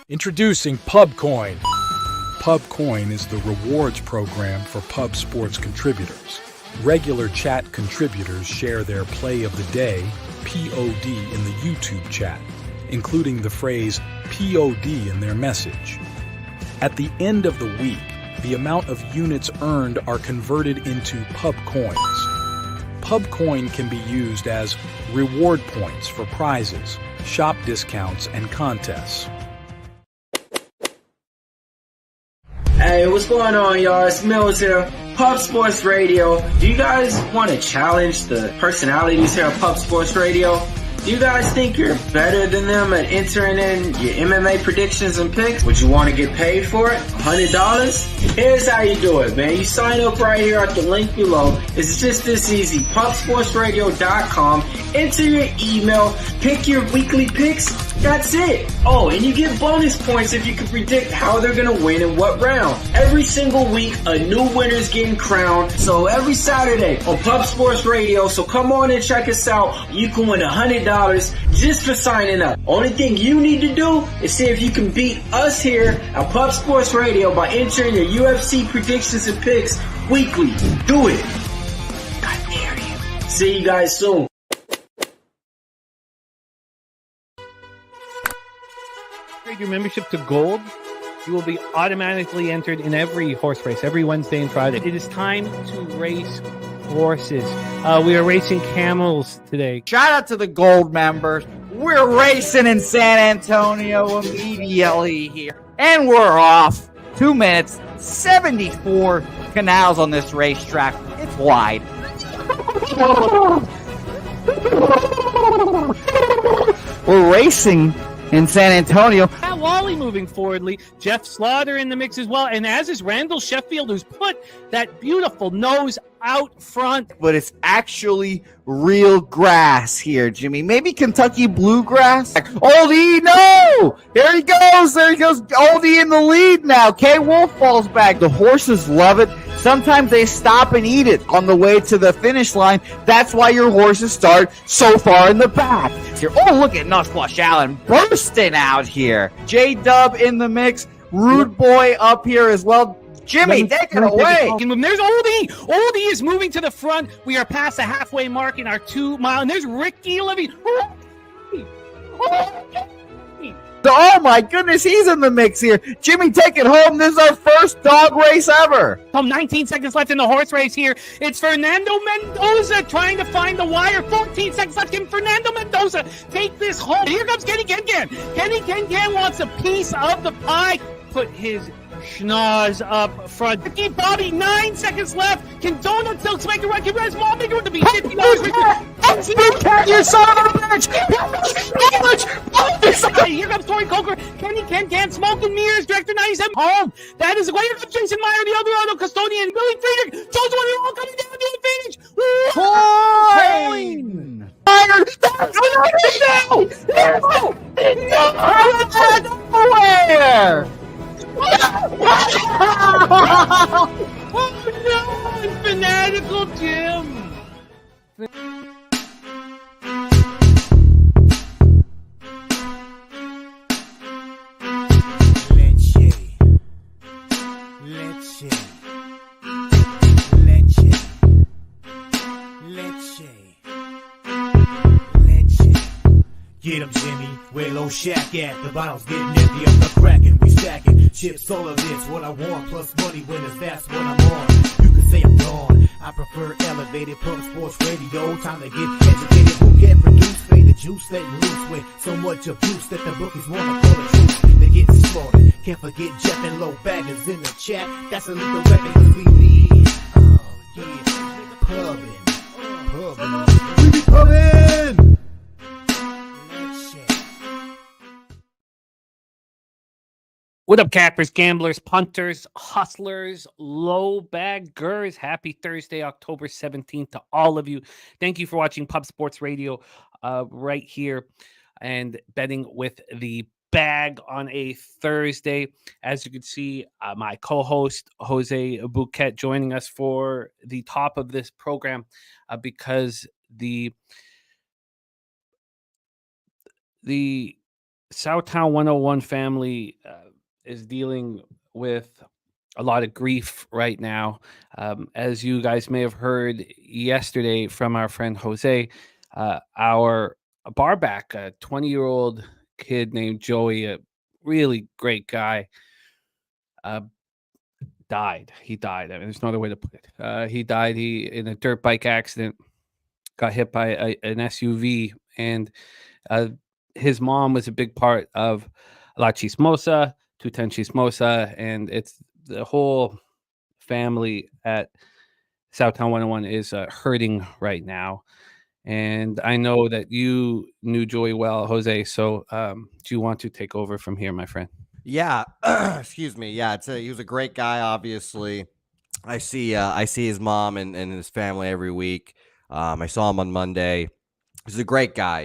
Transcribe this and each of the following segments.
Introducing PubCoin. PubCoin is the rewards program for pub sports contributors. Regular chat contributors share their play of the day, POD, in the YouTube chat, including the phrase POD in their message. At the end of the week, the amount of units earned are converted into PubCoins. PubCoin can be used as reward points for prizes, shop discounts, and contests. Hey, what's going on, y'all? It's Mills here, Pub Sports Radio. Do you guys want to challenge the personalities here at Pub Sports Radio? Do you guys think you're better than them at entering in your MMA predictions and picks? Would you want to get paid for it? $100? Here's how you do it, man. You sign up right here at the link below. It's just this easy. PubSportsRadio.com. Enter your email. Pick your weekly picks. That's it. Oh, and you get bonus points if you can predict how they're going to win in what round. Every single week, a new winner's getting crowned. So every Saturday on Pub Sports Radio. So come on and check us out. You can win $100 just for signing up. Only thing you need to do is see if you can beat us here at Pub Sports Radio by entering your UFC predictions and picks weekly. Do it. I dare you. See you guys soon. Your membership to Gold, you will be automatically entered in every horse race, every Wednesday and Friday. It is time to race horses. We are racing camels today. Shout out to the Gold members. We're racing in San Antonio immediately here. And we're off. 2 minutes, 74 canals on this racetrack. It's wide. We're racing in San Antonio. Matt Wally moving forwardly. Jeff Slaughter in the mix as well. And as is Randall Sheffield, who's put that beautiful nose out front. But it's actually real grass here, Jimmy. Maybe Kentucky bluegrass. Oldie, no! There he goes. Oldie in the lead now. K. Wolf falls back. The horses love it. Sometimes they stop and eat it on the way to the finish line. That's why your horses start so far in the back. Here, oh, look at Nutquash Allen bursting out here. J-Dub in the mix. Rude Boy up here as well. Jimmy, take it away. There's Oldie. Oldie is moving to the front. We are past the halfway mark in our 2 mile. And there's Ricky Levy. Oh my goodness, he's in the mix here. Jimmy, take it home. This is our first dog race ever. 19 seconds left in the horse race here. It's Fernando Mendoza trying to find the wire. 14 seconds left. Can Fernando Mendoza take this home? Here comes Kenny Can. Kenny Can wants a piece of the pie. Put his schnoz up front. Ricky Bobby, 9 seconds left. Can Donut Silks make a run? Can Red Small make a run to be $50? You son of a bitch! Here comes Tori Coker. Kenny Can, Smoke and Mirrors, Director 97. Home. That is the way. Here comes Jason Meyer, the Eldorado Custodian. Billy Friedrich. Jones one all coming down the finish. Coin! Nowhere! Oh no! Fanatical Jim! Get 'em, Jimmy, where low shack at? The bottle's getting empty up the Kraken, we stacking. Chips, all of this, what I want, plus money winners, that's what I'm on. You can say I'm gone, I prefer elevated Pub Sports Radio. Time to get educated, who can produce, fade the juice, letting loose with so much abuse that the bookies wanna call it truth. They get slaughtered, can't forget Jeff and Low Baggers in the chat. That's a little weapon, cause we need, oh yeah, pubbing. We be pubbing! What up, cappers, gamblers, punters, hustlers, low baggers? Happy Thursday, October 17th to all of you. Thank you for watching Pub Sports Radio right here and betting with the bag on a Thursday. As you can see, my co-host Jose Bouquet joining us for the top of this program because the Southtown 101 family is dealing with a lot of grief right now. As you guys may have heard yesterday from our friend Jose, our barback, a 20-year-old kid named Joey, a really great guy, died. He died. I mean, there's no other way to put it. He died. He in a dirt bike accident, got hit by an SUV, and his mom was a big part of La Chismosa, 210 Chismosa, and it's the whole family at Southtown 101 is hurting right now. And I know that you knew Joey well, Jose. So do you want to take over from here, my friend? Yeah, excuse me. Yeah, he was a great guy. Obviously, I see his mom and his family every week. I saw him on Monday. He's a great guy.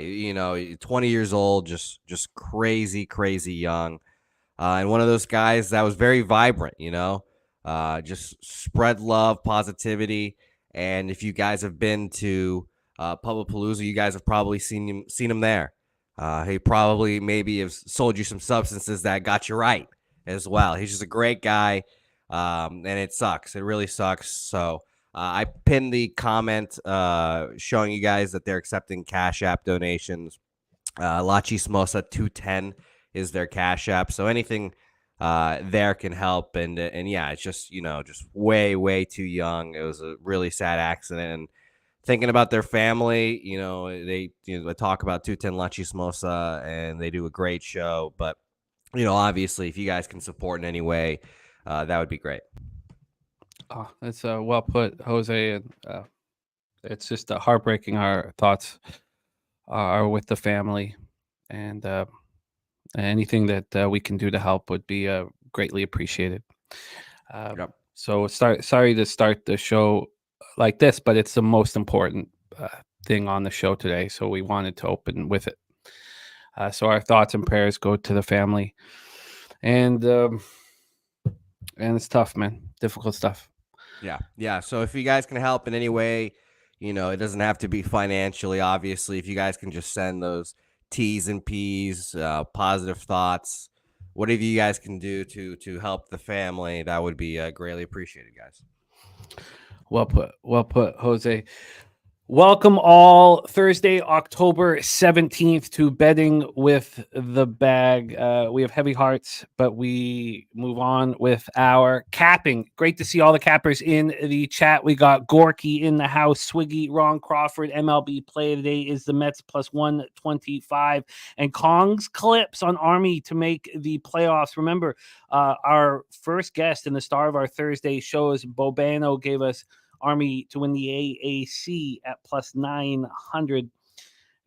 20 years old, just crazy young, and one of those guys that was very vibrant. Just spread love, positivity. And if you guys have been to Pubblepalooza, you guys have probably seen him there. He probably maybe have sold you some substances that got you right as well. He's just a great guy, and it sucks. It really sucks. So I pinned the comment showing you guys that they're accepting Cash App donations. La Chismosa 210 is their Cash App. So anything there can help. And yeah, it's just just way too young. It was a really sad accident. And thinking about their family, they talk about 210 La Chismosa, and they do a great show. But obviously, if you guys can support in any way, that would be great. Oh, that's well put, Jose. And it's just heartbreaking. Our thoughts are with the family, and anything that we can do to help would be greatly appreciated. Yep. So sorry to start the show like this, but it's the most important thing on the show today, so we wanted to open with it. So our thoughts and prayers go to the family, and it's tough, man. Difficult stuff. Yeah. So if you guys can help in any way, it doesn't have to be financially. Obviously, if you guys can just send those T's and P's, positive thoughts, whatever you guys can do to help the family, that would be greatly appreciated, guys. Well put, Jose. Welcome all Thursday, October 17th to Betting with the Bag. We have heavy hearts, but we move on with our capping. Great to see all the cappers in the chat. We got Gorky in the house, Swiggy, Ron Crawford. MLB play today is the Mets plus 125, and Kong's Clips on Army to make the playoffs. Remember, our first guest and the star of our Thursday shows, Bobano, gave us Army to win the AAC at plus 900,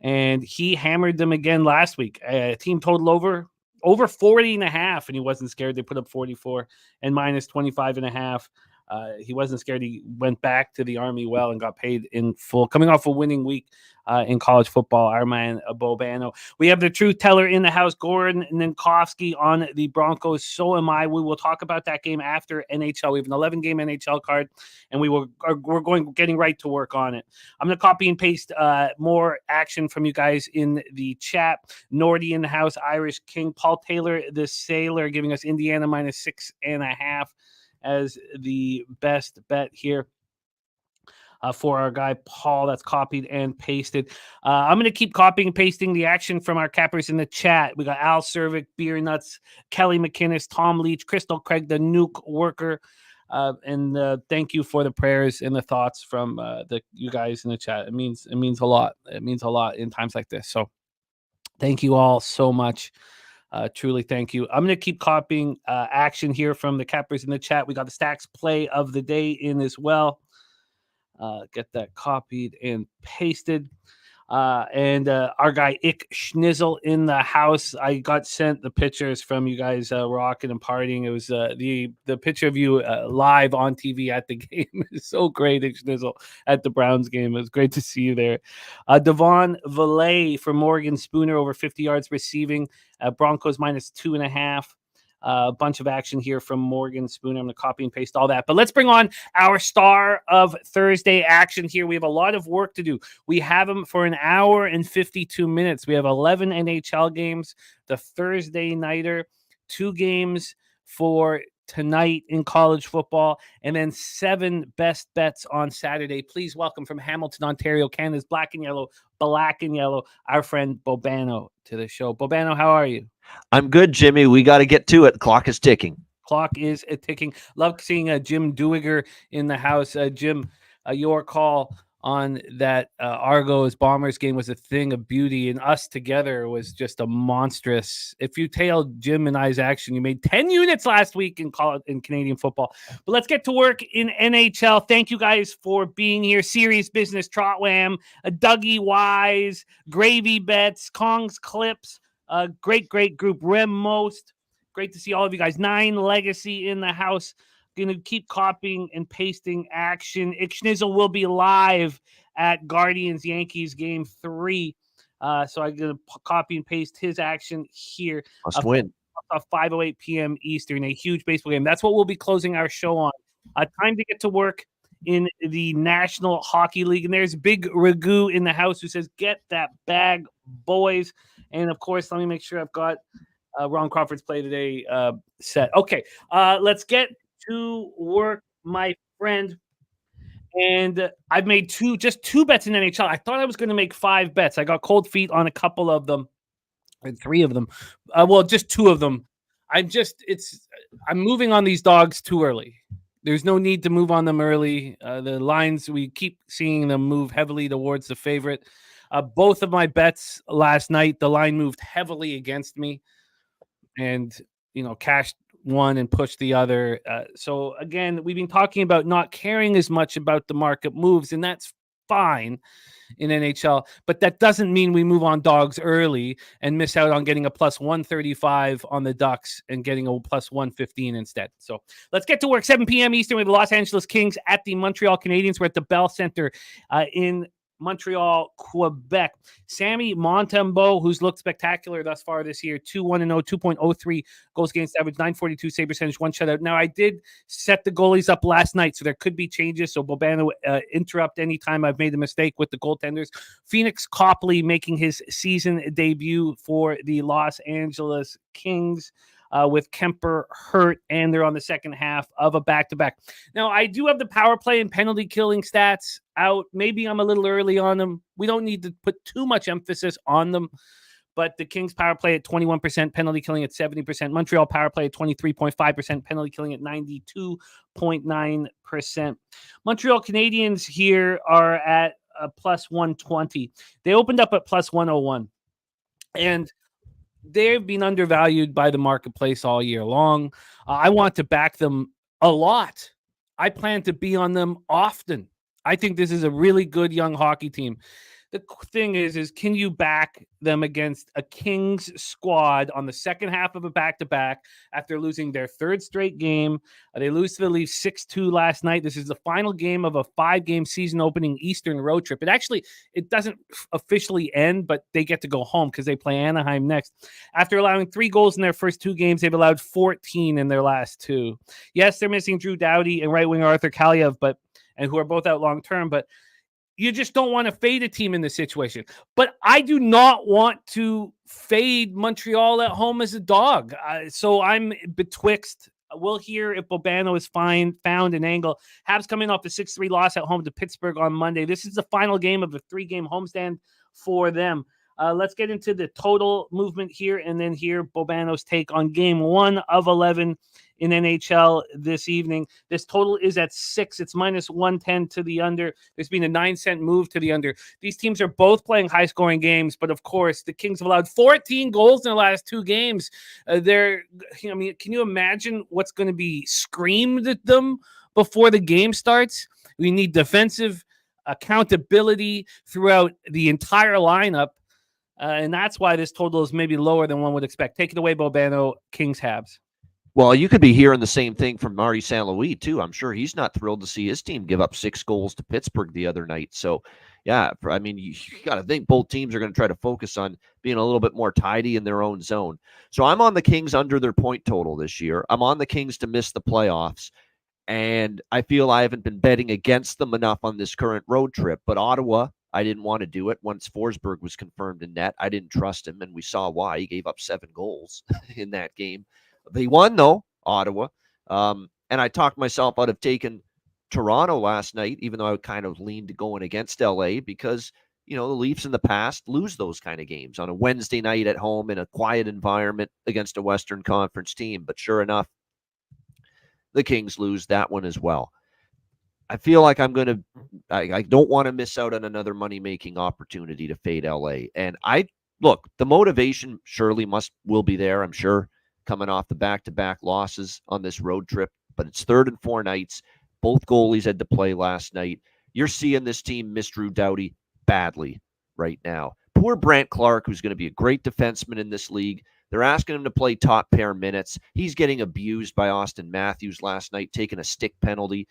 and he hammered them again last week. Team total over 40.5, and he wasn't scared. They put up 44 and minus 25.5. He wasn't scared. He went back to the Army well and got paid in full, coming off a winning week in college football. Our man Bobano. We have the truth teller in the house, Gordon Ninkowski on the Broncos. So am I. We will talk about that game after NHL. We have an 11-game NHL card, and we're getting right to work on it. I'm going to copy and paste more action from you guys in the chat. Nordy in the house, Irish King, Paul Taylor, the Sailor, giving us Indiana minus 6.5 as the best bet here. For our guy Paul, that's copied and pasted. I'm going to keep copying and pasting the action from our cappers in the chat. We got Al Cervic, Beer Nuts, Kelly McInnes, Tom Leach, Crystal Craig, the Nuke Worker, and thank you for the prayers and the thoughts from you guys in the chat. It means a lot. It means a lot in times like this. So thank you all so much. Truly, thank you. I'm going to keep copying action here from the cappers in the chat. We got the Stacks play of the day in as well. Get that copied and pasted. And our guy Ick Schnizzle in the house. I got sent the pictures from you guys rocking and partying. It was the picture of you live on TV at the game. It's so great, Ick Schnizzle, at the Browns game. It was great to see you there. Devon Valet for Morgan Spooner over 50 yards receiving. Broncos -2.5. A bunch of action here from Morgan Spooner. I'm going to copy and paste all that. But let's bring on our star of Thursday action here. We have a lot of work to do. We have him for an hour and 52 minutes. We have 11 NHL games, the Thursday nighter, 2 games for tonight in college football, and then 7 best bets on Saturday. Please welcome from Hamilton, Ontario, Canada's black and yellow, our friend Bobano to the show. Bobano, how are you? I'm good, Jimmy. We got to get to it. Clock is ticking. Clock is ticking. Love seeing Jim Duiger in the house. Jim, your call on that Argos Bombers game was a thing of beauty, and us together was just a monstrous. If you tailed Jim and I's action, you made 10 units last week in Canadian football. But let's get to work in NHL. Thank you guys for being here. Serious Business, Trotwam, Dougie Wise, Gravy Bets, Kong's Clips, great group. Rem Most, great to see all of you guys. 9 Legacy in the house. Going to keep copying and pasting action. Schnizzle will be live at Guardians Yankees Game 3. So I'm going to copy and paste his action here. Must win. 5:08 p.m. Eastern, a huge baseball game. That's what we'll be closing our show on. Time to get to work in the National Hockey League. And there's Big Ragu in the house who says, get that bag, boys. And, of course, let me make sure I've got Ron Crawford's play today set. Okay, let's get to work, my friend. And I've made just two bets in NHL. I thought I was going to make 5 bets. I got cold feet on a couple of them, and 3 of them. Well, just 2 of them. I'm moving on these dogs too early. There's no need to move on them early. The lines, we keep seeing them move heavily towards the favorite. Both of my bets last night, the line moved heavily against me, and cashed one and pushed the other. So again, we've been talking about not caring as much about the market moves, and that's fine in NHL, but that doesn't mean we move on dogs early and miss out on getting a plus 135 on the Ducks and getting a plus 115 instead. So let's get to work. 7 p.m. Eastern with the Los Angeles Kings at the Montreal Canadiens. We're at the Bell Center in Montreal, Quebec. Sammy Montembeault, who's looked spectacular thus far this year, 2-1-0, 2.03 goals against average, 942 save percentage, 1 shutout. Now, I did set the goalies up last night, so there could be changes. So Bobano, interrupt anytime I've made a mistake with the goaltenders. Phoenix Copley making his season debut for the Los Angeles Kings. With Kemper hurt, and they're on the second half of a back-to-back. Now, I do have the power play and penalty killing stats out. Maybe I'm a little early on them. We don't need to put too much emphasis on them, but the Kings power play at 21%, penalty killing at 70%. Montreal power play at 23.5%, penalty killing at 92.9%. Montreal Canadiens here are at a plus 120. They opened up at plus 101, and they've been undervalued by the marketplace all year long. I want to back them a lot. I plan to be on them often. I think this is a really good young hockey team. The thing is can you back them against a Kings squad on the second half of a back-to-back after losing their 3rd straight game? They lose to the Leafs 6-2 last night. This is the final game of a 5-game season-opening Eastern road trip. It doesn't officially end, but they get to go home because they play Anaheim next. After allowing 3 goals in their first 2 games, they've allowed 14 in their last 2. Yes, they're missing Drew Doughty and right winger Arthur Kaliev, and who are both out long-term, but you just don't want to fade a team in this situation. But I do not want to fade Montreal at home as a dog. So I'm betwixt. We'll hear if Bobano is found an angle. Habs coming off the 6-3 loss at home to Pittsburgh on Monday. This is the final game of a 3-game homestand for them. Let's get into the total movement here and then hear Bobano's take on game 1 of 11 in NHL this evening. This total is at 6. It's minus 110 to the under. There's been a 9-cent move to the under. These teams are both playing high-scoring games, but of course, the Kings have allowed 14 goals in the last 2 games. Can you imagine what's going to be screamed at them before the game starts? We need defensive accountability throughout the entire lineup. And that's why this total is maybe lower than one would expect. Take it away, Bobano, Kings Habs. Well, you could be hearing the same thing from Marty St. Louis, too. I'm sure he's not thrilled to see his team give up 6 goals to Pittsburgh the other night. So, yeah, I mean, you got to think both teams are going to try to focus on being a little bit more tidy in their own zone. So I'm on the Kings under their point total this year. I'm on the Kings to miss the playoffs. And I feel I haven't been betting against them enough on this current road trip. But Ottawa, I didn't want to do it. Once Forsberg was confirmed in net, I didn't trust him, and we saw why. He gave up 7 goals in that game. They won, though, Ottawa. And I talked myself out of taking Toronto last night, even though I kind of leaned to going against LA because, the Leafs in the past lose those kind of games on a Wednesday night at home in a quiet environment against a Western Conference team. But sure enough, the Kings lose that one as well. I feel like I don't want to miss out on another money-making opportunity to fade LA. And the motivation surely will be there, I'm sure, coming off the back-to-back losses on this road trip, but it's 3rd and 4 nights. Both goalies had to play last night. You're seeing this team miss Drew Doughty badly right now. Poor Brant Clark, who's going to be a great defenseman in this league. They're asking him to play top pair minutes. He's getting abused by Austin Matthews last night, taking a stick penalty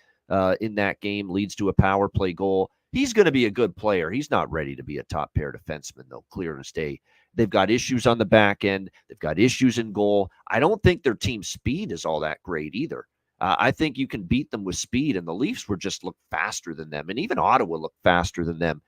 in that game, leads to a power play goal. He's going to be a good player. He's not ready to be a top pair defenseman, though, clear as day. They've got issues on the back end. They've got issues in goal. I don't think their team speed is all that great either. I think you can beat them with speed, and the Leafs were just look faster than them, and even Ottawa looked faster than them.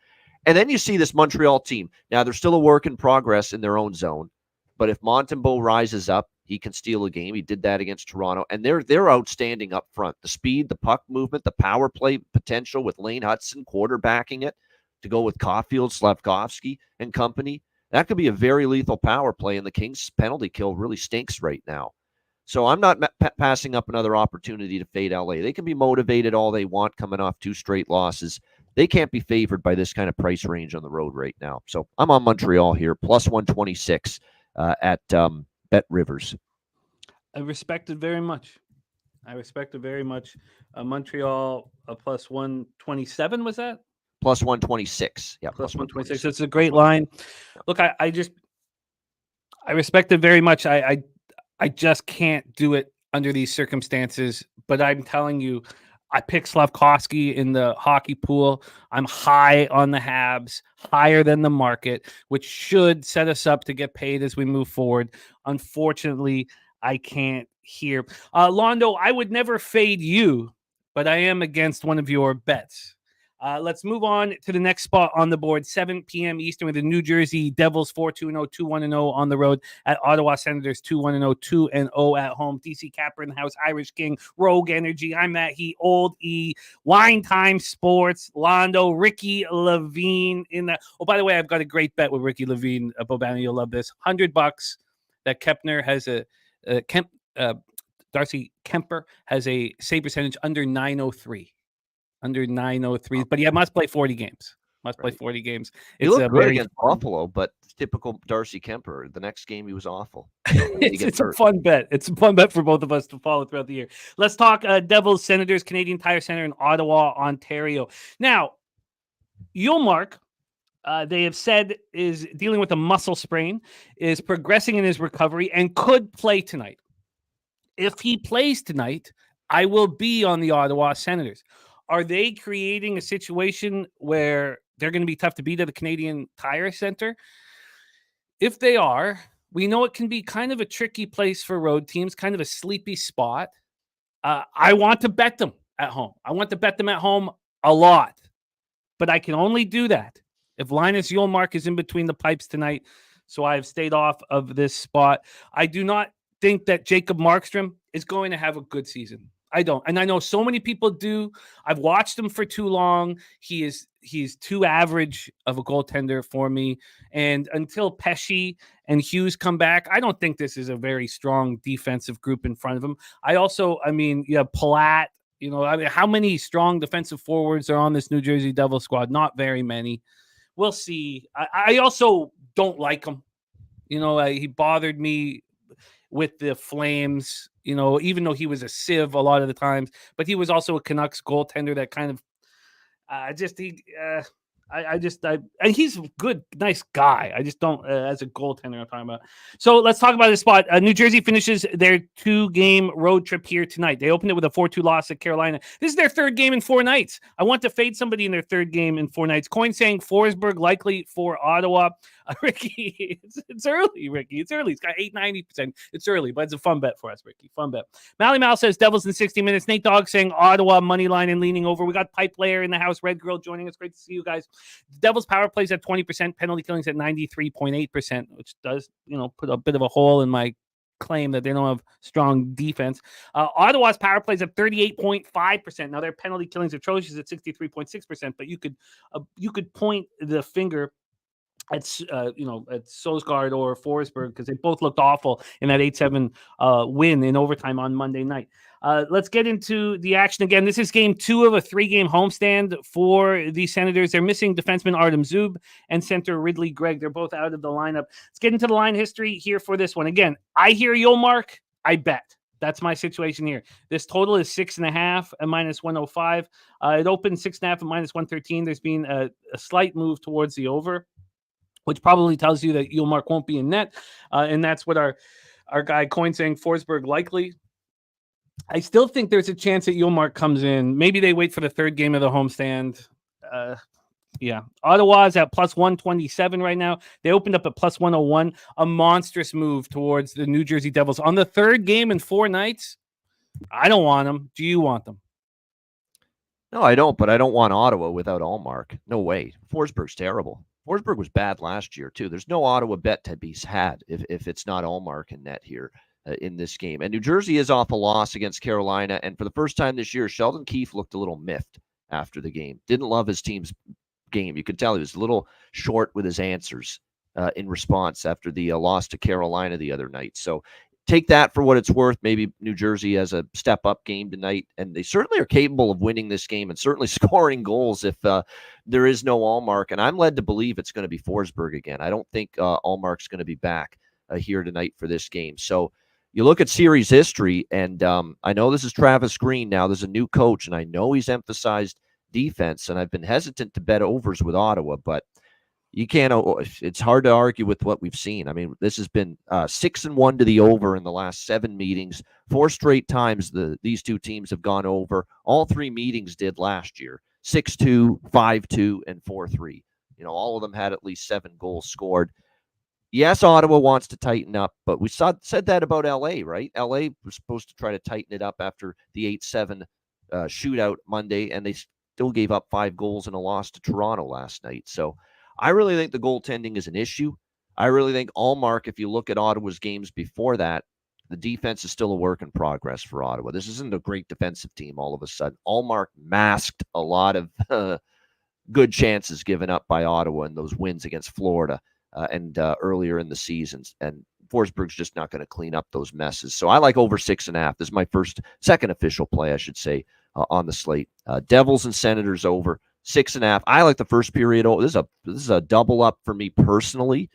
And then you see this Montreal team. Now, they're still a work in progress in their own zone, but if Montembeault rises up, he can steal a game. He did that against Toronto, and they're outstanding up front. The speed, the puck movement, the power play potential with Lane Hudson quarterbacking it to go with Caulfield, Slavkovsky, and company. That could be a very lethal power play, and the Kings' penalty kill really stinks right now. So I'm not passing up another opportunity to fade LA. They can be motivated all they want coming off 2 straight losses. They can't be favored by this kind of price range on the road right now. So I'm on Montreal here, plus 126 at Bet Rivers. I respect it very much. Montreal plus 127, was that? Plus 126. Yeah, plus 126. It's a great line. Look, I respect it very much. I just can't do it under these circumstances. But I'm telling you, I picked Slavkovsky in the hockey pool. I'm high on the Habs, higher than the market, which should set us up to get paid as we move forward. Unfortunately, I can't here. Londo, I would never fade you, but I am against one of your bets. Let's move on to the next spot on the board, 7 p.m. Eastern, with the New Jersey Devils 4-2-0, 2-1-0 on the road at Ottawa Senators 2-1-0, 2-0 at home. DC Capper in the house, Irish King, Rogue Energy. I'm Matt He, Old E, Wine Time Sports, Londo, Ricky Levine in the. Oh, by the way, I've got a great bet with Ricky Levine. Bobano, you'll love this. $100 that Kepner has Darcy Kemper has a save percentage under 903. Under 903, but he must play 40 games. Play 40 games. He looked good against Buffalo, but typical Darcy Kemper. The next game, he was awful. It's a fun bet. It's a fun bet for both of us to follow throughout the year. Let's talk Devils, Senators, Canadian Tire Center in Ottawa, Ontario. Now, Ullmark, they have said, is dealing with a muscle sprain, is progressing in his recovery, and could play tonight. If he plays tonight, I will be on the Ottawa Senators. Are they creating a situation where they're going to be tough to beat at the Canadian Tire Center? If they are, we know it can be kind of a tricky place for road teams, kind of a sleepy spot. I want to bet them at home. I want to bet them at home a lot, but I can only do that if Linus Ullmark is in between the pipes tonight. So I have stayed off of this spot. I do not think that Jacob Markstrom is going to have a good season. I don't. And I know so many people do. I've watched him for too long. He's too average of a goaltender for me. And until Pesce and Hughes come back, I don't think this is a very strong defensive group in front of him. You have Palat. How many strong defensive forwards are on this New Jersey Devil squad? Not very many. We'll see. I also don't like him. He bothered me with the Flames, even though he was a sieve a lot of the times, but he was also a Canucks goaltender that kind of, And he's a good, nice guy. I just don't, as a goaltender, I'm talking about. So let's talk about this spot. New Jersey finishes their 2-game road trip here tonight. They opened it with a 4-2 loss at Carolina. This is their 3rd game in 4 nights. I want to fade somebody in their 3rd game in 4 nights. Coin saying Forsberg likely for Ottawa. Ricky, it's early, Ricky. It's early. It's got 890%. It's early, but it's a fun bet for us, Ricky. Fun bet. Mally Mal says Devils in 60 minutes. Nate Dogg saying Ottawa money line and leaning over. We got Pipe Layer in the house. Red Girl joining us. Great to see you guys. Devils power plays at 20%. Penalty killings at 93.8%, which does, put a bit of a hole in my claim that they don't have strong defense. Ottawa's power plays at 38.5%. Now their penalty killings atrocious at 63.6%, but you could point the finger at Solskjaer or Forsberg because they both looked awful in that 8-7 win in overtime on Monday night. Let's get into the action again. This is game 2 of a 3-game homestand for the Senators. They're missing defenseman Artem Zub and center Ridley Gregg. They're both out of the lineup. Let's get into the line history here for this one. Again, I hear Yolmark, I bet. That's my situation here. This total is 6.5 at -105. It opened 6.5 at -113. There's been a slight move towards the over, which probably tells you that Yulmark won't be in net. And that's what our guy Coin saying Forsberg likely. I still think there's a chance that Yulmark comes in. Maybe they wait for the 3rd game of the homestand. Ottawa's at +127 right now. They opened up at +101. A monstrous move towards the New Jersey Devils. On the 3rd game in 4 nights, I don't want them. Do you want them? No, I don't, but I don't want Ottawa without Allmark. No way. Forsberg's terrible. Forsberg was bad last year, too. There's no Ottawa bet to be had if it's not Allmark in net here in this game. And New Jersey is off a loss against Carolina. And for the first time this year, Sheldon Keefe looked a little miffed after the game. Didn't love his team's game. You could tell he was a little short with his answers in response after the loss to Carolina the other night. So take that for what it's worth. Maybe New Jersey has a step-up game tonight, and they certainly are capable of winning this game and certainly scoring goals if there is no Allmark. And I'm led to believe it's going to be Forsberg again. I don't think Allmark's going to be back here tonight for this game. So you look at series history, and I know this is Travis Green now. There's a new coach, and I know he's emphasized defense, and I've been hesitant to bet overs with Ottawa, but you can't. It's hard to argue with what we've seen. I mean, this has been 6-1 to the over in the last 7 meetings. 4 straight times these two teams have gone over. All 3 meetings did last year: 6-2, 5-2, and 4-3. All of them had at least 7 goals scored. Yes, Ottawa wants to tighten up, but we said that about LA, right? LA was supposed to try to tighten it up after the 8-7 shootout Monday, and they still gave up 5 goals in a loss to Toronto last night. So I really think the goaltending is an issue. I really think Allmark, if you look at Ottawa's games before that, the defense is still a work in progress for Ottawa. This isn't a great defensive team all of a sudden. Allmark masked a lot of good chances given up by Ottawa in those wins against Florida and earlier in the seasons. And Forsberg's just not going to clean up those messes. So I like over 6.5. This is my second official play, I should say, on the slate. Devils and Senators over 6.5. I like the first period. This is a double up for me personally,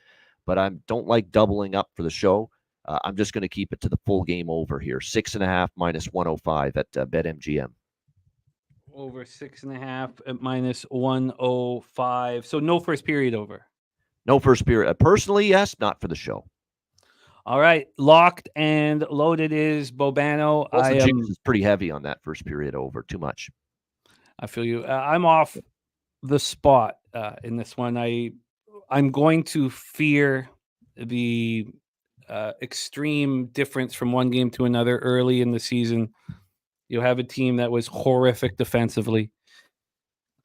but I don't like doubling up for the show. I'm just going to keep it to the full game over here. 6.5 -105 at BetMGM. Over 6.5 at -105. So no first period over. No first period. Personally, yes, not for the show. All right, locked and loaded is Bobano. Is pretty heavy on that first period over. Too much. I feel you. I'm off the spot in this one. I'm going to fear the extreme difference from one game to another early in the season. You have a team that was horrific defensively.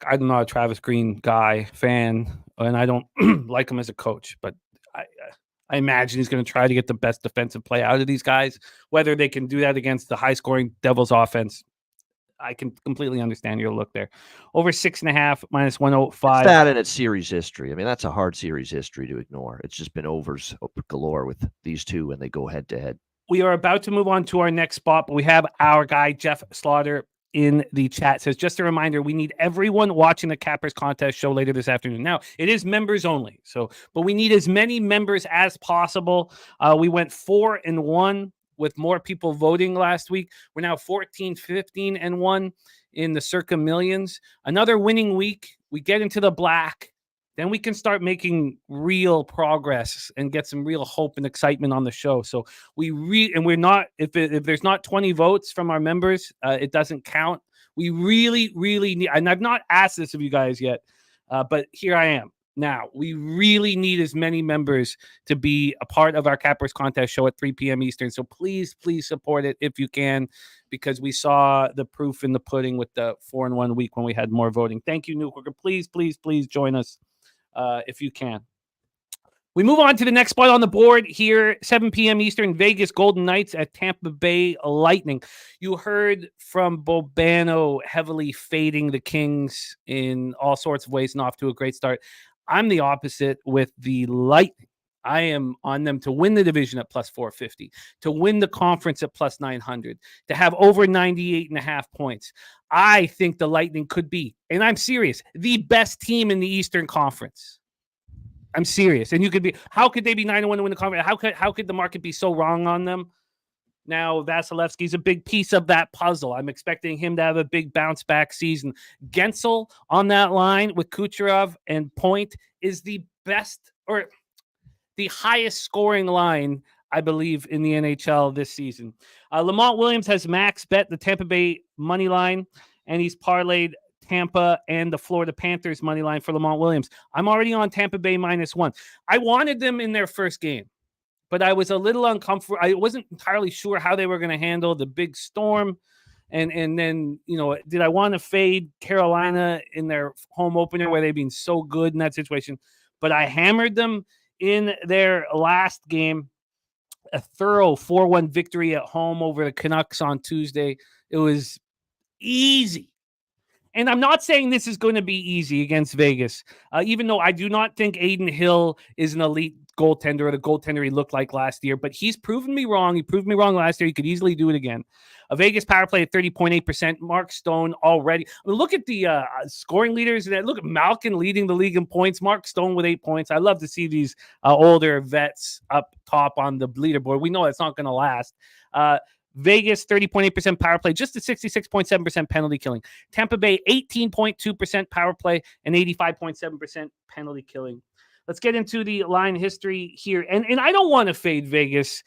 I'm not a Travis Green fan, and I don't like him as a coach, but I imagine he's going to try to get the best defensive play out of these guys. Whether they can do that against the high-scoring Devils offense, I can completely understand your look there. Over 6.5 -105. It's that in its series history. I mean, that's a hard series history to ignore. It's just been overs galore with these two when they go head-to-head. We are about to move on to our next spot, but we have our guy, Jeff Slaughter, in the chat. Says, just a reminder, we need everyone watching the Cappers contest show later this afternoon. Now, it is members only, but we need as many members as possible. We went 4-1 with more people voting last week. We're now 14, 15-1. in the circa millions. Another winning week. We get into the black. Then we can start making real progress and get some real hope and excitement on the show. So we're not, if there's not 20 votes from our members, it doesn't count. We really, really need, and I've not asked this of you guys yet, but here I am. Now, we really need as many members to be a part of our Cappers contest show at 3 p.m. Eastern. So please, please support it if you can, because we saw the proof in the pudding with the 4-1 week when we had more voting. Thank you, Newkirk. Please, please, please join us if you can. We move on to the next spot on the board here, 7 p.m. Eastern, Vegas Golden Knights at Tampa Bay Lightning. You heard from Bobano heavily fading the Kings in all sorts of ways and off to a great start. I'm the opposite with the Lightning. I am on them to win the division at plus 450, to win the conference at plus 900, to have over 98.5 points. I think the Lightning could be, and I'm serious, the best team in the Eastern Conference. I'm serious. And you could be, how could they be 9-1 to win the conference? How could the market be so wrong on them? Now, Vasilevsky's a big piece of that puzzle. I'm expecting him to have a big bounce back season. Gensel on that line with Kucherov and Point is the best or the highest scoring line, I believe, in the NHL this season. Lamont Williams has max bet the Tampa Bay money line, and he's parlayed Tampa and the Florida Panthers money line for Lamont Williams. I'm already on Tampa Bay -1. I wanted them in their first game, but I was a little uncomfortable. I wasn't entirely sure how they were going to handle the big storm. And then, did I want to fade Carolina in their home opener where they've been so good in that situation? But I hammered them in their last game, a thorough 4-1 victory at home over the Canucks on Tuesday. It was easy. And I'm not saying this is going to be easy against Vegas, even though I do not think Aiden Hill is an elite goaltender or the goaltender he looked like last year. But he's proven me wrong. He proved me wrong last year. He could easily do it again. A Vegas power play at 30.8%. Mark Stone already. Look at the scoring leaders. Look at Malkin leading the league in points. Mark Stone with 8 points. I love to see these older vets up top on the leaderboard. We know it's not going to last. Vegas, 30.8% power play, just a 66.7% penalty killing. Tampa Bay, 18.2% power play and 85.7% penalty killing. Let's get into the line history here. And I don't want to fade Vegas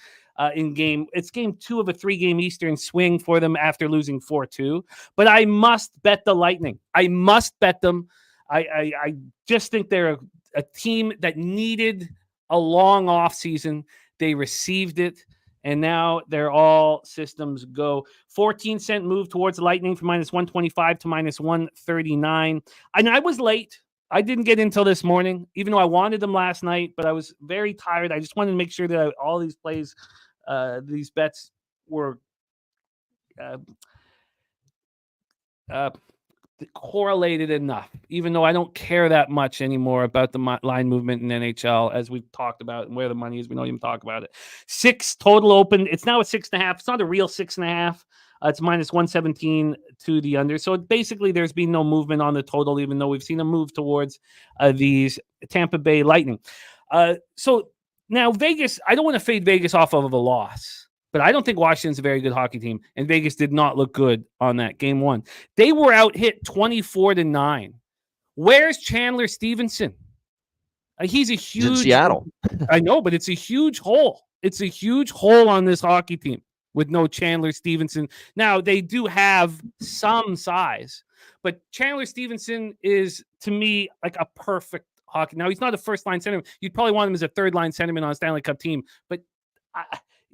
in game. It's game 2 of a 3-game Eastern swing for them after losing 4-2. But I must bet the Lightning. I must bet them. I just think they're a team that needed a long offseason. They received it. And now they're all systems go. 14-cent move towards the Lightning from -125 to -139. And I was late. I didn't get in until this morning, even though I wanted them last night, but I was very tired. I just wanted to make sure that all these plays, these bets were correlated enough, even though I don't care that much anymore about the line movement in NHL, as we've talked about, and where the money is. We don't even talk about it. 6 total open. It's now a 6.5. It's not a real 6.5. It's -117 to the under. So basically, there's been no movement on the total, even though we've seen a move towards these Tampa Bay Lightning. So now Vegas, I don't want to fade Vegas off of a loss. But I don't think Washington's a very good hockey team, and Vegas did not look good on that game 1. They were out hit 24-9. Where's Chandler Stevenson? He's a huge. He's in Seattle. I know, but it's a huge hole. It's a huge hole on this hockey team with no Chandler Stevenson. Now they do have some size, but Chandler Stevenson is, to me, like a perfect hockey. Now he's not a first-line centerman. You'd probably want him as a third-line centerman on a Stanley Cup team, but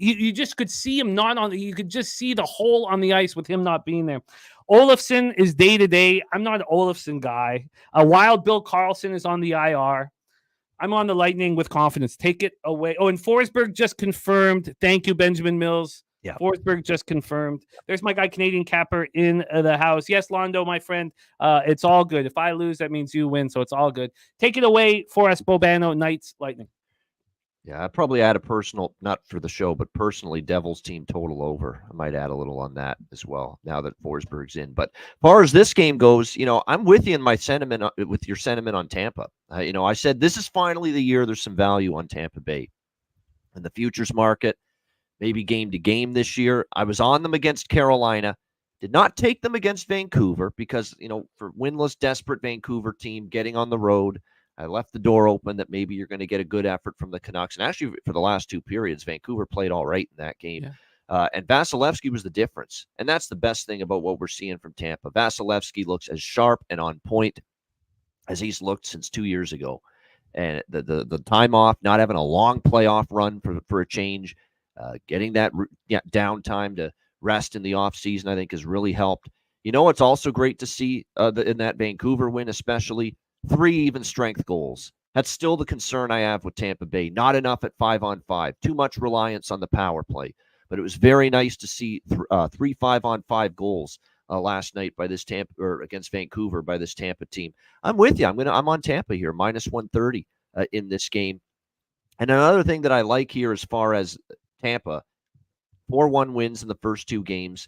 you just could see him not on. You could just see the hole on the ice with him not being there. Olofsson is day-to-day. I'm not an Olofsson guy. Wild Bill Carlson is on the IR. I'm on the Lightning with confidence. Take it away. Oh, and Forsberg just confirmed. Thank you, Benjamin Mills. Yeah. Forsberg just confirmed. There's my guy, Canadian Capper, in the house. Yes, Londo, my friend. It's all good. If I lose, that means you win, so it's all good. Take it away for us, Bobano, Knights, Lightning. Yeah, I'd probably add a personal, not for the show, but personally, Devils team total over. I might add a little on that as well, now that Forsberg's in. But as far as this game goes, I'm with you in my sentiment, with your sentiment on Tampa. I said this is finally the year there's some value on Tampa Bay. In the futures market, maybe game to game this year. I was on them against Carolina. Did not take them against Vancouver because, for winless, desperate Vancouver team getting on the road, I left the door open that maybe you're going to get a good effort from the Canucks. And actually, for the last two periods, Vancouver played all right in that game. Yeah. And Vasilevsky was the difference. And that's the best thing about what we're seeing from Tampa. Vasilevsky looks as sharp and on point as he's looked since 2 years ago. And the time off, not having a long playoff run for a change, getting that downtime to rest in the offseason, I think has really helped. It's also great to see in that Vancouver win, especially 3 even strength goals. That's still the concern I have with Tampa Bay. Not enough at 5-on-5. Too much reliance on the power play. But it was very nice to see 3 5-on-5 goals last night by this against Vancouver by this Tampa team. I'm with you. I'm on Tampa here, -130 in this game. And another thing that I like here as far as Tampa, 4-1 wins in the first 2 games.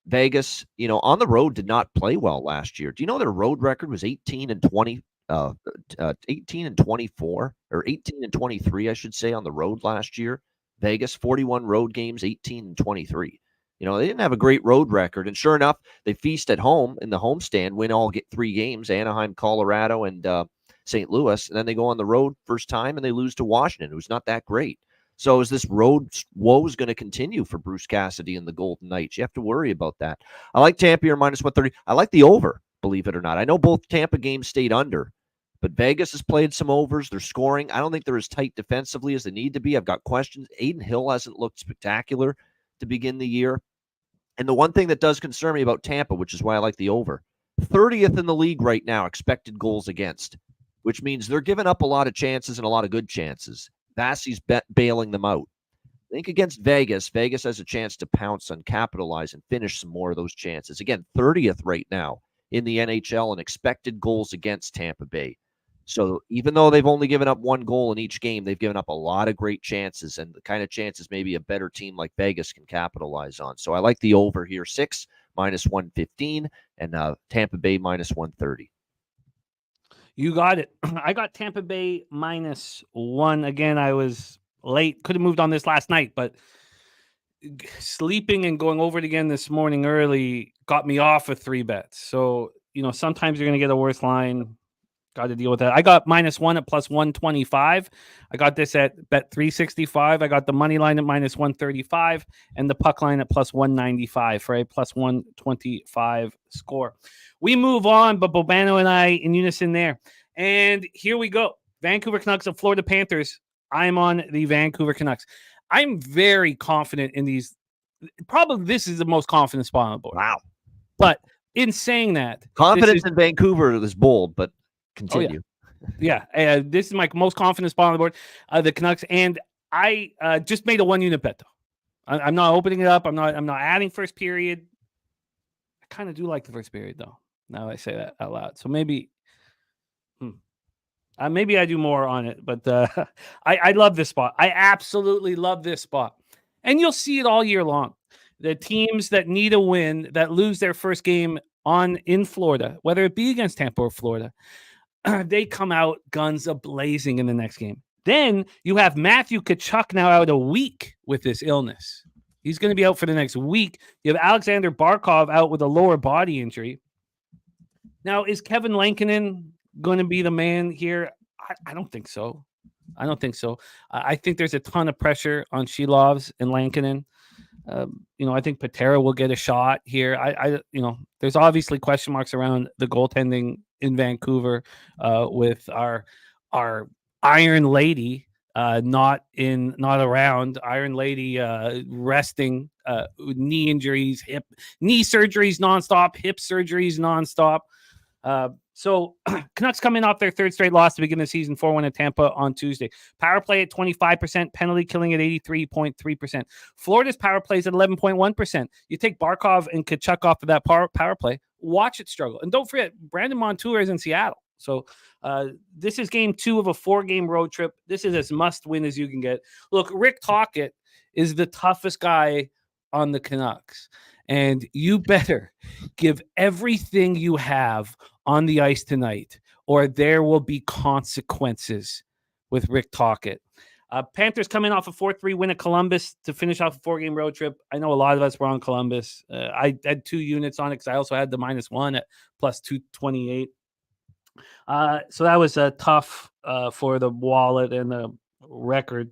Vegas, on the road did not play well last year. Do you know their road record was 18-20, 18-24, or 18-23, I should say, on the road last year? Vegas, 41 road games, 18-23. They didn't have a great road record. And sure enough, they feast at home in the homestand, get 3 games, Anaheim, Colorado, and St. Louis. And then they go on the road first time and they lose to Washington, who's not that great. So is this road woes going to continue for Bruce Cassidy and the Golden Knights? You have to worry about that. I like Tampa here -130. I like the over, believe it or not. I know both Tampa games stayed under, but Vegas has played some overs. They're scoring. I don't think they're as tight defensively as they need to be. I've got questions. Aiden Hill hasn't looked spectacular to begin the year. And the one thing that does concern me about Tampa, which is why I like the over, 30th in the league right now, expected goals against, which means they're giving up a lot of chances and a lot of good chances. Vasi's bailing them out. I think against Vegas has a chance to pounce on, capitalize, and finish some more of those chances. Again, 30th right now in the NHL in expected goals against Tampa Bay. So even though they've only given up 1 goal in each game, they've given up a lot of great chances, and the kind of chances maybe a better team like Vegas can capitalize on. So I like the over here, 6 -115, and Tampa Bay -130. You got it. I got Tampa Bay -1. Again, I was late. Could have moved on this last night, but sleeping and going over it again this morning early got me off of 3 bets. So, sometimes you're going to get a worse line. Got to deal with that. I got -1 at +125. I got this at Bet365. I got the money line at -135 and the puck line at +195 for a +125 score. We move on, but Bobano and I in unison there. And here we go. Vancouver Canucks and Florida Panthers. I'm on the Vancouver Canucks. I'm very confident in these. Probably this is the most confident spot on the board. Wow. But in saying that, confidence in Vancouver is bold, but continue. Oh, yeah. This is my most confident spot on the board, the Canucks. And I just made a 1-unit bet, though. I'm not opening it up. I'm not adding first period. I kind of do like the first period, though. Now I say that out loud. So maybe I do more on it. But I love this spot. I absolutely love this spot. And you'll see it all year long. The teams that need a win, that lose their first game in Florida, whether it be against Tampa or Florida, they come out guns a-blazing in the next game. Then you have Matthew Tkachuk now out a week with this illness. He's going to be out for the next week. You have Alexander Barkov out with a lower body injury. Now, is Kevin Lankinen going to be the man here? I don't think so. I think there's a ton of pressure on Shilovs and Lankinen. I think Patera will get a shot here. There's obviously question marks around the goaltending in Vancouver with our Iron Lady not around. Iron Lady resting, knee injuries, knee surgeries nonstop, hip surgeries nonstop. So Canucks coming off their 3rd straight loss to begin the season, 4-1 at Tampa on Tuesday. Power play at 25%, penalty killing at 83.3%. Florida's power play is at 11.1%. You take Barkov and Tkachuk off of that power play, watch it struggle. And don't forget, Brandon Montour is in Seattle. So this is game 2 of a 4-game road trip. This is as must-win as you can get. Look, Rick Tocchet is the toughest guy on the Canucks. And you better give everything you have on the ice tonight, or there will be consequences with Rick Tocchet. Panthers coming off a 4-3 win at Columbus to finish off a 4-game road trip. I know a lot of us were on Columbus. I had 2 units on it because I also had the -1 at plus 228. So that was tough for the wallet and the record.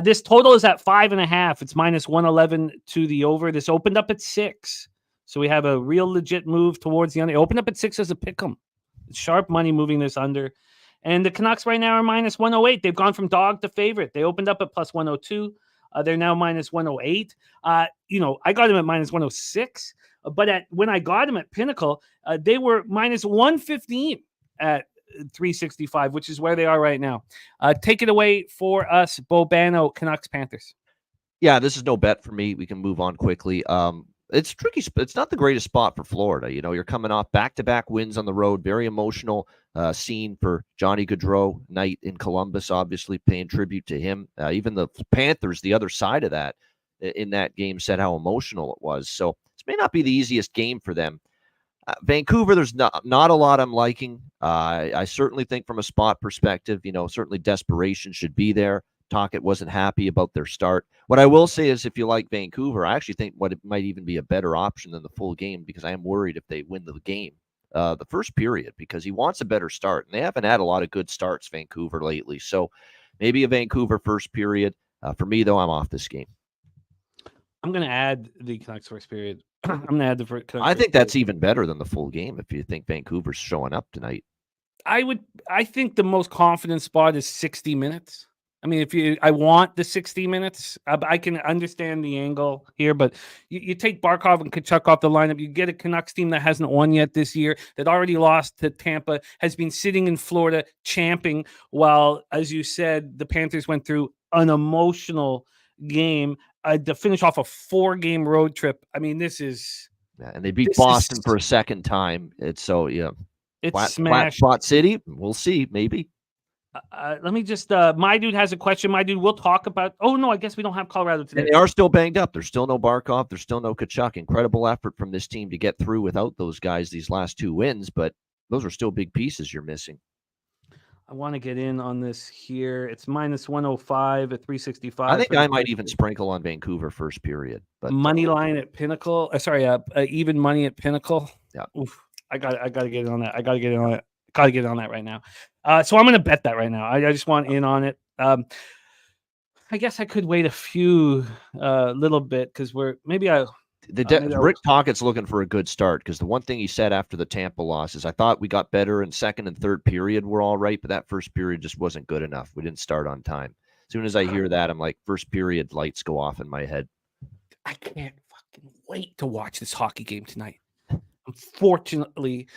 This total is at 5.5. It's -111 to the over. This opened up at 6. So we have a real legit move towards the under. It opened up at 6 as a pick'em. It's sharp money moving this under. And the Canucks right now are -108. They've gone from dog to favorite. They opened up at plus 102. They're now -108. I got them at -106. But when I got them at Pinnacle, they were -115 at 365, which is where they are right now. Take it away for us, Bobano, Canucks, Panthers. Yeah, this is no bet for me. We can move on quickly. It's tricky. It's not the greatest spot for Florida. You're coming off back-to-back wins on the road. Very emotional scene for Johnny Gaudreau night in Columbus, obviously paying tribute to him. Even the Panthers, the other side of that, in that game said how emotional it was. So this may not be the easiest game for them. Vancouver, there's not a lot I'm liking. I certainly think from a spot perspective, certainly desperation should be there. Tocchet wasn't happy about their start. What I will say is if you like Vancouver, I actually think it might even be a better option than the full game because I am worried if they win the game, the first period, because he wants a better start. And they haven't had a lot of good starts, Vancouver, lately. So maybe a Vancouver first period. For me, though, I'm off this game. I'm going to add the Canucks first period. I'm going to add the Canucks. I think that's even better than the full game if you think Vancouver's showing up tonight. I think the most confident spot is 60 minutes. I mean, I want the 60 minutes. I can understand the angle here, but you take Barkov and Tkachuk off the lineup. You get a Canucks team that hasn't won yet this year, that already lost to Tampa, has been sitting in Florida champing while, as you said, the Panthers went through an emotional game to finish off a 4-game road trip. I mean, this is... Yeah, and they beat Boston for a second time. It's flat spot city. We'll see, maybe. Let me just, my dude has a question. My dude, we'll talk about, I guess we don't have Colorado today. And they are still banged up. There's still no Barkov. There's still no Tkachuk. Incredible effort from this team to get through without those guys, these last 2 wins, but those are still big pieces you're missing. I want to get in on this here. It's -105 at 365. I think I might even sprinkle on Vancouver first period. But money line at Pinnacle. Even money at Pinnacle. Yeah. Oof, I got to get in on that. I got to get in on it. Got to get on that right now. So I'm going to bet that right now. I just want in on it. I guess I could wait a few little bit because Rick Tocchet's looking for a good start because the one thing he said after the Tampa loss is I thought we got better in second and third period. We're all right, but that first period just wasn't good enough. We didn't start on time. As soon as I hear that, I'm like, first period lights go off in my head. I can't fucking wait to watch this hockey game tonight. Unfortunately,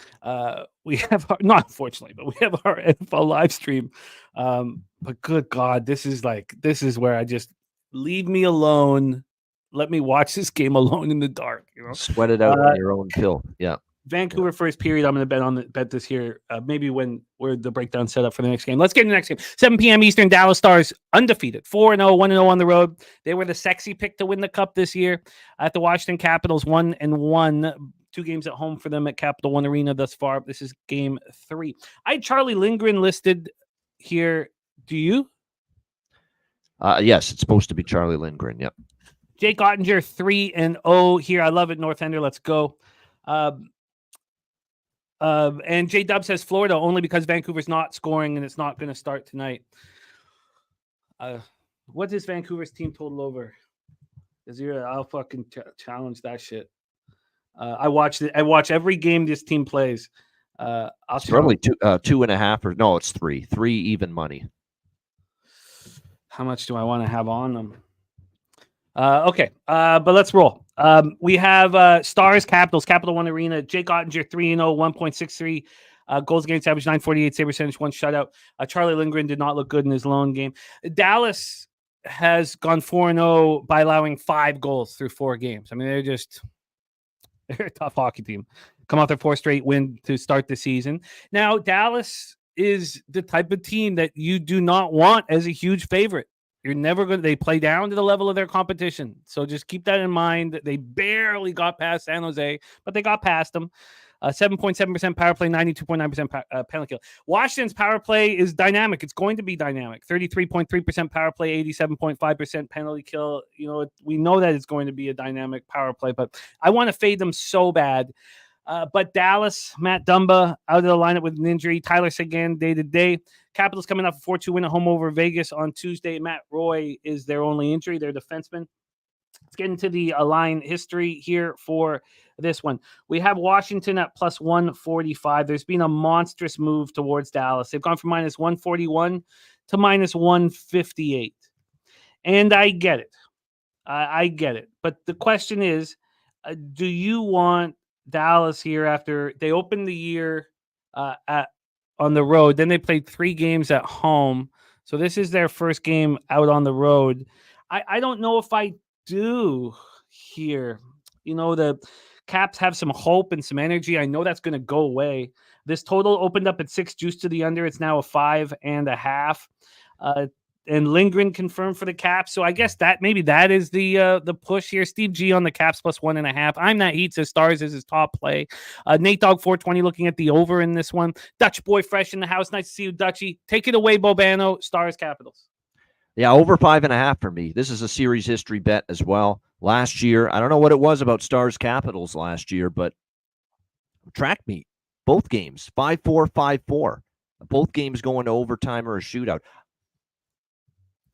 we have our NFL live stream. But good God, this is where I just leave me alone. Let me watch this game alone in the dark. Sweat it out on your own pill. Yeah. Vancouver first period. I'm going to bet this here. Maybe when we're the breakdown set up for the next game. Let's get into the next game. 7 p.m. Eastern. Dallas Stars undefeated, 4-0, 1-0 on the road. They were the sexy pick to win the cup this year. At the Washington Capitals, 1-1. 2 games at home for them at Capital One Arena thus far. This is game 3. I had Charlie Lindgren listed here. Do you? Yes, it's supposed to be Charlie Lindgren. Yep. Jake Ottinger 3-0 here. I love it. North Ender. Let's go. And J Dub says Florida only because Vancouver's not scoring and it's not going to start tonight. What is Vancouver's team total over? I'll fucking challenge that shit. I watch every game this team plays. It's probably 2.5 or no, it's 3 even money. How much do I want to have on them? Okay, but let's roll. We have Stars Capitals, Capital One Arena. Jake Ottinger 3-0, 1.63 goals against average, 948 save percentage, 1 shutout. Charlie Lindgren did not look good in his lone game. Dallas has gone 4-0 by allowing 5 goals through 4 games. I mean, they're a tough hockey team. Come off their 4th straight win to start the season. Now, Dallas is the type of team that you do not want as a huge favorite. You're never going to, they play down to the level of their competition. So just keep that in mind. They barely got past San Jose, but they got past them. 7.7% power play, 92.9% penalty kill. Washington's power play is dynamic. It's going to be dynamic. 33.3% power play, 87.5% penalty kill. We know that it's going to be a dynamic power play, but I want to fade them so bad. But Dallas, Matt Dumba out of the lineup with an injury. Tyler Seguin day-to-day. Capitals coming off a 4-2 win at home over Vegas on Tuesday. Matt Roy is their only injury. Their defenseman. Let's get into the line history here for this one. We have Washington at plus 145. There's been a monstrous move towards Dallas. They've gone from minus 141 to minus 158. And I get it. I get it. But the question is, do you want Dallas here after they opened the year on the road? Then they played 3 games at home. So this is their first game out on the road. I don't know if I do here. The Caps have some hope and some energy. I know that's going to go away. This total opened up at 6 juice to the under. It's now a 5.5. And Lindgren confirmed for the Caps. So I guess that maybe that is the push here. Steve G on the Caps plus 1.5. I'm That Heat says Stars is his top play. Nate Dogg 420 looking at the over in this one. Dutch Boy fresh in the house. Nice to see you, Dutchy. Take it away, Bobano. Stars Capitals. Yeah, over 5.5 for me. This is a series history bet as well. Last year, I don't know what it was about Stars Capitals last year, but track meet, both games, 5-4, 5-4. Both games going to overtime or a shootout.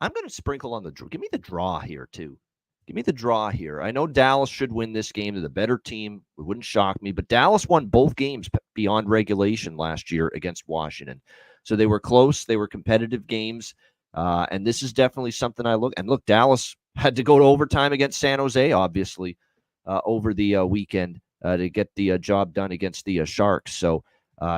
I'm going to sprinkle on the draw. Give me the draw here, too. Give me the draw here. I know Dallas should win this game. They're the better team. It wouldn't shock me. But Dallas won both games beyond regulation last year against Washington. So they were close. They were competitive games. And this is definitely something I look. And look, Dallas had to go to overtime against San Jose, obviously, over the weekend to get the job done against the Sharks. So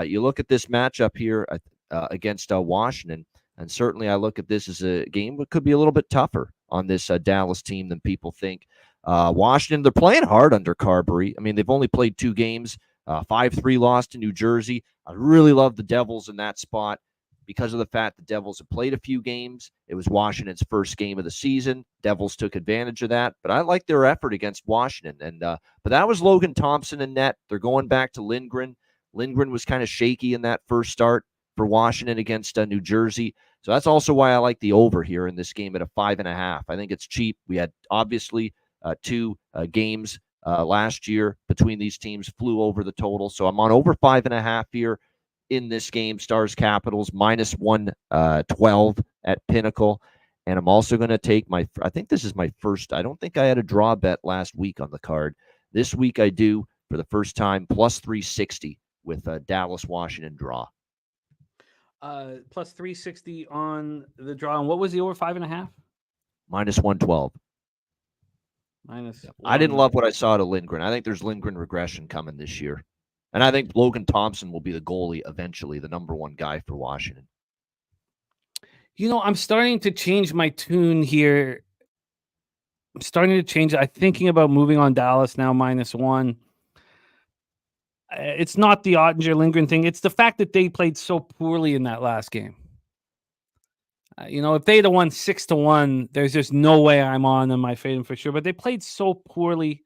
you look at this matchup here against Washington. And certainly I look at this as a game that could be a little bit tougher on this Dallas team than people think. Washington, they're playing hard under Carberry. I mean, they've only played 2 games, 5-3 loss to New Jersey. I really love the Devils in that spot because of the fact the Devils have played a few games. It was Washington's first game of the season. Devils took advantage of that. But I like their effort against Washington. And but that was Logan Thompson in net. They're going back to Lindgren. Lindgren was kind of shaky in that first start for Washington against New Jersey. So that's also why I like the over here in this game at a 5.5. I think it's cheap. We had obviously 2 games last year between these teams, flew over the total. So I'm on over 5.5 here in this game. Stars Capitals minus 112 at Pinnacle. And I'm also going to take I think this is my first, I don't think I had a draw bet last week on the card. This week I do for the first time, plus 360 with Dallas Washington draw. Plus 360 on the draw. And what was the over 5.5? Minus 112. I didn't love what I saw to Lindgren. I think there's Lindgren regression coming this year. And I think Logan Thompson will be the goalie eventually, the number 1 guy for Washington. I'm starting to change my tune here. I'm thinking about moving on Dallas now minus 1. It's not the Ottinger Lindgren thing. It's the fact that they played so poorly in that last game. If they'd have won 6-1, there's just no way I'm on them. I fade them for sure. But they played so poorly.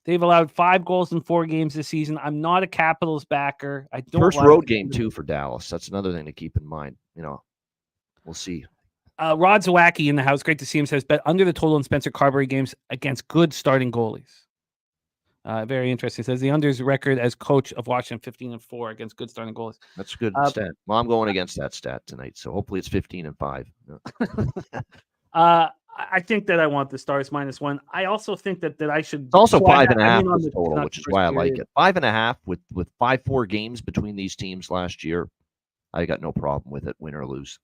They've allowed 5 goals in 4 games this season. I'm not a Capitals backer. I don't. First road game too for Dallas. That's another thing to keep in mind. We'll see. Rod Zawacki in the house. Great to see him. Says bet under the total in Spencer Carberry games against good starting goalies. Very interesting. It says the under's record as coach of Washington 15-4 against good starting goalies. That's a good stat. Well, I'm going against that stat tonight, so hopefully it's 15-5. I think that I want the Stars minus 1. I also think that I should. It's also 5.5 total, which is why I like it. 5.5 with 5-4 games between these teams last year. I got no problem with it, win or lose.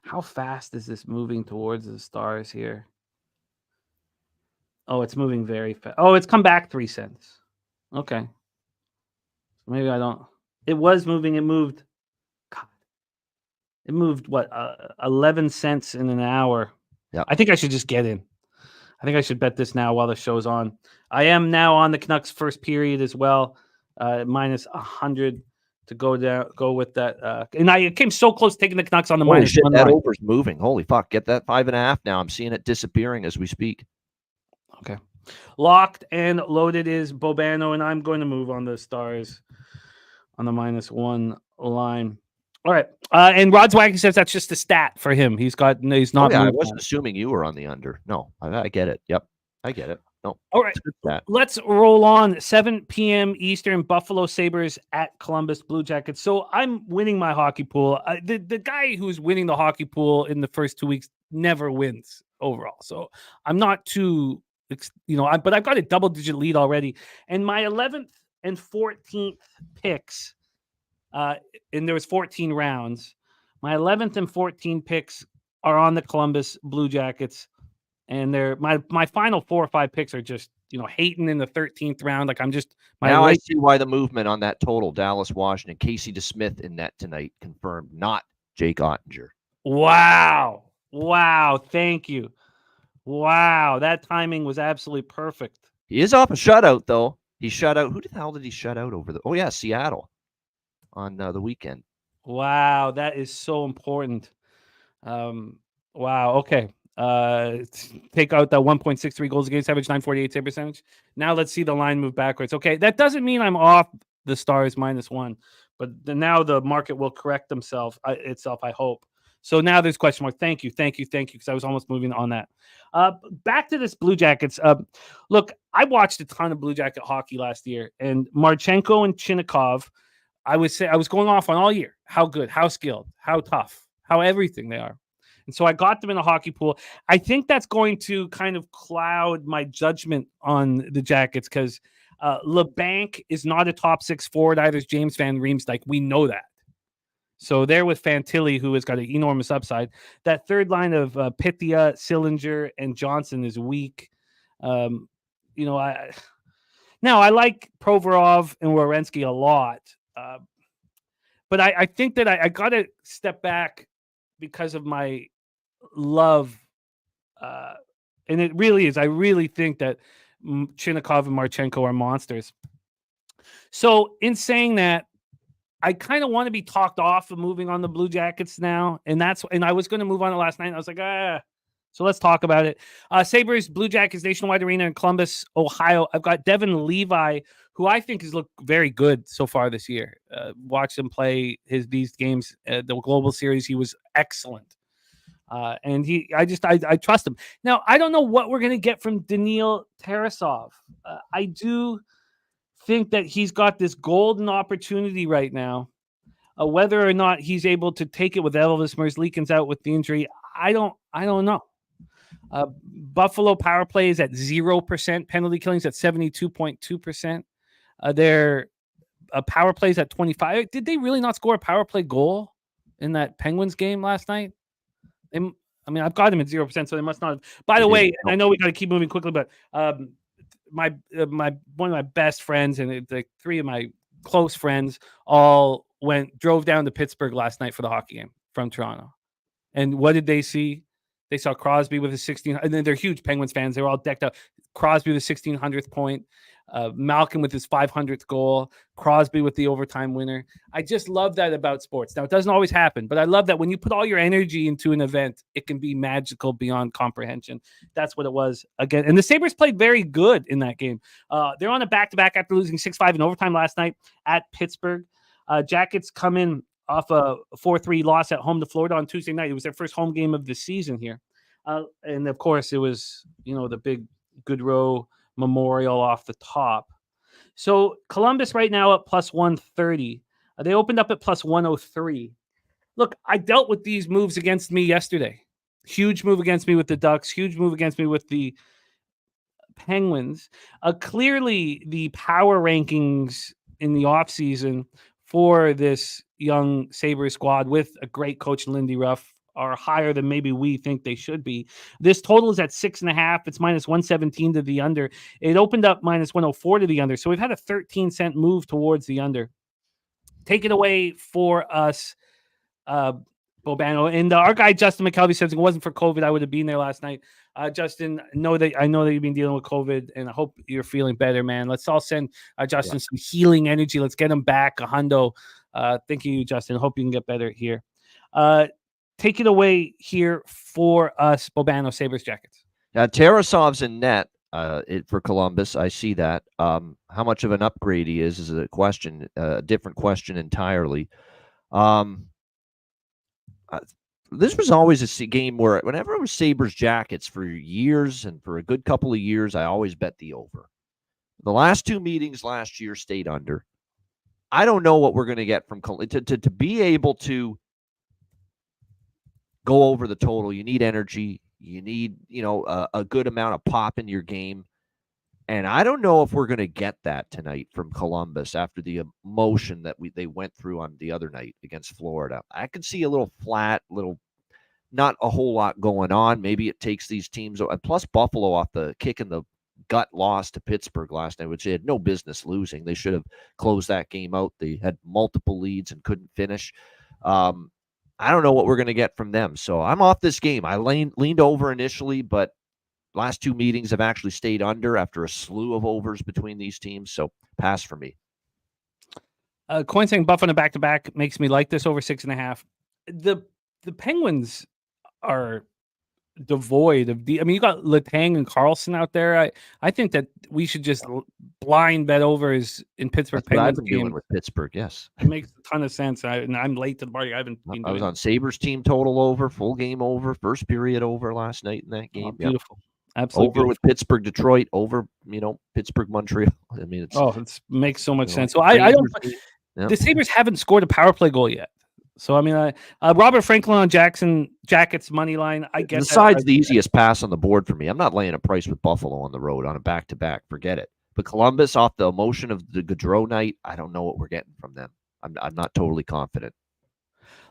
How fast is this moving towards the Stars here? Oh, it's moving very fast. Oh, it's come back 3 cents. Okay. Maybe I don't. It was moving. It moved. God. It moved, 11 cents in an hour. Yeah. I think I should just get in. I think I should bet this now while the show's on. I am now on the Canucks first period as well. Minus 100 to go with that. And I came so close to taking the Canucks on the minus shit, 1. That over's moving. Holy fuck. Get that 5.5 now. I'm seeing it disappearing as we speak. Okay. Locked and loaded is Bobano, and I'm going to move on the Stars on the -1 line. All right. And Rod's Wacky says that's just a stat for him. He's not. I wasn't assuming you were on the under. No, I get it. Yep, I get it. No. All right. Let's roll on. 7 p.m. Eastern, Buffalo Sabres at Columbus Blue Jackets. So I'm winning my hockey pool. The guy who's winning the hockey pool in the first 2 weeks never wins overall. So I'm not too, but I've got a double-digit lead already. And my 11th and 14th picks, and there was 14 rounds. My 11th and 14 picks are on the Columbus Blue Jackets. And they're my final 4 or 5 picks are just, hating in the 13th round. Like I'm just I see why the movement on that total. Dallas, Washington, Casey DeSmith in net tonight confirmed, not Jake Ottinger. Wow. Thank you. Wow. That timing was absolutely perfect. He is off a shutout though. He shut out. Who the hell did he shut out over Seattle on the weekend. Wow. That is so important. Wow. Okay. Take out that 1.63 goals against average, 948 save percentage. Now let's see the line move backwards. Okay, that doesn't mean I'm off the Stars -1, but now the market will correct itself, I hope. So now there's question mark. Thank you, because I was almost moving on that. Back to this Blue Jackets. Look, I watched a ton of Blue Jacket hockey last year, and Marchenko and Chinnikov, I was going off on all year. How good, how skilled, how tough, how everything they are. And so I got them in a hockey pool. I think that's going to kind of cloud my judgment on the Jackets because LeBanc is not a top 6 forward either. Is James Van Riemsdyk. We know that. So they're with Fantilli, who has got an enormous upside. That third line of Pythia, Sillinger, and Johnson is weak. I like Provorov and Werenski a lot. But I think that I got to step back because of my love, and it really is. I really think that Chinnikov and Marchenko are monsters. So in saying that, I kind of want to be talked off of moving on the Blue Jackets now, and I was going to move on it last night. And I was like, so let's talk about it. Sabres, Blue Jackets, Nationwide Arena in Columbus, Ohio. I've got Devin Levi, who I think has looked very good so far this year. Watched him play these games, the Global Series. He was excellent. And I trust him. Now, I don't know what we're going to get from Daniil Tarasov. I do think that he's got this golden opportunity right now. Whether or not he's able to take it with Elvis Merzlikins out with the injury, I don't know. Buffalo power play is at 0%. Penalty killings at 72.2%. Their power plays at 25. Did they really not score a power play goal in that Penguins game last night? I've got them at 0%, so they must not have. By the way, I know we got to keep moving quickly, but my one of my best friends and the 3 of my close friends all drove down to Pittsburgh last night for the hockey game from Toronto. And what did they see? They saw Crosby with his 16, and then they're huge Penguins fans. They were all decked out. Crosby with his 1600th point, Malkin with his 500th goal, Crosby with the overtime winner. I just love that about sports. Now, it doesn't always happen, but I love that when you put all your energy into an event, it can be magical beyond comprehension. That's what it was again. And the Sabres played very good in that game. They're on a back-to-back after losing 6-5 in overtime last night at Pittsburgh. Jackets come in off a 4-3 loss at home to Florida on Tuesday night. It was their first home game of the season here. And of course, it was, the big Goodrow Memorial off the top. So Columbus right now at plus 130. They opened up at plus 103. Look, I dealt with these moves against me yesterday. Huge move against me with the Ducks. Huge move against me with the Penguins. Clearly, the power rankings in the offseason for this young Sabres squad with a great coach, Lindy Ruff, are higher than maybe we think they should be. This total is at 6.5. It's minus 117 to the under. It opened up minus 104 to the under. So we've had a 13-cent move towards the under. Take it away for us, Bobano. And our guy, Justin McKelvey, says if it wasn't for COVID, I would have been there last night. Justin, I know that you've been dealing with COVID, and I hope you're feeling better, man. Let's all send Justin some healing energy. Let's get him back, a hundo. Thank you, Justin. Hope you can get better here. Take it away here for us, Bobano, Sabres Jackets. Tarasov's in net. for Columbus. I see that. How much of an upgrade he is a question, a different question entirely. This was always a game where whenever it was Sabres Jackets for years and for a good couple of years, I always bet the over. The last 2 meetings last year stayed under. I don't know what we're going to get from to be able to go over the total. You need energy. You need, a good amount of pop in your game. And I don't know if we're going to get that tonight from Columbus after the emotion that they went through on the other night against Florida. I could see a little flat, not a whole lot going on. Maybe it takes these teams. Plus Buffalo off the kick in the gut loss to Pittsburgh last night, which they had no business losing. They should have closed that game out. They had multiple leads and couldn't finish. I don't know what we're going to get from them. So I'm off this game. I leaned over initially, but last 2 meetings have actually stayed under after a slew of overs between these teams. So pass for me. Coin saying Buff on a back-to-back makes me like this over 6.5. The Penguins are devoid of you got Letang and Carlson out there. I think that we should just blind bet overs in Pittsburgh. That's Penguins what I've been doing with Pittsburgh. Yes, it makes a ton of sense. I'm late to the party. I was on Sabres team total over, full game over, first period over last night in that game. Beautiful. Absolutely over beautiful. With Pittsburgh, Detroit, over, Pittsburgh, Montreal. I mean, it makes so much sense. So I don't. The Sabres haven't scored a power play goal yet. So I mean, Robert Franklin on Jackets money line. I guess besides the easiest pass on the board for me. I'm not laying a price with Buffalo on the road on a back-to-back. Forget it. But Columbus off the emotion of the Gaudreau night, I don't know what we're getting from them. I'm not totally confident.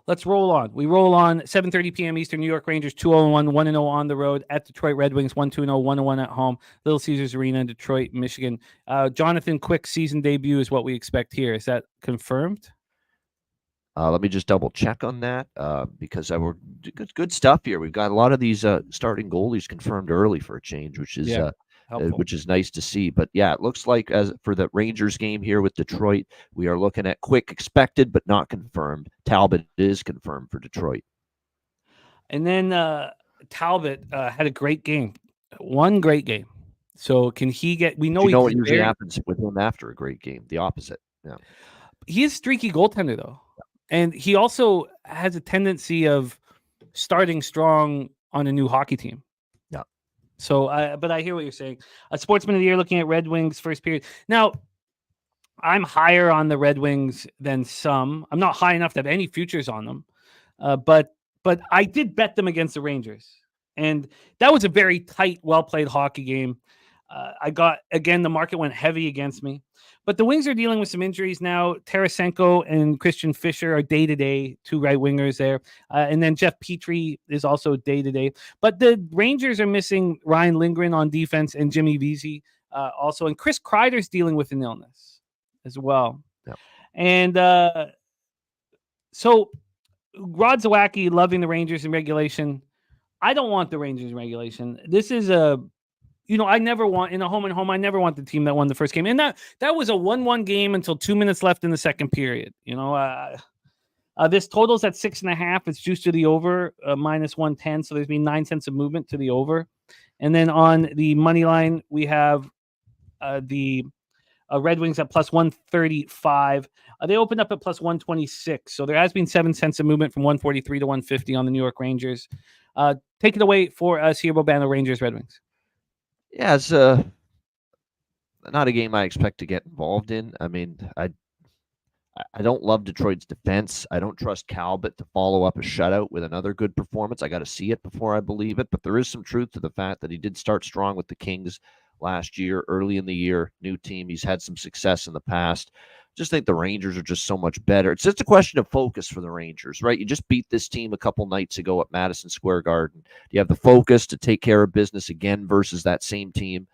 Let's roll on. We roll on 7:30 p.m. Eastern. New York Rangers 2-1, 1-0 on the road at Detroit Red Wings 1-2-0, 1-1 at home. Little Caesars Arena in Detroit, Michigan. Jonathan Quick's season debut is what we expect here. Is that confirmed? Let me just double check on that because we're good stuff here. We've got a lot of these starting goalies confirmed early for a change, which is nice to see. But yeah, it looks like as for the Rangers game here with Detroit, we are looking at Quick expected but not confirmed. Talbot is confirmed for Detroit. And then Talbot had a great game, one great game. So can he get? We know what usually happens with him after a great game. The opposite. Yeah, he is a streaky goaltender though. And he also has a tendency of starting strong on a new hockey team. Yeah. So, but I hear what you're saying. A Sportsman of the Year looking at Red Wings first period. Now, I'm higher on the Red Wings than some. I'm not high enough to have any futures on them. But I did bet them against the Rangers. And that was a very tight, well-played hockey game. The market went heavy against me. But the Wings are dealing with some injuries now. Tarasenko and Christian Fischer are day-to-day, 2 right wingers there. And then Jeff Petrie is also day-to-day. But the Rangers are missing Ryan Lindgren on defense and Jimmy Vesey also. And Chris Kreider's dealing with an illness as well. Yeah. And so Rod Zawacki loving the Rangers in regulation. I don't want the Rangers in regulation. This is I never want in a home and home. I never want the team that won the first game, and that was a 1-1 game until 2 minutes left in the second period. This totals at 6.5. It's juiced to the over minus 110. So there's been 9 cents of movement to the over, and then on the money line we have the Red Wings at plus 135. They opened up at plus 126. So there has been 7 cents of movement from 143 to 150 on the New York Rangers. Take it away for us here, Bobano. Rangers, Red Wings. Yeah, it's not a game I expect to get involved in. I mean, I don't love Detroit's defense. I don't trust Talbot to follow up a shutout with another good performance. I got to see it before I believe it. But there is some truth to the fact that he did start strong with the Kings last year, early in the year, new team. He's had some success in the past. Just think the Rangers are just so much better. It's just a question of focus for the Rangers, right? You just beat this team a couple nights ago at Madison Square Garden. Do you have the focus to take care of business again versus that same team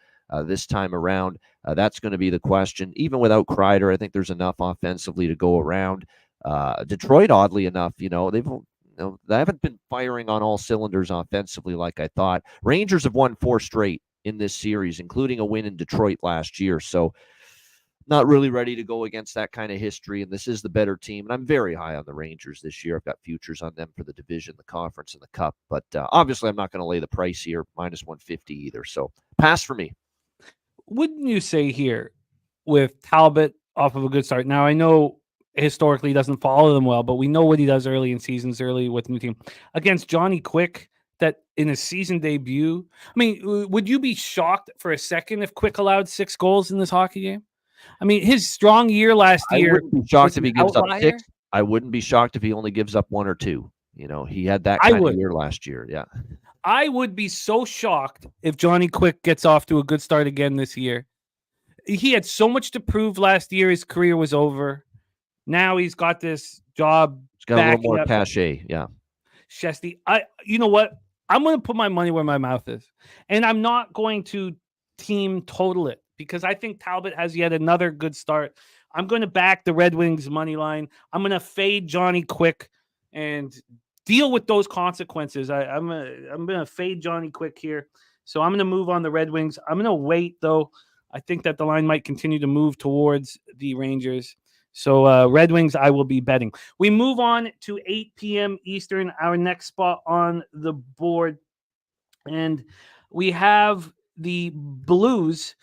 this time around? That's going to be the question. Even without Kreider, I think there's enough offensively to go around. Detroit, oddly enough, they haven't been firing on all cylinders offensively like I thought. Rangers have won 4 straight in this series, including a win in Detroit last year. So not really ready to go against that kind of history, and this is the better team. And I'm very high on the Rangers this year. I've got futures on them for the division, the conference, and the cup. But obviously, I'm not going to lay the price here, minus 150 either. So pass for me. wouldn't you say here with Talbot off of a good start? Now, I know historically he doesn't follow them well, but we know what he does early in seasons, early with new team. Against Johnny Quick, that in his season debut, I mean, would you be shocked for a second if Quick allowed 6 goals in this hockey game? I mean, his strong year last I year. wouldn't be shocked was if an he gives up outlier. 6. I wouldn't be shocked if he only gives up 1 or 2. You know, he had that I kind of would. year last year. Yeah. I would be so shocked if Johnny Quick gets off to a good start again this year. He had so much to prove last year. His career was over. Now he's got this job. He's got a little backing more up cachet. Yeah. Shesty. You know what? I'm going to put my money where my mouth is, and I'm not going to team total it because I think Talbot has yet another good start. I'm going to back the Red Wings money line. I'm going to fade Johnny Quick and deal with those consequences. I'm going to fade Johnny Quick here. So I'm going to move on the Red Wings. I'm going to wait, though. I think that the line might continue to move towards the Rangers. So Red Wings, I will be betting. We move on to 8 p.m. Eastern, our next spot on the board. And we have the Blues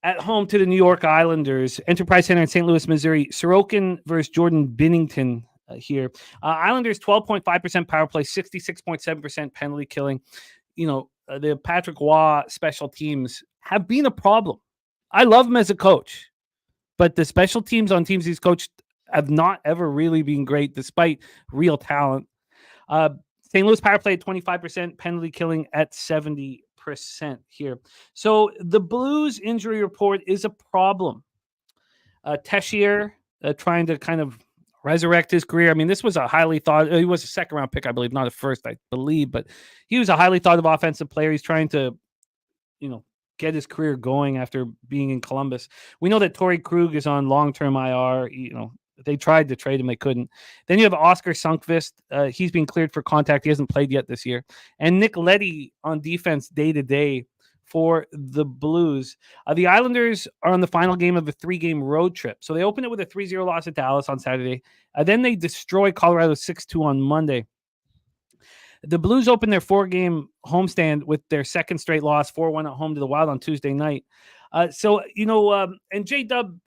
at home to the New York Islanders, Enterprise Center in St. Louis, Missouri. Sorokin versus Jordan Binnington here. Islanders 12.5% power play, 66.7% penalty killing. You know, the Patrick Waugh special teams have been a problem. I love him as a coach, but the special teams on teams he's coached have not ever really been great despite real talent. St. Louis power play at 25%, penalty killing at 70% here. So the Blues injury report is a problem. Tessier trying to kind of resurrect his career. I mean, this was a highly thought. He was a second round pick, I believe, not a first, I believe, but he was a highly thought of offensive player. He's trying to, get his career going after being in Columbus. We know that Torrey Krug is on long-term IR. They tried to trade him. They couldn't. Then you have Oscar Sundqvist. He's been cleared for contact. He hasn't played yet this year. And Nick Leddy on defense day-to-day for the Blues. The Islanders are on the final game of a 3-game road trip. So they open it with a 3-0 loss at Dallas on Saturday. Then they destroy Colorado 6-2 on Monday. The Blues open their 4-game homestand with their second straight loss, 4-1 at home to the Wild on Tuesday night. And J-Dub,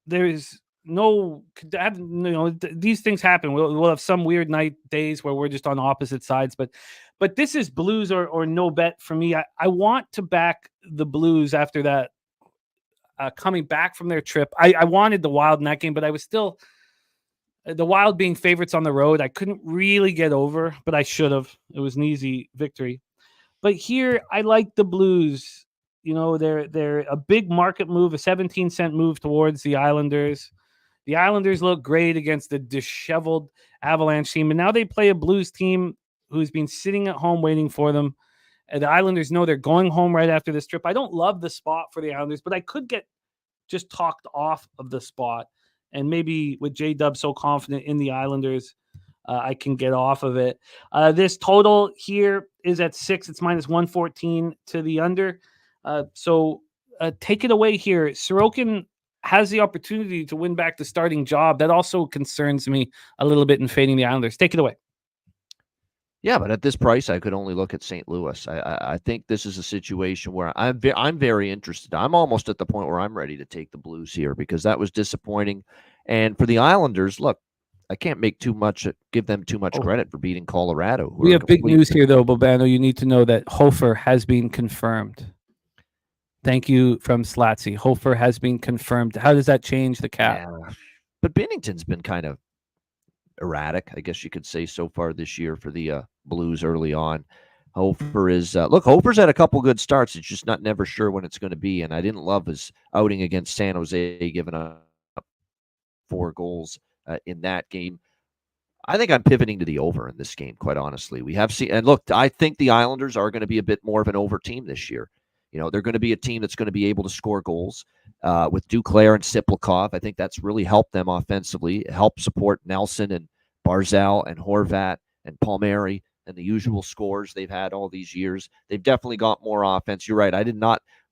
there's no, these things happen. We'll have some weird night days where we're just on opposite sides, but this is Blues or no bet for me. I want to back the Blues after that coming back from their trip. I wanted the Wild in that game, but I was still the Wild being favorites on the road. I couldn't really get over, but I should have. It was an easy victory. But here I like the Blues. They're a big market move, a 17-cent move towards the Islanders. The Islanders look great against the disheveled Avalanche team, and now they play a Blues team who's been sitting at home waiting for them. And the Islanders know they're going home right after this trip. I don't love the spot for the Islanders, but I could get just talked off of the spot. And maybe with J-Dub so confident in the Islanders, I can get off of it. This total here is at 6. It's minus 114 to the under. So take it away here. Sorokin has the opportunity to win back the starting job. That also concerns me a little bit in fading the Islanders. Take it away. Yeah, but at this price, I could only look at St. Louis. I think this is a situation where I'm very interested. I'm almost at the point where I'm ready to take the Blues here because that was disappointing. And for the Islanders, look, I can't give them too much credit for beating Colorado. We have big news here, though, Bobano. You need to know that Hofer has been confirmed. Thank you from Slatsy. Hofer has been confirmed. How does that change the cap? Yeah. But Binnington's been kind of erratic, I guess you could say, so far this year for the Blues early on. Hofer is Hofer's had a couple good starts. It's just never sure when it's going to be. And I didn't love his outing against San Jose, giving up 4 goals in that game. I think I'm pivoting to the over in this game, quite honestly. We have seen, and look, I think the Islanders are going to be a bit more of an over team this year. They're going to be a team that's going to be able to score goals with Duclair and Siplikov. I think that's really helped them offensively, helped support Nelson and Barzal and Horvat and Palmieri and the usual scores they've had all these years. They've definitely got more offense. You're right.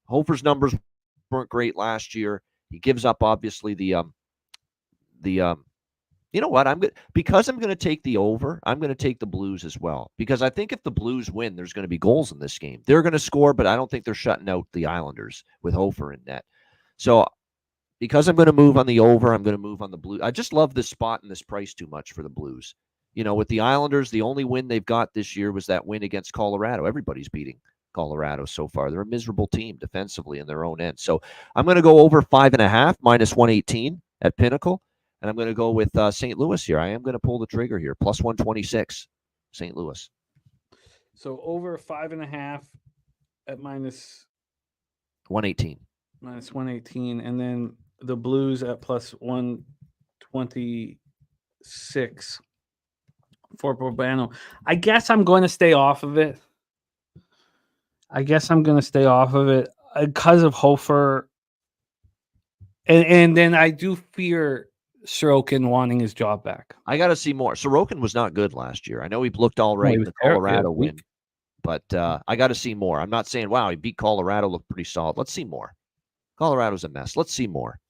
Hofer's numbers weren't great last year. He gives up, obviously, the You know what? Because I'm going to take the over. I'm going to take the Blues as well, because I think if the Blues win, there's going to be goals in this game. They're going to score, but I don't think they're shutting out the Islanders with Hofer in net. So because I'm going to move on the over, I'm going to move on the Blues. I just love this spot and this price too much for the Blues. You know, with the Islanders, the only win they've got this year was that win against Colorado. Everybody's beating Colorado so far. They're a miserable team defensively in their own end. So I'm going to go over 5.5 minus 118 at Pinnacle. And I'm going to go with St. Louis here. I am going to pull the trigger here. Plus 126, St. Louis. So over 5.5 at minus 118. Minus 118. And then the Blues at plus 126 for Bobano. I guess I'm going to stay off of it. Because of Hofer. And then I do fear Sorokin wanting his job back. I got to see more. Sorokin was not good last year. I know he looked all right in the Colorado win, but I got to see more. I'm not saying, wow, he beat Colorado, looked pretty solid. Let's see more. Colorado's a mess. Let's see more.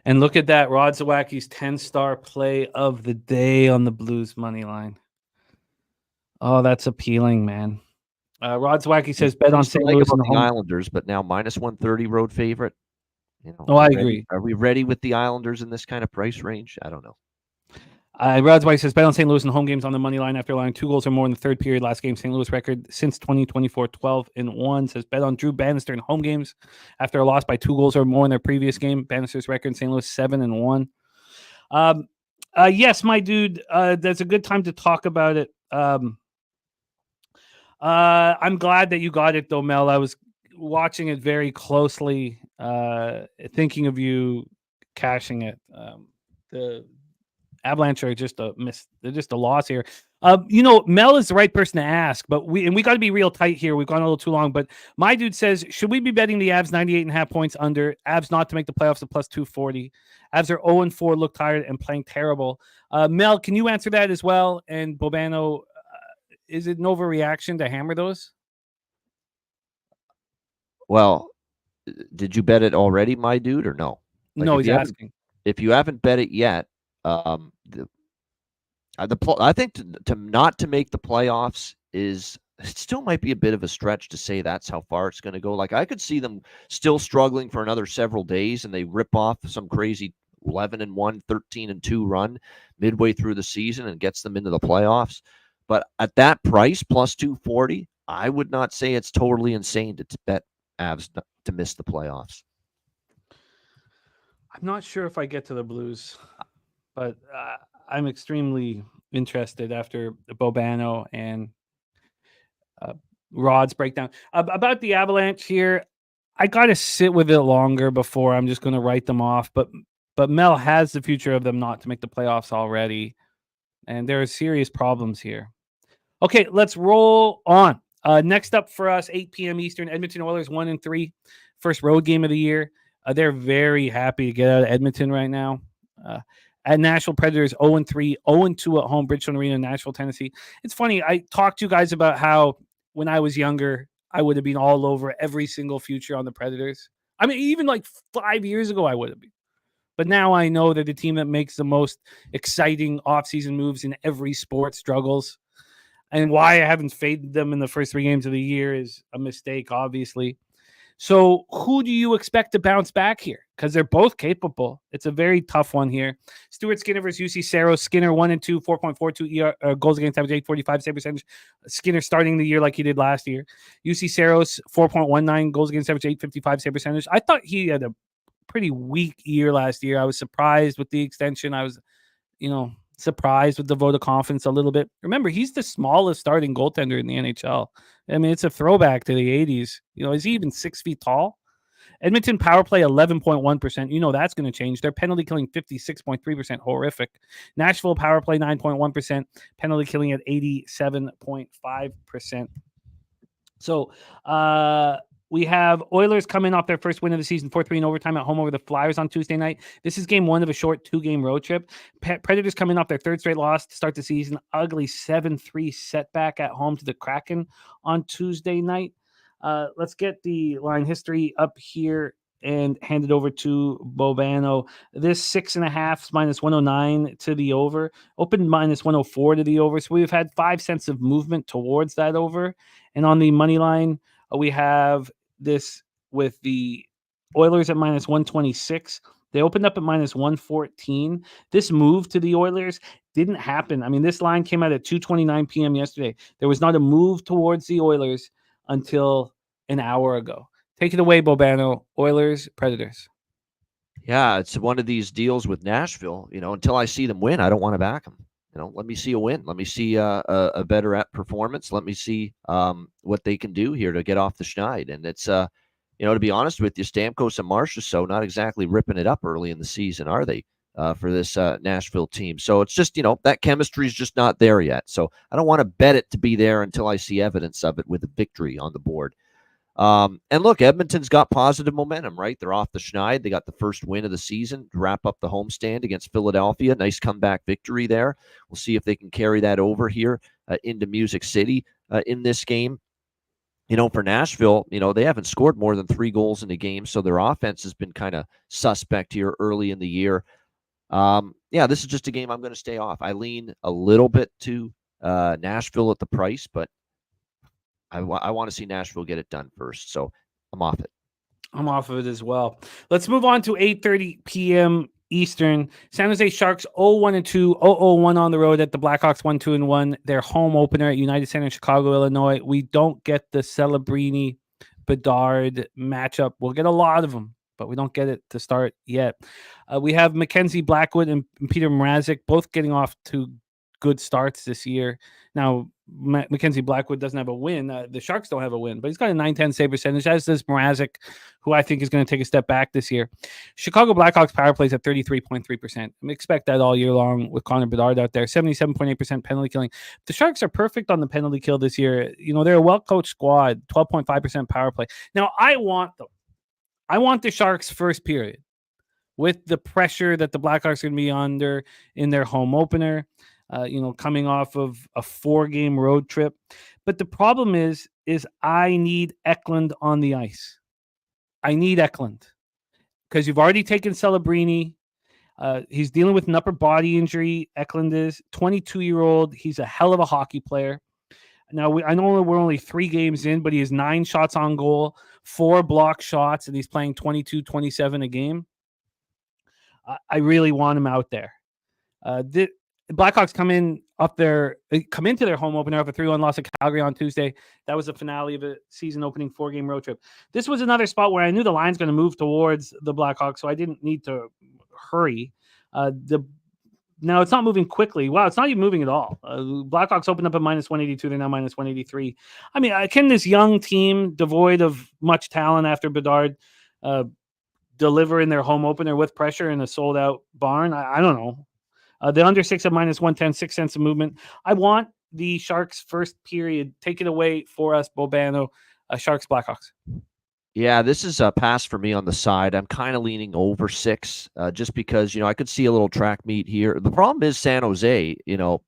And look at that. Rod Zawacki's 10-star play of the day on the Blues money line. Oh, that's appealing, man. Rod Zawacki says bet on St. Louis and the Islanders, but now minus 130 road favorite. You know, I agree. Are we ready with the Islanders in this kind of price range? I don't know. Rod's White says bet on St. Louis in home games on the money line after allowing 2 goals or more in the third period last game. St. Louis record since 2024, 12-1. Says bet on Drew Bannister in home games after a loss by 2 goals or more in their previous game. Bannister's record in St. Louis 7-1. Yes, my dude. That's a good time to talk about it. I'm glad that you got it though, Mel. I was watching it very closely, thinking of you cashing it. The Avalanche are just a miss. They're just a loss here. Mel is the right person to ask, but we got to be real tight here. We've gone a little too long, but my dude says, should we be betting the Avs 98.5 points under? Avs not to make the playoffs at plus 240. Avs are 0-4, look tired and playing terrible. Mel, can you answer that as well? And Bobano, is it an overreaction to hammer those? Well, did you bet it already, my dude, or no? No, he's asking. If you haven't bet it yet, I think to not to make the playoffs it still might be a bit of a stretch to say that's how far it's going to go. Like I could see them still struggling for another several days, and they rip off some crazy 11-1, 13-2 run midway through the season and gets them into the playoffs. But at that price, plus 240, I would not say it's totally insane to bet Avs to miss the playoffs. I'm not sure if I get to the Blues, but I'm extremely interested after Bobano and Rod's breakdown. About the Avalanche here, I got to sit with it longer before I'm just going to write them off. But Mel has the future of them not to make the playoffs already, and there are serious problems here. Okay, let's roll on. Next up for us, 8 p.m. Eastern, Edmonton Oilers 1-3, first road game of the year. They're very happy to get out of Edmonton right now. At Nashville Predators 0-3, 0-2 at home, Bridgestone Arena, Nashville, Tennessee. It's funny. I talked to you guys about how when I was younger, I would have been all over every single future on the Predators. I mean, even like 5 years ago, I would have been. But now I know that the team that makes the most exciting offseason moves in every sport struggles. And why I haven't faded them in the first 3 games of the year is a mistake, obviously. So who do you expect to bounce back here? Because they're both capable. It's a very tough one here. Stuart Skinner versus UC Saros. Skinner 1-2, 4.42 goals against average, 845 save percentage. Skinner starting the year like he did last year. UC Saros 4.19 goals against average, 855 save percentage. I thought he had a pretty weak year last year. I was surprised with the extension. I was, surprised with the vote of confidence a little bit. Remember, he's the smallest starting goaltender in the NHL. I mean, it's a throwback to the 80s. Is he even 6 feet tall? Edmonton power play 11.1%. That's going to change. Their penalty killing 56.3%. Horrific. Nashville power play 9.1%. Penalty killing at 87.5%. So, we have Oilers coming off their first win of the season, 4-3 in overtime at home over the Flyers on Tuesday night. This is game 1 of a short 2-game road trip. Predators coming off their 3rd straight loss to start the season. Ugly 7-3 setback at home to the Kraken on Tuesday night. Let's get the line history up here. and hand it over to Bobano. This 6.5 minus 109 to the over, open minus 104 to the over. So we've had 5 cents of movement towards that over. And on the money line, we have this with the Oilers at minus 126. They opened up at minus 114. This move to the Oilers didn't happen. I mean, this line came out at 2:29 p.m. yesterday. There was not a move towards the Oilers until an hour ago. Take it away, Bobano. Oilers, Predators. Yeah, it's one of these deals with Nashville. Until I see them win, I don't want to back them. Let me see a win. Let me see a better performance. Let me see what they can do here to get off the schneid. And it's to be honest with you, Stamkos and Marchessault not exactly ripping it up early in the season, are they, for this Nashville team? So it's just, that chemistry is just not there yet. So I don't want to bet it to be there until I see evidence of it with a victory on the board. And look, Edmonton's got positive momentum, right? They're off the schneid. They got the first win of the season to wrap up the homestand against Philadelphia. Nice comeback victory there. We'll see if they can carry that over here into Music City in this game. For Nashville, they haven't scored more than 3 goals in a game, so their offense has been kind of suspect here early in the year. This is just a game I'm going to stay off. I lean a little bit to Nashville at the price, but I want to see Nashville get it done first, so I'm off it. I'm off of it as well. Let's move on to 8:30 p.m. Eastern. San Jose Sharks 0-1-2, 0-1 on the road at the Blackhawks 1-2-1. Their home opener at United Center in Chicago, Illinois. We don't get the Celebrini Bedard matchup. We'll get a lot of them, but we don't get it to start yet. We have Mackenzie Blackwood and Peter Mrazek both getting off to good starts this year. Now, Mackenzie Blackwood doesn't have a win. The Sharks don't have a win, but he's got a .910 save percentage, as does Mrazek, who I think is going to take a step back this year. Chicago Blackhawks power plays at 33.3%. We expect that all year long with Connor Bedard out there. 77.8% penalty killing. The Sharks are perfect on the penalty kill this year. They're a well-coached squad, 12.5% power play. Now, I want them. I want the Sharks first period with the pressure that the Blackhawks are going to be under in their home opener. Coming off of a 4-game road trip. But the problem is I need Eklund on the ice. I need Eklund because you've already taken Celebrini. He's dealing with an upper body injury. Eklund is 22-year-old. He's a hell of a hockey player. Now, I know we're only 3 games in, but he has 9 shots on goal, 4 block shots, and he's playing 22, 27 a game. I really want him out there. The Blackhawks come into their home opener off a 3-1 loss at Calgary on Tuesday. That was the finale of a season-opening 4-game road trip. This was another spot where I knew the line's going to move towards the Blackhawks, so I didn't need to hurry. Now it's not moving quickly. Wow, it's not even moving at all. Blackhawks opened up at minus 182. They're now minus 183. I mean, can this young team, devoid of much talent after Bedard, deliver in their home opener with pressure in a sold-out barn? I don't know. The under 6 at minus 110, 6 cents of movement. I want the Sharks first period. Take it away for us, Bobano. Sharks, Blackhawks. Yeah, this is a pass for me on the side. I'm kind of leaning over 6 just because, I could see a little track meet here. The problem is San Jose,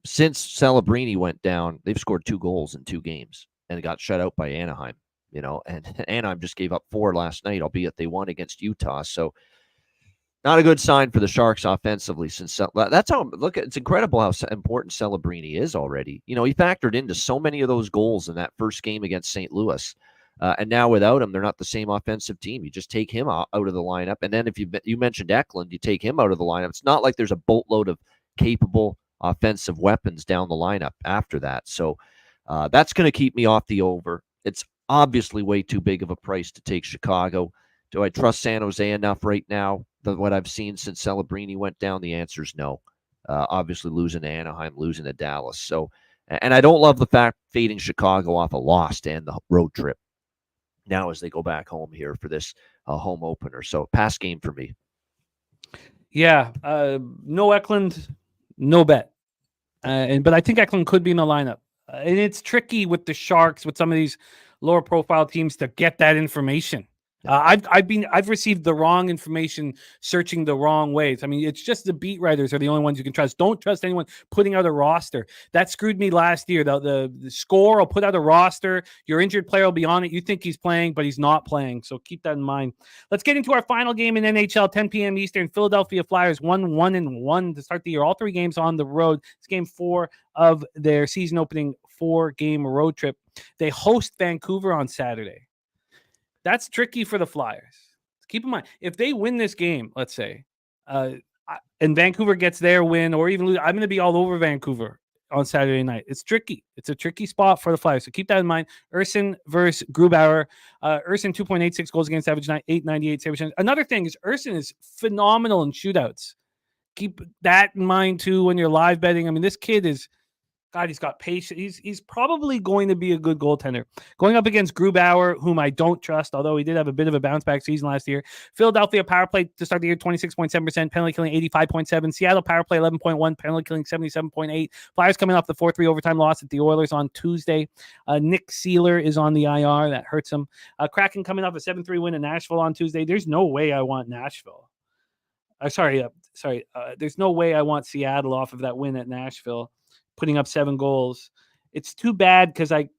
since Celebrini went down, they've scored 2 goals in 2 games and got shut out by Anaheim, and Anaheim just gave up 4 last night, albeit they won against Utah. So, not a good sign for the Sharks offensively. That's how it's incredible how important Celebrini is already. He factored into so many of those goals in that first game against St. Louis, and now without him, they're not the same offensive team. You just take him out of the lineup, and then if you mentioned Eklund, you take him out of the lineup. It's not like there's a boatload of capable offensive weapons down the lineup after that. So that's going to keep me off the over. It's obviously way too big of a price to take Chicago. Do I trust San Jose enough right now? What I've seen since Celebrini went down, the answer is no. Obviously losing to Anaheim, losing to Dallas. So, and I don't love the fact fading Chicago off a loss and the road trip now as they go back home here for this home opener. So pass game for me. Yeah, no Eklund, no bet. But I think Eklund could be in the lineup. And it's tricky with the Sharks, with some of these lower profile teams to get that information. I've received the wrong information, searching the wrong ways. I mean, it's just the beat writers are the only ones you can trust. Don't trust anyone putting out a roster. That screwed me last year. The score will put out a roster. Your injured player will be on it. You think he's playing, but he's not playing. So keep that in mind. Let's get into our final game in NHL, 10 p.m. Eastern. Philadelphia Flyers 1-1-1 to start the year. All 3 games on the road. It's game 4 of their season opening 4-game road trip. They host Vancouver on Saturday. That's tricky for the Flyers. Keep in mind, if they win this game, let's say, and Vancouver gets their win or even lose, I'm going to be all over Vancouver on Saturday night. It's tricky. It's a tricky spot for the Flyers. So keep that in mind. Urson versus Grubauer. Urson 2.86 goals against average, 898 save percentage. Another thing is Urson is phenomenal in shootouts. Keep that in mind too when you're live betting. I mean, this kid is... God, he's got patience. He's probably going to be a good goaltender. Going up against Grubauer, whom I don't trust, although he did have a bit of a bounce-back season last year. Philadelphia power play to start the year, 26.7%, penalty killing 85.7%. Seattle power play 11.1, penalty killing 77.8. Flyers coming off the 4-3 overtime loss at the Oilers on Tuesday. Nick Seeler is on the IR. That hurts him. Kraken coming off a 7-3 win in Nashville on Tuesday. There's no way I want Nashville. There's no way I want Seattle off of that win at Nashville, putting up 7 goals. It's too bad because I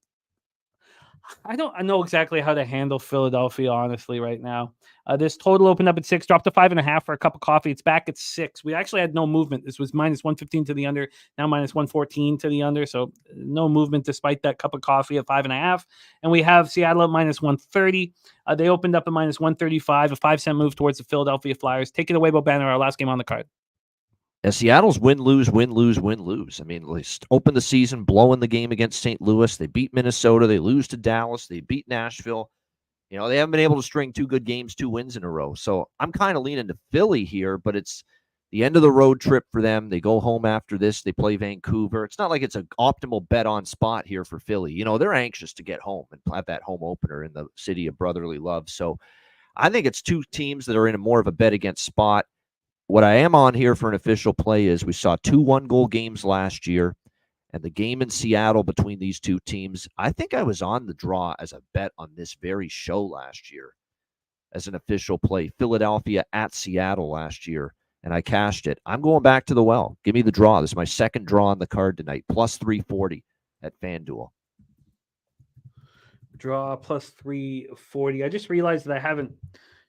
don't know exactly how to handle Philadelphia, honestly, right now. This total opened up at 6, dropped to 5.5 for a cup of coffee. It's back at 6. We actually had no movement. This was minus 115 to the under, now minus 114 to the under. So no movement despite that cup of coffee at 5.5. And we have Seattle at minus 130. They opened up at minus 135, a 5-cent move towards the Philadelphia Flyers. Take it away, Bobano, our last game on the card. And Seattle's win-lose. I mean, they opened the season blowing the game against St. Louis. They beat Minnesota. They lose to Dallas. They beat Nashville. You know, they haven't been able to string 2 good games, 2 wins in a row. So I'm kind of leaning to Philly here, but it's the end of the road trip for them. They go home after this. They play Vancouver. It's not like it's an optimal bet on spot here for Philly. You know, they're anxious to get home and have that home opener in the city of brotherly love. So I think it's 2 teams that are in a more of a bet against spot. What I am on here for an official play is we saw 2 1-goal games last year, and the game in Seattle between these 2 teams, I think I was on the draw as a bet on this very show last year as an official play. Philadelphia at Seattle last year, and I cashed it. I'm going back to the well. Give me the draw. This is my second draw on the card tonight, plus 340 at FanDuel. Draw plus 340. I just realized that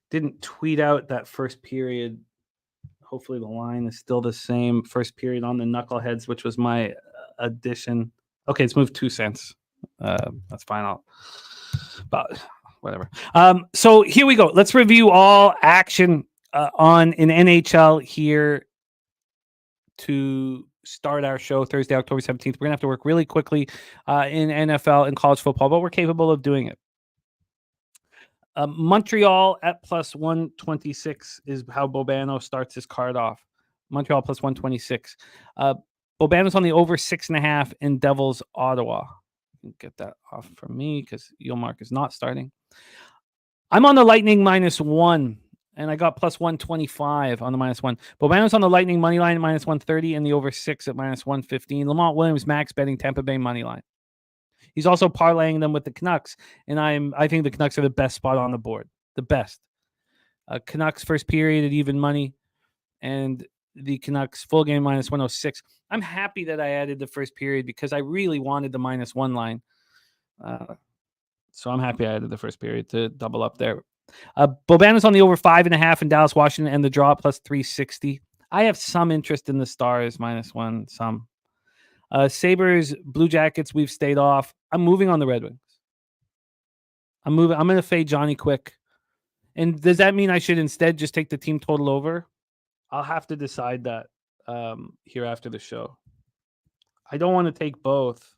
didn't tweet out that first period. Hopefully the line is still the same. First period on the Knuckleheads, which was my addition. Okay, it's moved 2 cents. That's fine. But whatever. So here we go. Let's review all action on an NHL here to start our show Thursday, October 17th. We're going to have to work really quickly in NFL and college football, but we're capable of doing it. Montreal at plus 126 is how Bobano starts his card off. Montreal plus 126. Bobano's on the over 6.5 in Devils Ottawa. Get that off from me because Yilmark is not starting. I'm on the Lightning minus 1, and I got plus 125 on the minus 1. Bobano's on the Lightning money line at minus 130 and the over 6 at minus 115. Lamont Williams max betting Tampa Bay money line. He's also parlaying them with the Canucks, and I think the Canucks are the best spot on the board. The best. Canucks first period at even money, and the Canucks full game minus 106. I'm happy that I added the first period because I really wanted the minus 1 line. So I'm happy I added the first period to double up there. Bobano's on the over 5.5 in Dallas, Washington, and the draw plus 360. I have some interest in the Stars minus 1, some. Sabres, Blue Jackets, we've stayed off. I'm moving on the Red Wings. I'm going to fade Johnny Quick. And does that mean I should instead just take the team total over? I'll have to decide that here after the show. I don't want to take both.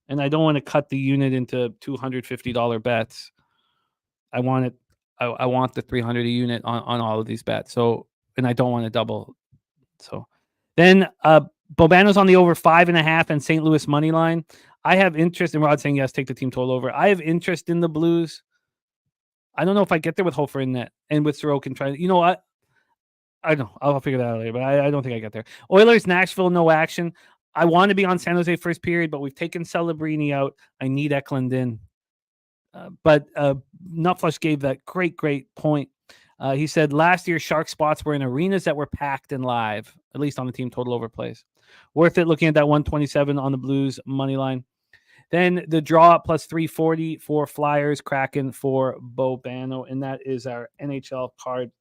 And I don't want to cut the unit into $250 bets. I want the 300 a unit on all of these bets. So, and I don't want to double. So then Bobano's on the over 5.5 and St. Louis money line. I have interest in Rod saying yes, take the team total over. I have interest in the Blues. I don't know if I get there with Hofer in net and with Sorokin trying. You know what? I don't know. I'll figure that out later, but I don't think I get there. Oilers, Nashville, no action. I want to be on San Jose first period, but we've taken Celebrini out. I need Eklund in. But Nutflush gave that great point. He said last year shark spots were in arenas that were packed and live, at least on the team total over plays. Worth it looking at that 127 on the Blues money line. Then the draw at plus 340 for Flyers, Kraken for Bobano, and that is our NHL card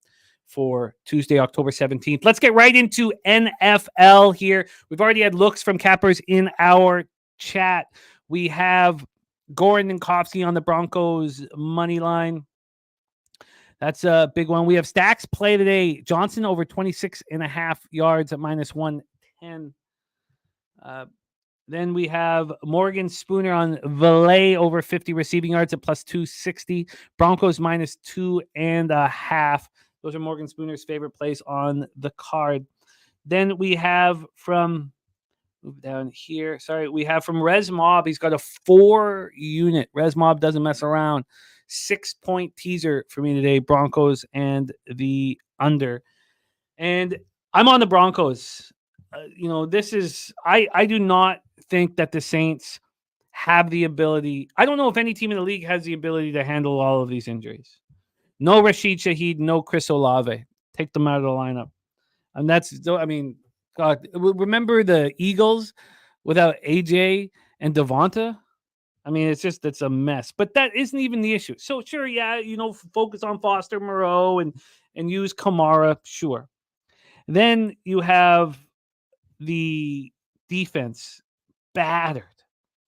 for Tuesday, October 17th. Let's get right into NFL here. We've already had looks from cappers in our chat. We have Gordon and Kopsky on the Broncos money line. That's a big one. We have Stacks play today. Johnson over 26.5 yards at minus 110. Then we have Morgan Spooner on Valet over 50 receiving yards at plus 260. Broncos minus 2.5. Those are Morgan Spooner's favorite plays on the card. Then we have from move down here. Sorry, we have from Res Mob. He's got a 4-unit. Res Mob doesn't mess around. 6-point teaser for me today. Broncos and the under. And I'm on the Broncos. This is I do not think that the Saints have the ability. I don't know if any team in the league has the ability to handle all of these injuries. No Rashid Shaheed, no Chris Olave. Take them out of the lineup. And that's, I mean, God, remember the Eagles without AJ and Devonta? I mean, it's a mess. But that isn't even the issue. So sure, yeah, focus on Foster Moreau and use Kamara, sure. Then you have the defense battered.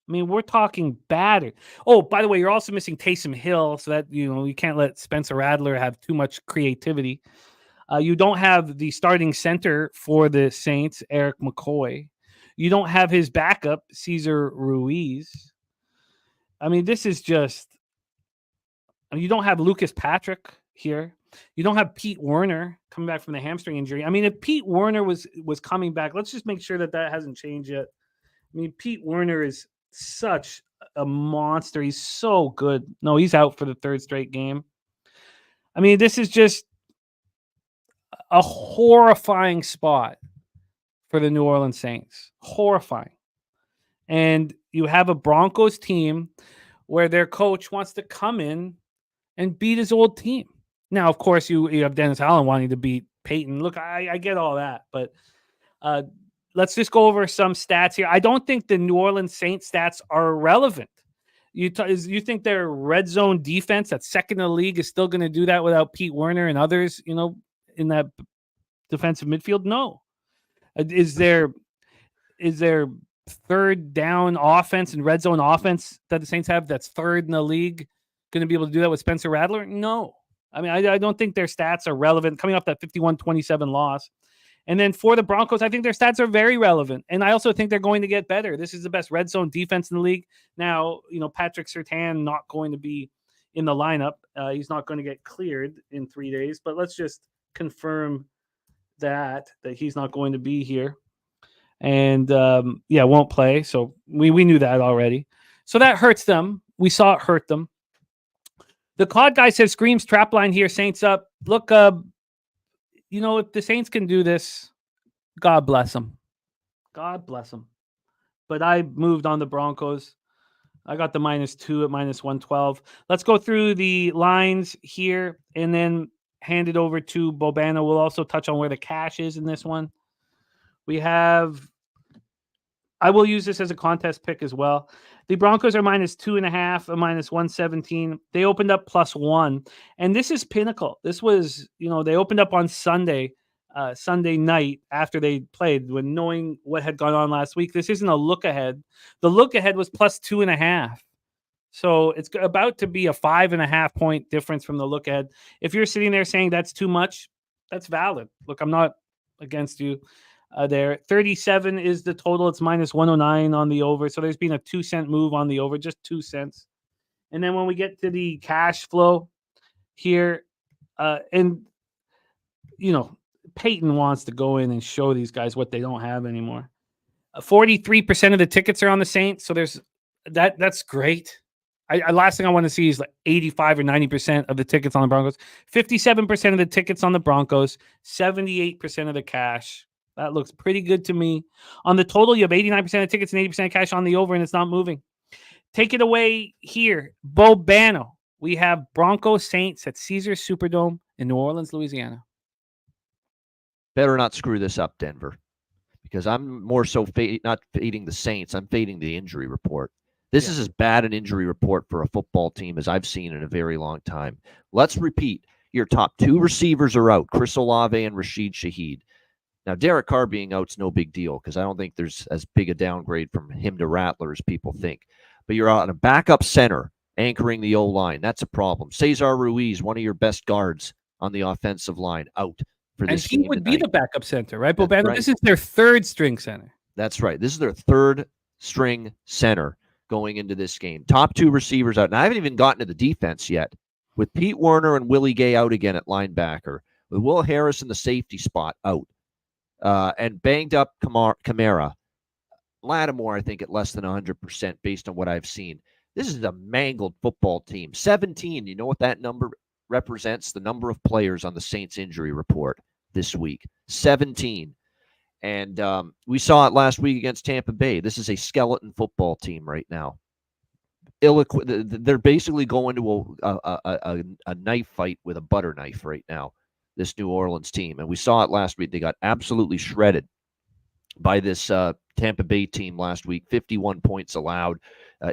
I mean, we're talking battered. Oh, by the way, you're also missing Taysom Hill, so that you can't let Spencer Rattler have too much creativity. You don't have the starting center for the Saints, Eric McCoy. You don't have his backup, Cesar Ruiz. I mean, this is just. You don't have Lucas Patrick here. You don't have Pete Werner coming back from the hamstring injury. I mean, if Pete Werner was coming back, let's just make sure that hasn't changed yet. I mean, Pete Werner is such a monster. He's so good. No, he's out for the third straight game. I mean, this is just a horrifying spot for the New Orleans Saints. Horrifying. And you have a Broncos team where their coach wants to come in and beat his old team. Now, of course, you have Dennis Allen wanting to beat Peyton. Look, I get all that, but let's just go over some stats here. I don't think the New Orleans Saints stats are relevant. You think their red zone defense, that's second in the league, is still going to do that without Pete Werner and others, in that defensive midfield? No. Is there third down offense and red zone offense that the Saints have that's third in the league going to be able to do that with Spencer Rattler? No. I mean, I don't think their stats are relevant coming off that 51-27 loss. And then for the Broncos, I think their stats are very relevant. And I also think they're going to get better. This is the best red zone defense in the league. Now, Patrick Surtain not going to be in the lineup. He's not going to get cleared in 3 days. But let's just confirm that he's not going to be here. And, won't play. So we knew that already. So that hurts them. We saw it hurt them. The COD guy says, Screams trap line here, Saints up. Look, if the Saints can do this, God bless them. God bless them. But I moved on the Broncos. I got the -2 at -112. Let's go through the lines here and then hand it over to Bobano. We'll also touch on where the cash is in this one. I will use this as a contest pick as well. The Broncos are -2.5 at -117. They opened up +1. And this is pinnacle. This was, they opened up on Sunday night after they played, when knowing what had gone on last week. This isn't a look ahead. The look ahead was +2.5. So it's about to be a 5.5 point difference from the look ahead. If you're sitting there saying that's too much, that's valid. Look, I'm not against you. There 37 is the total. It's -109 on the over. So there's been a 2-cent move on the over, just 2 cents. And then when we get to the cash flow here, Peyton wants to go in and show these guys what they don't have anymore. 43% of the tickets are on the Saints. So there's that's great. Last thing I want to see is like 85 or 90% of the tickets on the Broncos. 57% of the tickets on the Broncos. 78% of the cash. That looks pretty good to me. On the total, you have 89% of tickets and 80% of cash on the over, and it's not moving. Take it away here. Bobano. we have Broncos Saints at Caesars Superdome in New Orleans, Louisiana. Better not screw this up, Denver, because I'm more so not fading the Saints. I'm fading the injury report. This is as bad an injury report for a football team as I've seen in a very long time. Let's repeat. Your top 2 receivers are out, Chris Olave and Rashid Shaheed. Now, Derek Carr being out's no big deal because I don't think there's as big a downgrade from him to Rattler as people think. But you're out on a backup center anchoring the O-line. That's a problem. Cesar Ruiz, one of your best guards on the offensive line, out for this game. And he would be the backup center, right, Bobano? Right. This is their 3rd string center. That's right. This is their 3rd string center going into this game. Top 2 receivers out. And I haven't even gotten to the defense yet. With Pete Werner and Willie Gay out again at linebacker. With Will Harris in the safety spot out. And banged up Kamara. Lattimore, I think, at less than 100% based on what I've seen. This is a mangled football team. 17, you know what that number represents? The number of players on the Saints injury report this week. 17. And we saw it last week against Tampa Bay. This is a skeleton football team right now. They're basically going to a knife fight with a butter knife right now, this New Orleans team. And we saw it last week. They got absolutely shredded by this Tampa Bay team last week. 51 points allowed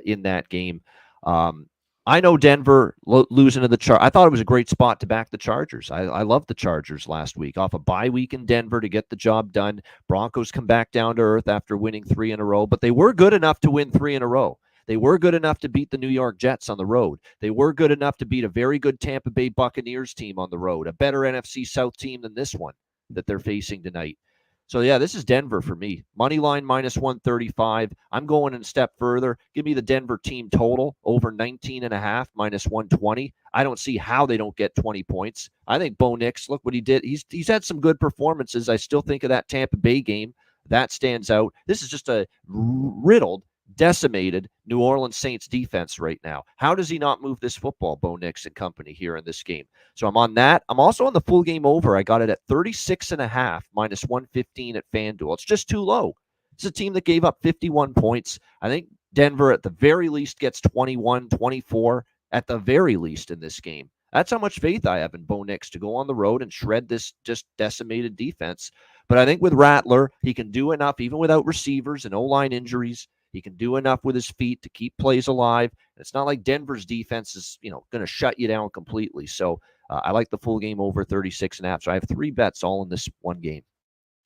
in that game. I know Denver losing to the Chargers. I thought it was a great spot to back the Chargers. I loved the Chargers last week. Off a bye week in Denver to get the job done. Broncos come back down to earth after winning 3 in a row, but they were good enough to win 3 in a row. They were good enough to beat the New York Jets on the road. They were good enough to beat a very good Tampa Bay Buccaneers team on the road, a better NFC South team than this one that they're facing tonight. So, yeah, this is Denver for me. Money line minus 135. I'm going a step further. Give me the Denver team total over 19.5 minus 120. I don't see how they don't get 20 points. I think Bo Nix, look what he did. He's had some good performances. I still think of that Tampa Bay game. That stands out. This is just a riddled, decimated New Orleans Saints defense right now. How does he not move this football, Bo Nix and company, here in this game? So I'm on that. I'm also on the full game over. I got it at 36.5 minus 115 at FanDuel. It's just too low. It's a team that gave up 51 points. I think Denver at the very least gets 21, 24 at the very least in this game. That's how much faith I have in Bo Nix to go on the road and shred this just decimated defense. But I think with Rattler, he can do enough, even without receivers and O-line injuries. He can do enough with his feet to keep plays alive. It's not like Denver's defense is, going to shut you down completely. So I like the full game over 36.5. So I have 3 bets all in this one game.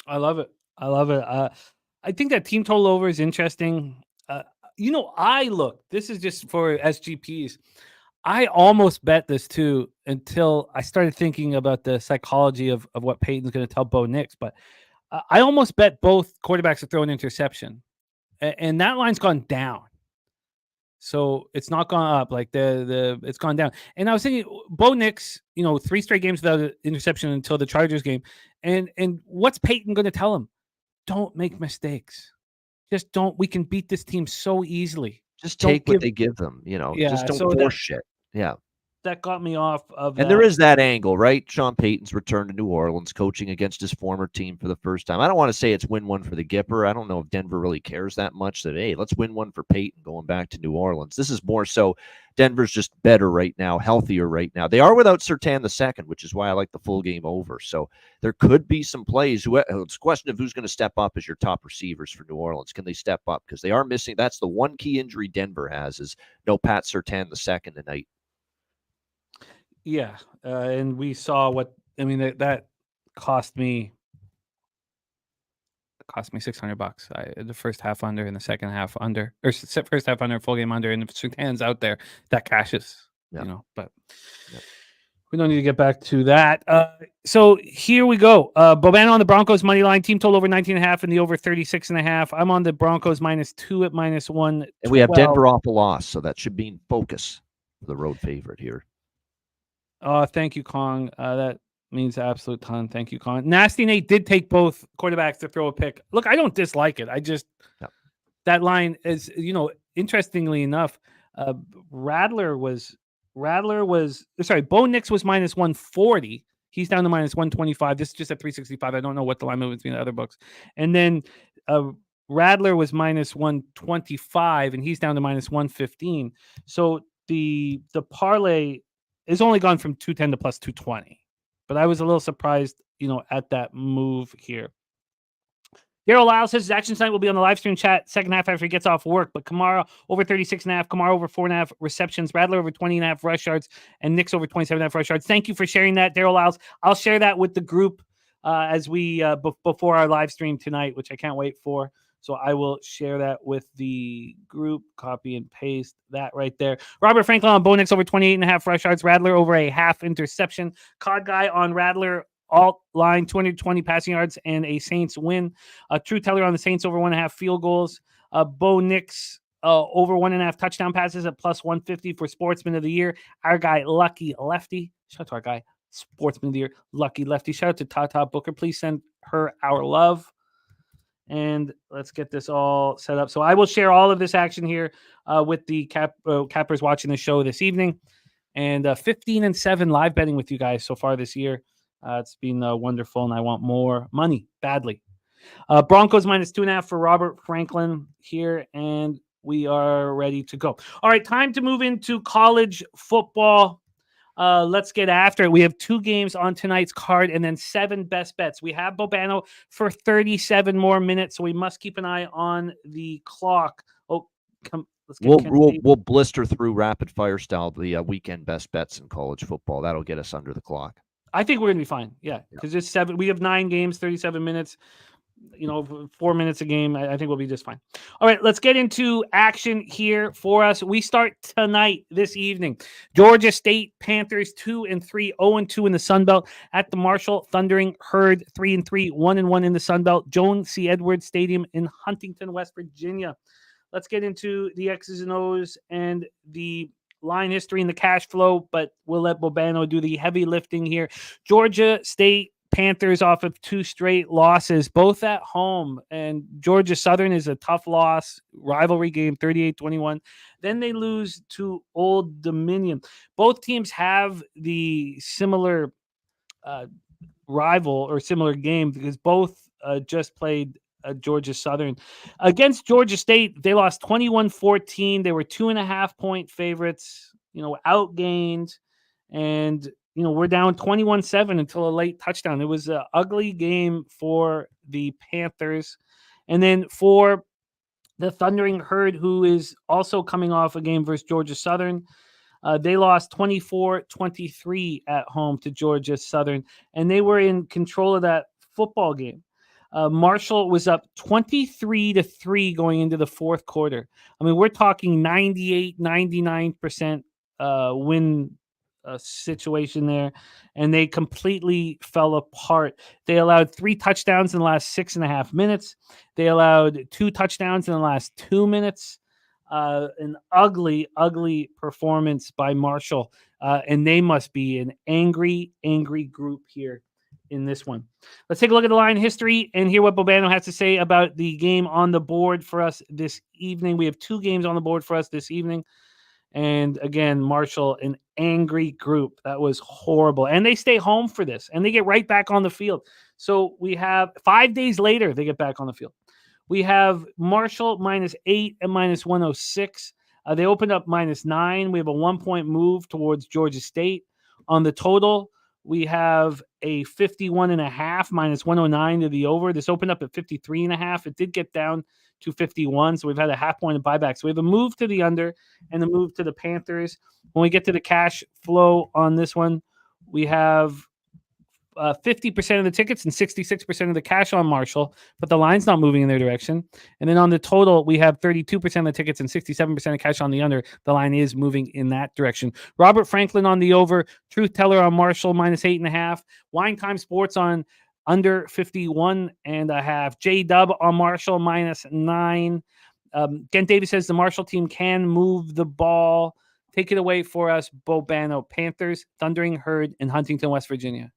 I love it. I think that team total over is interesting. This is just for SGPs. I almost bet this too until I started thinking about the psychology of what Peyton's going to tell Bo Nix. But I almost bet both quarterbacks to throw an interception. And that line's gone down. So it's not gone up. Like it's gone down. And I was thinking, Bo Nix, 3 straight games without an interception until the Chargers game. And what's Peyton going to tell him? Don't make mistakes. Just don't. We can beat this team so easily. Just take what they give them. Just don't force shit. Yeah. That got me off of And there is that angle, right? Sean Payton's return to New Orleans, coaching against his former team for the first time. I don't want to say it's win one for the Gipper. I don't know if Denver really cares that much that, hey, let's win one for Payton going back to New Orleans. This is more so Denver's just better right now, healthier right now. They are without Surtain II, which is why I like the full game over. So there could be some plays. It's a question of who's going to step up as your top receivers for New Orleans. Can they step up? Because they are missing. That's the one key injury Denver has is no Pat Surtain II tonight. Yeah, and we saw that cost me $600. The first half under and the second half under, or first half under, full game under, and if Surtain's out there, that cashes. But we don't need to get back to that. So here we go. Bobano on the Broncos money line, team total over 19.5 and the over 36.5. I'm on the Broncos -2 at -1. And we have Denver off a loss, so that should be in focus for the road favorite here. Oh, thank you, Kong. That means absolute ton. Thank you, Kong. Nasty Nate did take both quarterbacks to throw a pick. Look, I don't dislike it. I just that line is, interestingly enough, Bo Nix was -140. He's down to -125. This is just at 365. I don't know what the line movement between the other books. And then Rattler was -125, and he's down to -115. So the parlay is only gone from 210 to plus 220, but I was a little surprised, at that move here. Daryl Lyle says his action tonight will be on the live stream chat second half after he gets off work. But Kamara over 36.5, Kamara over 4.5 receptions, Rattler over 20.5 rush yards, and Nick's over 27.5 rush yards. Thank you for sharing that, Daryl Lyles. I'll share that with the group as we before our live stream tonight, which I can't wait for. So I will share that with the group. Copy and paste that right there. Robert Franklin on Bo Nix over 28.5 rush yards, Rattler over a half interception. Cod Guy on Rattler. Alt line 220 passing yards and a Saints win. True Teller on the Saints over 1.5 field goals. Bo Nix over 1.5 touchdown passes at plus 150 for Sportsman of the Year. Our guy Lucky Lefty. Shout out to our guy Sportsman of the Year, Lucky Lefty. Shout out to Tata Booker. Please send her our love. And let's get this all set up. So I will share all of this action here with the cappers watching the show this evening. And 15-7 live betting with you guys so far this year. It's been wonderful, and I want more money badly. Broncos minus 2.5 for Robert Franklin here, and we are ready to go. All right, time to move into college football. Let's get after it. We have 2 games on tonight's card and then 7 best bets. We have Bobano for 37 more minutes, so we must keep an eye on the clock. Oh, come. Let's get we'll blister through rapid fire style the weekend best bets in college football. That'll get us under the clock. I think we're going to be fine. Yeah, because it's 7. We have 9 games, 37 minutes. 4 minutes a game. I think we'll be just fine. All right, let's get into action here for us. We start tonight, this evening. Georgia State Panthers 2-3, 0-2 in the Sun Belt at the Marshall Thundering Herd 3-3, 1-1 in the Sun Belt. Joan C. Edwards Stadium in Huntington, West Virginia. Let's get into the X's and O's and the line history and the cash flow, but we'll let Bobano do the heavy lifting here. Georgia State Panthers off of 2 straight losses, both at home, and Georgia Southern is a tough loss, rivalry game, 38-21. Then they lose to Old Dominion. Both teams have the similar rival or similar game because both just played Georgia Southern. Against Georgia State, they lost 21-14. They were 2.5-point favorites, outgained, and we're down 21-7 until a late touchdown. It was an ugly game for the Panthers. And then for the Thundering Herd, who is also coming off a game versus Georgia Southern, they lost 24-23 at home to Georgia Southern, and they were in control of that football game. Marshall was up 23-3 going into the fourth quarter. I mean, we're talking 98, 99% win situation there, and they completely fell apart. They allowed 3 touchdowns in the last 6.5 minutes. They allowed 2 touchdowns in the last 2 minutes. An ugly, ugly performance by Marshall, and they must be an angry, angry group here in this one. Let's take a look at the line history and hear what Bobano has to say about the game on the board for us this evening. We have 2 games on the board for us this evening. And again, Marshall, an angry group. That was horrible. And they stay home for this, and they get right back on the field. So we have 5 days later, they get back on the field. We have Marshall -8 and -106. They opened up -9. We have a 1-point move towards Georgia State. On the total, we have a 51.5 -109 to the over. This opened up at 53.5. It did get down to 51, so we've had a half point of buyback. So we have a move to the under and a move to the Panthers. When we get to the cash flow on this one, we have 50% of the tickets and 66% of the cash on Marshall, but the line's not moving in their direction. And then on the total, we have 32% of the tickets and 67% of cash on the under. The line is moving in that direction. Robert Franklin on the over, Truth Teller on Marshall -8.5, Wine Time Sports on under 51.5, J Dub on Marshall -9. Kent Davis says the Marshall team can move the ball. Take it away for us, Bobano. Panthers, Thundering Herd in Huntington, West Virginia.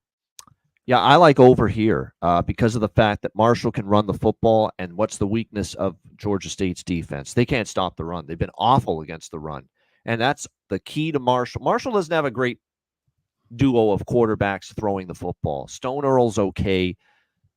Yeah, I like over here because of the fact that Marshall can run the football. And what's the weakness of Georgia State's defense? They can't stop the run. They've been awful against the run. And that's the key to Marshall. Marshall doesn't have a great duo of quarterbacks throwing the football. Stone Earl's okay.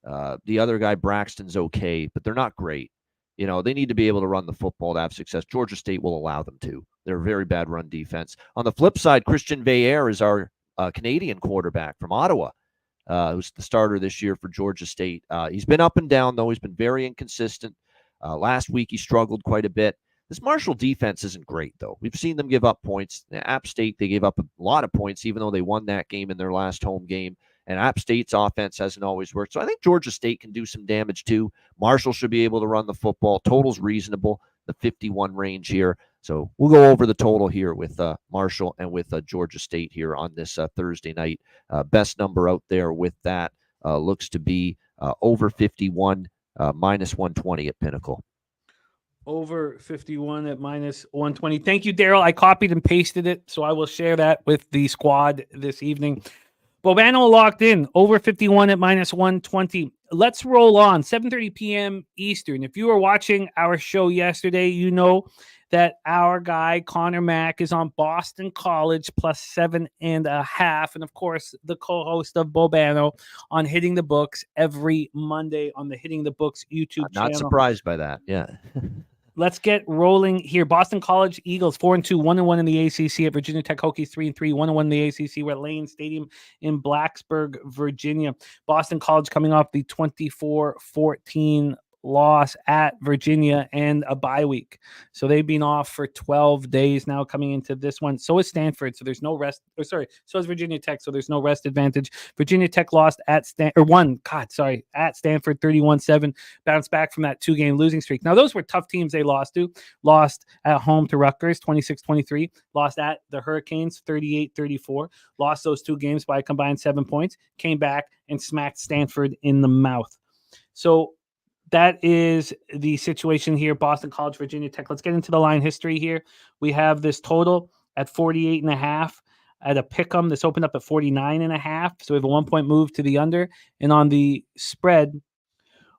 The other guy, Braxton's okay, but they're not great. They need to be able to run the football to have success. Georgia State will allow them to. They're a very bad run defense. On the flip side, Christian Veilleux is our Canadian quarterback from Ottawa, who's the starter this year for Georgia State. He's been up and down, though. He's been very inconsistent. Last week, he struggled quite a bit. This Marshall defense isn't great, though. We've seen them give up points. App State, they gave up a lot of points, even though they won that game in their last home game. And App State's offense hasn't always worked. So I think Georgia State can do some damage, too. Marshall should be able to run the football. Total's reasonable, the 51 range here. So we'll go over the total here with Marshall and with Georgia State here on this Thursday night. Best number out there with that looks to be over 51, minus 120 at Pinnacle. Over 51 at minus 120. Thank you, Daryl. I copied and pasted it, so I will share that with the squad this evening. Bobano locked in, over 51 at minus 120. Let's roll on, 7:30 p.m. Eastern. If you were watching our show yesterday, you know that our guy, Connor Mack, is on Boston College plus 7.5. And, of course, the co-host of Bobano on Hitting the Books every Monday on the Hitting the Books YouTube channel. Not surprised by that, yeah. Let's get rolling here. Boston College Eagles 4-2, 1-1 in the ACC at Virginia Tech Hokies 3-3, 1-1 in the ACC. We're at Lane Stadium in Blacksburg, Virginia. Boston College coming off the 24-14 loss at Virginia and a bye week. So they've been off for 12 days now coming into this one. So is Stanford. So there's no rest. So is Virginia Tech. So there's no rest advantage. Virginia Tech lost at Stanford 31-7. Bounced back from that 2-game losing streak. Now those were tough teams they lost to. Lost at home to Rutgers 26-23. Lost at the Hurricanes 38-34. Lost those 2 games by a combined 7 points. Came back and smacked Stanford in the mouth. So that is the situation here. Boston College, Virginia Tech. Let's get into the line history here. We have this total at 48.5 at a pick'em. This opened up at 49.5. So we have a 1-point move to the under. And on the spread,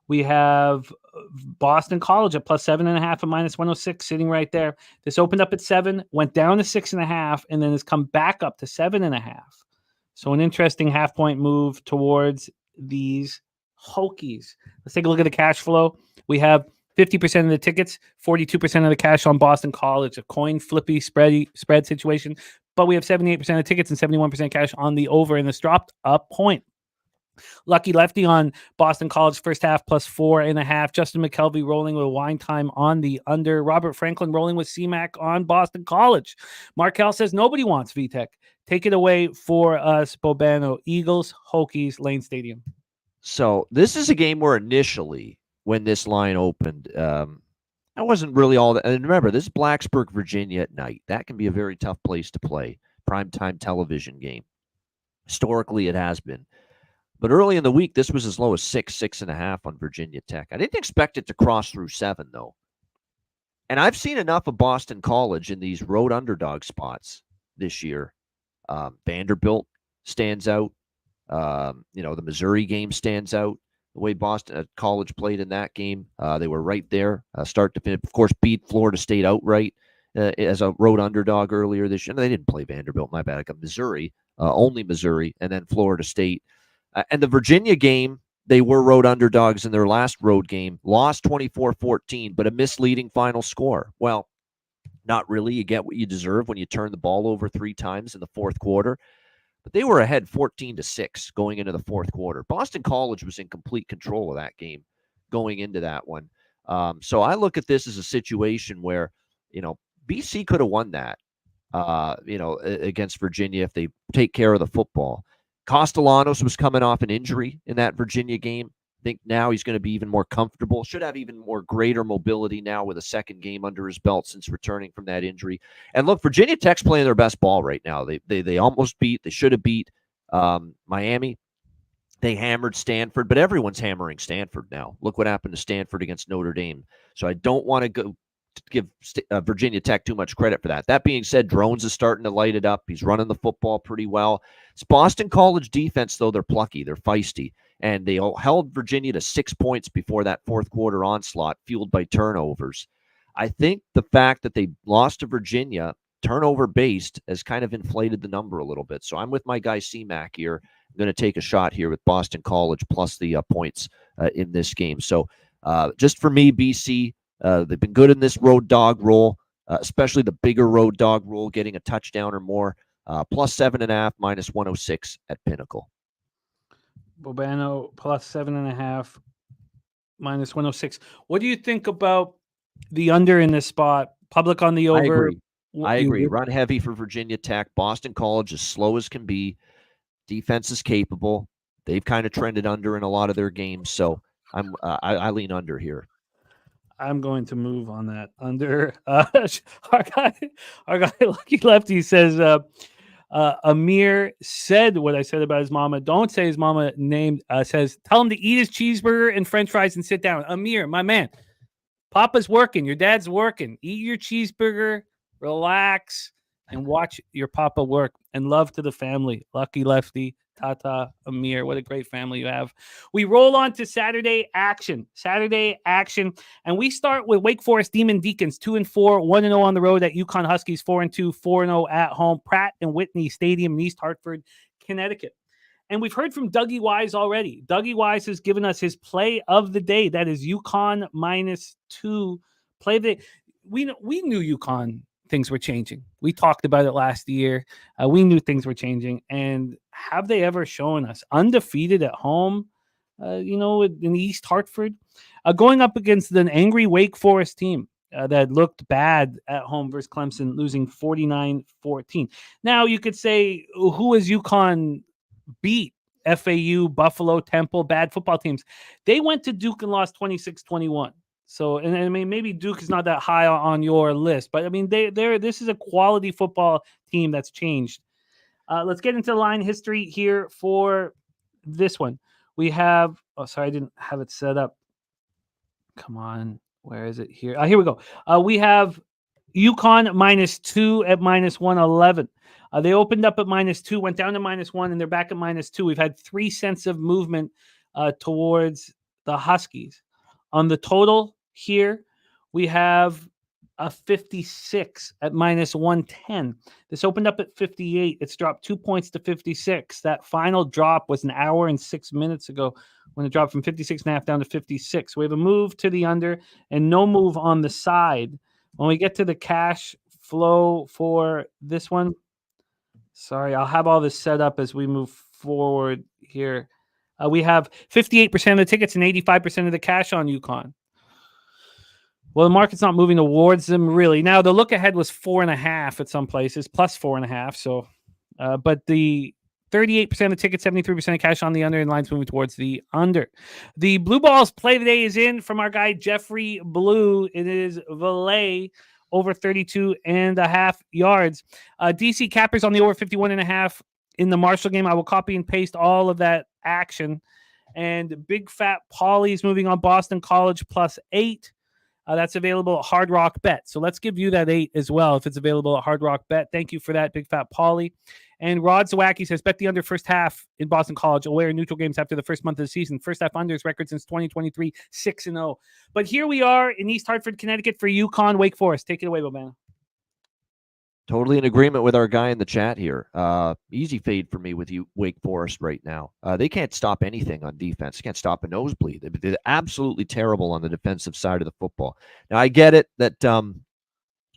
we have Boston College at plus 7.5 at minus 106 sitting right there. This opened up at 7, went down to 6.5, and then has come back up to 7.5. So an interesting half-point move towards these Hokies. Let's take a look at the cash flow. We have 50% of the tickets, 42% of the cash on Boston College, a coin flippy spread situation. But we have 78% of tickets and 71% cash on the over, and this dropped a point. Lucky Lefty on Boston College first half plus 4.5. Justin McKelvey rolling with wine time on the under. Robert Franklin rolling with CMAC on Boston College. Markel says nobody wants VTech. Take it away for us, Bobano. Eagles, Hokies, Lane Stadium. So this is a game where initially, when this line opened, I wasn't really all that. And remember, this is Blacksburg, Virginia at night. That can be a very tough place to play. Primetime television game. Historically, it has been. But early in the week, this was as low as 6.5 on Virginia Tech. I didn't expect it to cross through 7, though. And I've seen enough of Boston College in these road underdog spots this year. Vanderbilt stands out. The Missouri game stands out. The way Boston College played in that game, they were right there, start to finish. Of course, beat Florida State outright as a road underdog earlier this year. They didn't play Vanderbilt, my bad. I got Missouri, only Missouri, and then Florida State. And the Virginia game, they were road underdogs in their last road game, lost 24-14, but a misleading final score. Well, not really. You get what you deserve when you turn the ball over 3 times in the fourth quarter. But they were ahead 14-6 going into the fourth quarter. Boston College was in complete control of that game going into that one. So I look at this as a situation where, BC could have won that, against Virginia if they take care of the football. Castellanos was coming off an injury in that Virginia game. I think now he's going to be even more comfortable. Should have even more greater mobility now with a second game under his belt since returning from that injury. And look, Virginia Tech's playing their best ball right now. They almost beat. They should have beat Miami. They hammered Stanford, but everyone's hammering Stanford now. Look what happened to Stanford against Notre Dame. So I don't want to give Virginia Tech too much credit for that. That being said, Drones is starting to light it up. He's running the football pretty well. It's Boston College defense, though. They're plucky. They're feisty. And they held Virginia to 6 points before that fourth quarter onslaught, fueled by turnovers. I think the fact that they lost to Virginia, turnover-based, has kind of inflated the number a little bit. So I'm with my guy CMAC here. I'm going to take a shot here with Boston College plus the points in this game. So just for me, BC, They've been good in this road dog role, especially the bigger road dog role, getting a touchdown or more. Plus 7.5, minus 106 at Pinnacle. Bobano plus 7.5, minus 106. What do you think about the under in this spot? Public on the over. I agree. Run heavy for Virginia Tech. Boston College is slow as can be. Defense is capable. They've kind of trended under in a lot of their games, so I lean under here. I'm going to move on that under. Our guy, Lucky Lefty says, Amir said what I said about his mama. Don't say his mama named. Says, tell him to eat his cheeseburger and French fries and sit down. Amir, my man, Papa's working. Your dad's working. Eat your cheeseburger, relax, and watch your Papa work. And love to the family. Lucky Lefty. Tata, Amir, what a great family you have. We roll on to Saturday action, and we start with Wake Forest Demon Deacons 2-4, 1-0 on the road at Yukon Huskies 4-2, 4-0 at home, Pratt and Whitney Stadium in East Hartford, Connecticut. And we've heard from Dougie Wise already. Dougie Wise has given us his play of the day. That is Yukon -2 play of the day. We knew Yukon things were changing. We talked about it last year. We knew things were changing. And have they ever shown us undefeated at home, in East Hartford, going up against an angry Wake Forest team that looked bad at home versus Clemson, losing 49-14. Now you could say, who has UConn beat? FAU, Buffalo, Temple, bad football teams. They went to Duke and lost 26-21. So, and I mean, maybe Duke is not that high on your list, but I mean, this is a quality football team that's changed. Let's get into line history here for this one. We have, I didn't have it set up. Come on. Where is it here? Here we go. We have UConn -2 at -111. They opened up at -2, went down to -1, and they're back at -2. We've had 3 cents of movement towards the Huskies. On the total here, we have a 56 at -110. This opened up at 58. It's dropped 2 points to 56. That final drop was an hour and 6 minutes ago when it dropped from 56.5 down to 56. We have a move to the under and no move on the side. When we get to the cash flow for this one, sorry, I'll have all this set up as we move forward here. We have 58% of the tickets and 85% of the cash on UConn. Well, the market's not moving towards them really. Now, the look ahead was 4.5 at some places, plus 4.5. So, but the 38% of the tickets, 73% of cash on the under, and lines moving towards the under. The Blue Balls play of the day is in from our guy Jeffrey Blue. It is Valet over 32.5 yards. DC Cappers on the over 51.5 in the Marshall game. I will copy and paste all of that action. And Big Fat Paulie's moving on Boston College +8. That's available at Hard Rock Bet. So let's give you that 8 as well if it's available at Hard Rock Bet. Thank you for that, Big Fat Paulie. And Rod Zawacki says, bet the under first half in Boston College, away in neutral games after the first month of the season. First half unders record since 2023, 6-0. But here we are in East Hartford, Connecticut for UConn Wake Forest. Take it away, Bobana. Totally in agreement with our guy in the chat here. Easy fade for me with you, Wake Forest right now. They can't stop anything on defense. They can't stop a nosebleed. They're absolutely terrible on the defensive side of the football. Now, I get it that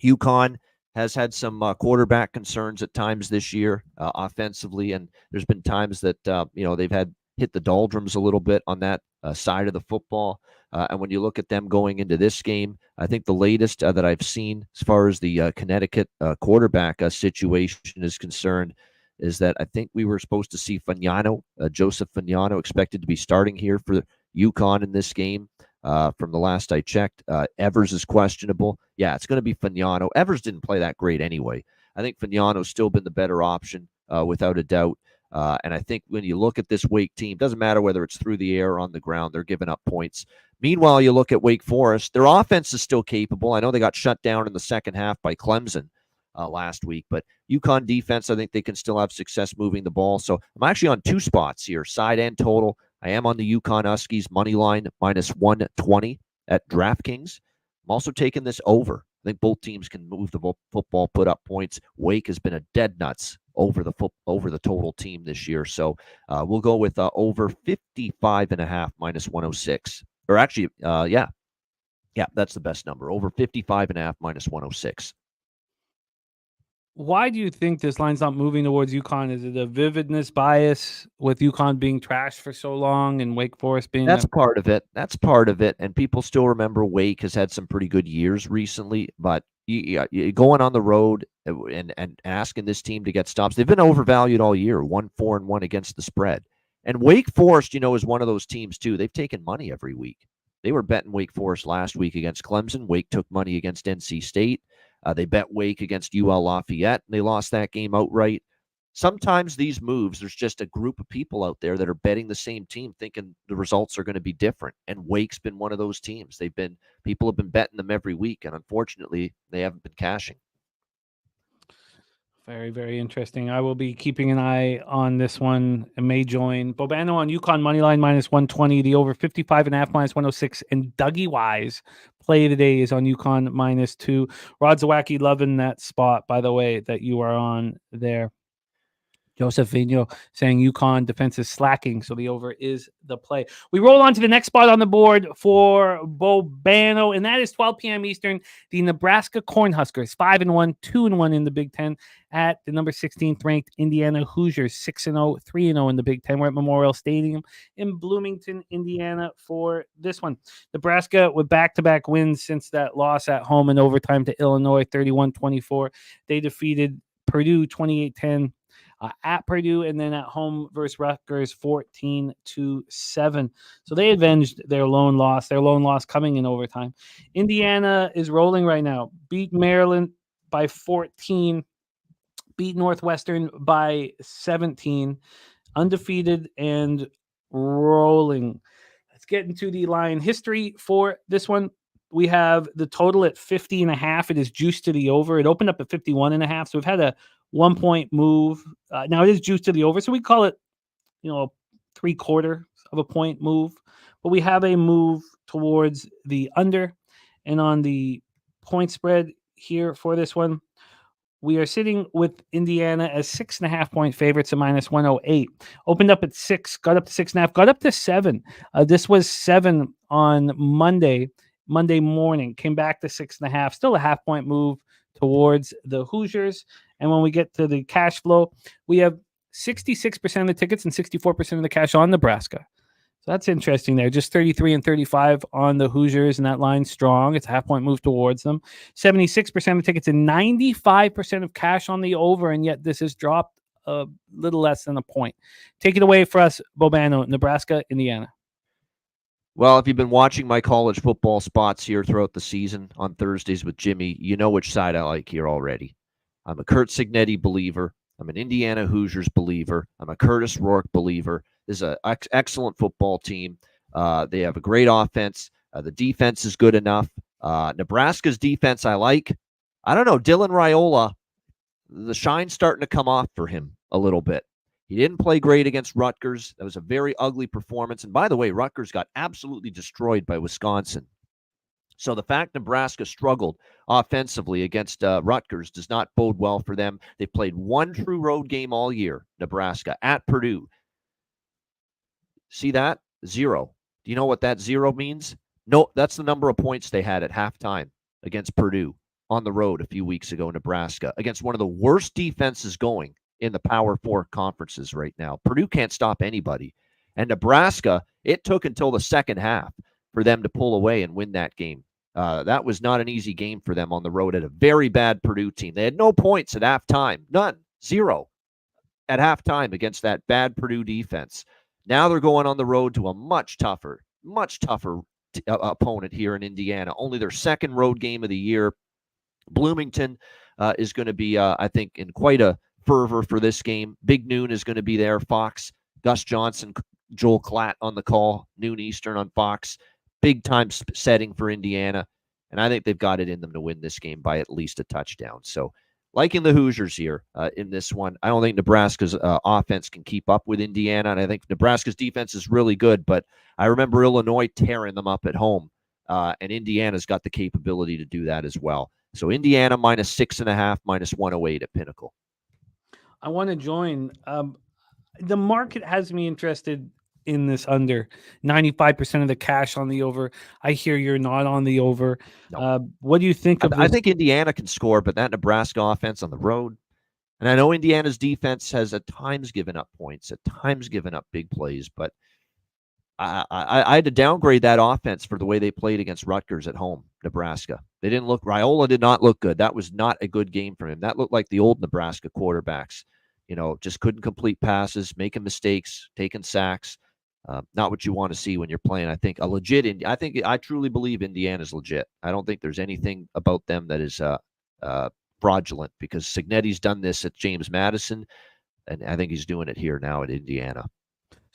UConn has had some quarterback concerns at times this year offensively, and there's been times that they've had hit the doldrums a little bit on that side of the football. And when you look at them going into this game, I think the latest that I've seen as far as the Connecticut quarterback situation is concerned is that I think we were supposed to see Joseph Fagnano expected to be starting here for UConn in this game. From the last I checked, Evers is questionable. Yeah, it's going to be Fagnano. Evers didn't play that great anyway. I think Fagnano's still been the better option without a doubt. And I think when you look at this Wake team, doesn't matter whether it's through the air or on the ground, they're giving up points. Meanwhile, you look at Wake Forest, their offense is still capable. I know they got shut down in the second half by Clemson last week, but UConn defense, I think they can still have success moving the ball. So I'm actually on 2 spots here, side and total. I am on the UConn Huskies money line -120 at DraftKings. I'm also taking this over. I think both teams can move the football, put up points. Wake has been a dead nuts over the total team this year. So we'll go with over 55.5 -106. Or actually, Yeah, that's the best number. Over 55.5 minus 106. Why do you think this line's not moving towards UConn? Is it a vividness bias with UConn being trashed for so long and Wake Forest being? That's part of it. That's part of it. And people still remember Wake has had some pretty good years recently, but going on the road and asking this team to get stops. They've been overvalued all year, 1-4-1 against the spread. And Wake Forest, is one of those teams too. They've taken money every week. They were betting Wake Forest last week against Clemson. Wake took money against NC State. They bet Wake against UL Lafayette, and they lost that game outright. Sometimes these moves, there's just a group of people out there that are betting the same team, thinking the results are going to be different. And Wake's been one of those teams. People have been betting them every week, and unfortunately, they haven't been cashing. Very, very interesting. I will be keeping an eye on this one and may join. Bobano on UConn moneyline minus 120, the over 55.5 minus 106, and Dougie Wise play today is on UConn minus 2. Rod Zawacki loving that spot, by the way, that you are on there. Joseph Vigneault saying UConn defense is slacking, so the over is the play. We roll on to the next spot on the board for Bobano, and that is 12 p.m. Eastern. The Nebraska Cornhuskers, 5-1, 2-1 in the Big Ten at the number 16th ranked Indiana Hoosiers, 6-0, 3-0 in the Big Ten. We're at Memorial Stadium in Bloomington, Indiana for this one. Nebraska with back-to-back wins since that loss at home in overtime to Illinois, 31-24. They defeated Purdue 28-10. At Purdue, and then at home versus Rutgers 14-7. So they avenged their lone loss coming in overtime. Indiana is rolling right now. Beat Maryland by 14, beat Northwestern by 17, undefeated and rolling. Let's get into the line history for this one. We have the total at 50.5. It is juiced to the over. It opened up at 51.5. So we've had a 1-point move. Now it is juiced to the over, so we call it, 3/4 of a point move. But we have a move towards the under, and on the point spread here for this one, we are sitting with Indiana as 6.5-point favorites at minus 108. Opened up at 6, got up to 6.5, got up to 7. This was 7 on Monday morning. Came back to 6.5. Still a half-point move towards the Hoosiers. And when we get to the cash flow, we have 66% of the tickets and 64% of the cash on Nebraska. So that's interesting there. Just 33 and 35 on the Hoosiers, and that line's strong. It's a half-point move towards them. 76% of tickets and 95% of cash on the over, and yet this has dropped a little less than a point. Take it away for us, Bobano, Nebraska, Indiana. Well, if you've been watching my college football spots here throughout the season on Thursdays with Jimmy, you know which side I like here already. I'm a Kurt Cignetti believer. I'm an Indiana Hoosiers believer. I'm a Curtis Rourke believer. This is an excellent football team. They have a great offense. The defense is good enough. Nebraska's defense I like. I don't know. Dylan Raiola, the shine's starting to come off for him a little bit. He didn't play great against Rutgers. That was a very ugly performance. And by the way, Rutgers got absolutely destroyed by Wisconsin. So the fact Nebraska struggled offensively against Rutgers does not bode well for them. They played one true road game all year, Nebraska, at Purdue. See that? 0. Do you know what that 0 means? No, that's the number of points they had at halftime against Purdue on the road a few weeks ago, Nebraska, against one of the worst defenses going in the Power 4 conferences right now. Purdue can't stop anybody. And Nebraska, it took until the second half for them to pull away and win that game. That was not an easy game for them on the road at a very bad Purdue team. They had no points at halftime. None. 0 at halftime against that bad Purdue defense. Now they're going on the road to a much tougher opponent here in Indiana. Only their second road game of the year. Bloomington is going to be, I think, in quite a fervor for this game. Big Noon is going to be there. Fox, Gus Johnson, Joel Klatt on the call, noon Eastern on Fox. Big time setting for Indiana, and I think they've got it in them to win this game by at least a touchdown. So liking the Hoosiers here in this one. I don't think Nebraska's offense can keep up with Indiana, and I think Nebraska's defense is really good, but I remember Illinois tearing them up at home, and Indiana's got the capability to do that as well. So Indiana minus 6.5, minus 108 at Pinnacle. I want to join. The market has me interested in this under. 95% of the cash on the over. I hear you're not on the over. No. What do you think of I this? think Indiana can score, but that Nebraska offense on the road, and I know Indiana's defense has at times given up points, at times given up big plays, but I had to downgrade that offense for the way they played against Rutgers at home, Nebraska. They didn't look, Raiola did not look good. That was not a good game for him. That looked like the old Nebraska quarterbacks, just couldn't complete passes, making mistakes, taking sacks. Not what you want to see when you're playing. I think I truly believe Indiana's legit. I don't think there's anything about them that is fraudulent, because Cignetti's done this at James Madison, and I think he's doing it here now at Indiana.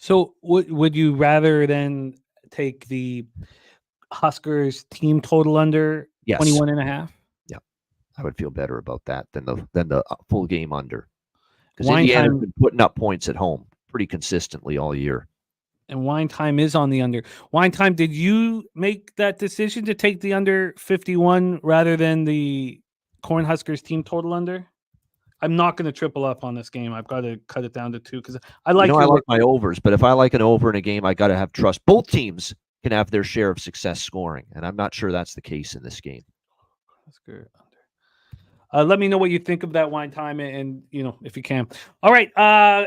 So would you rather than take the Huskers team total under 21.5? Yeah, I would feel better about that than the full game under, because Wine Indiana's time- been putting up points at home pretty consistently all year. And Wine Time is on the under. Wine Time, did you make that decision to take the under 51 rather than the Cornhuskers team total under? I'm not going to triple up on this game. I've got to cut it down to 2 because I like. I like my overs, but if I like an over in a game, I got to have trust. Both teams can have their share of success scoring, and I'm not sure that's the case in this game. Husker under. Let me know what you think of that Wine Time, and if you can. All right,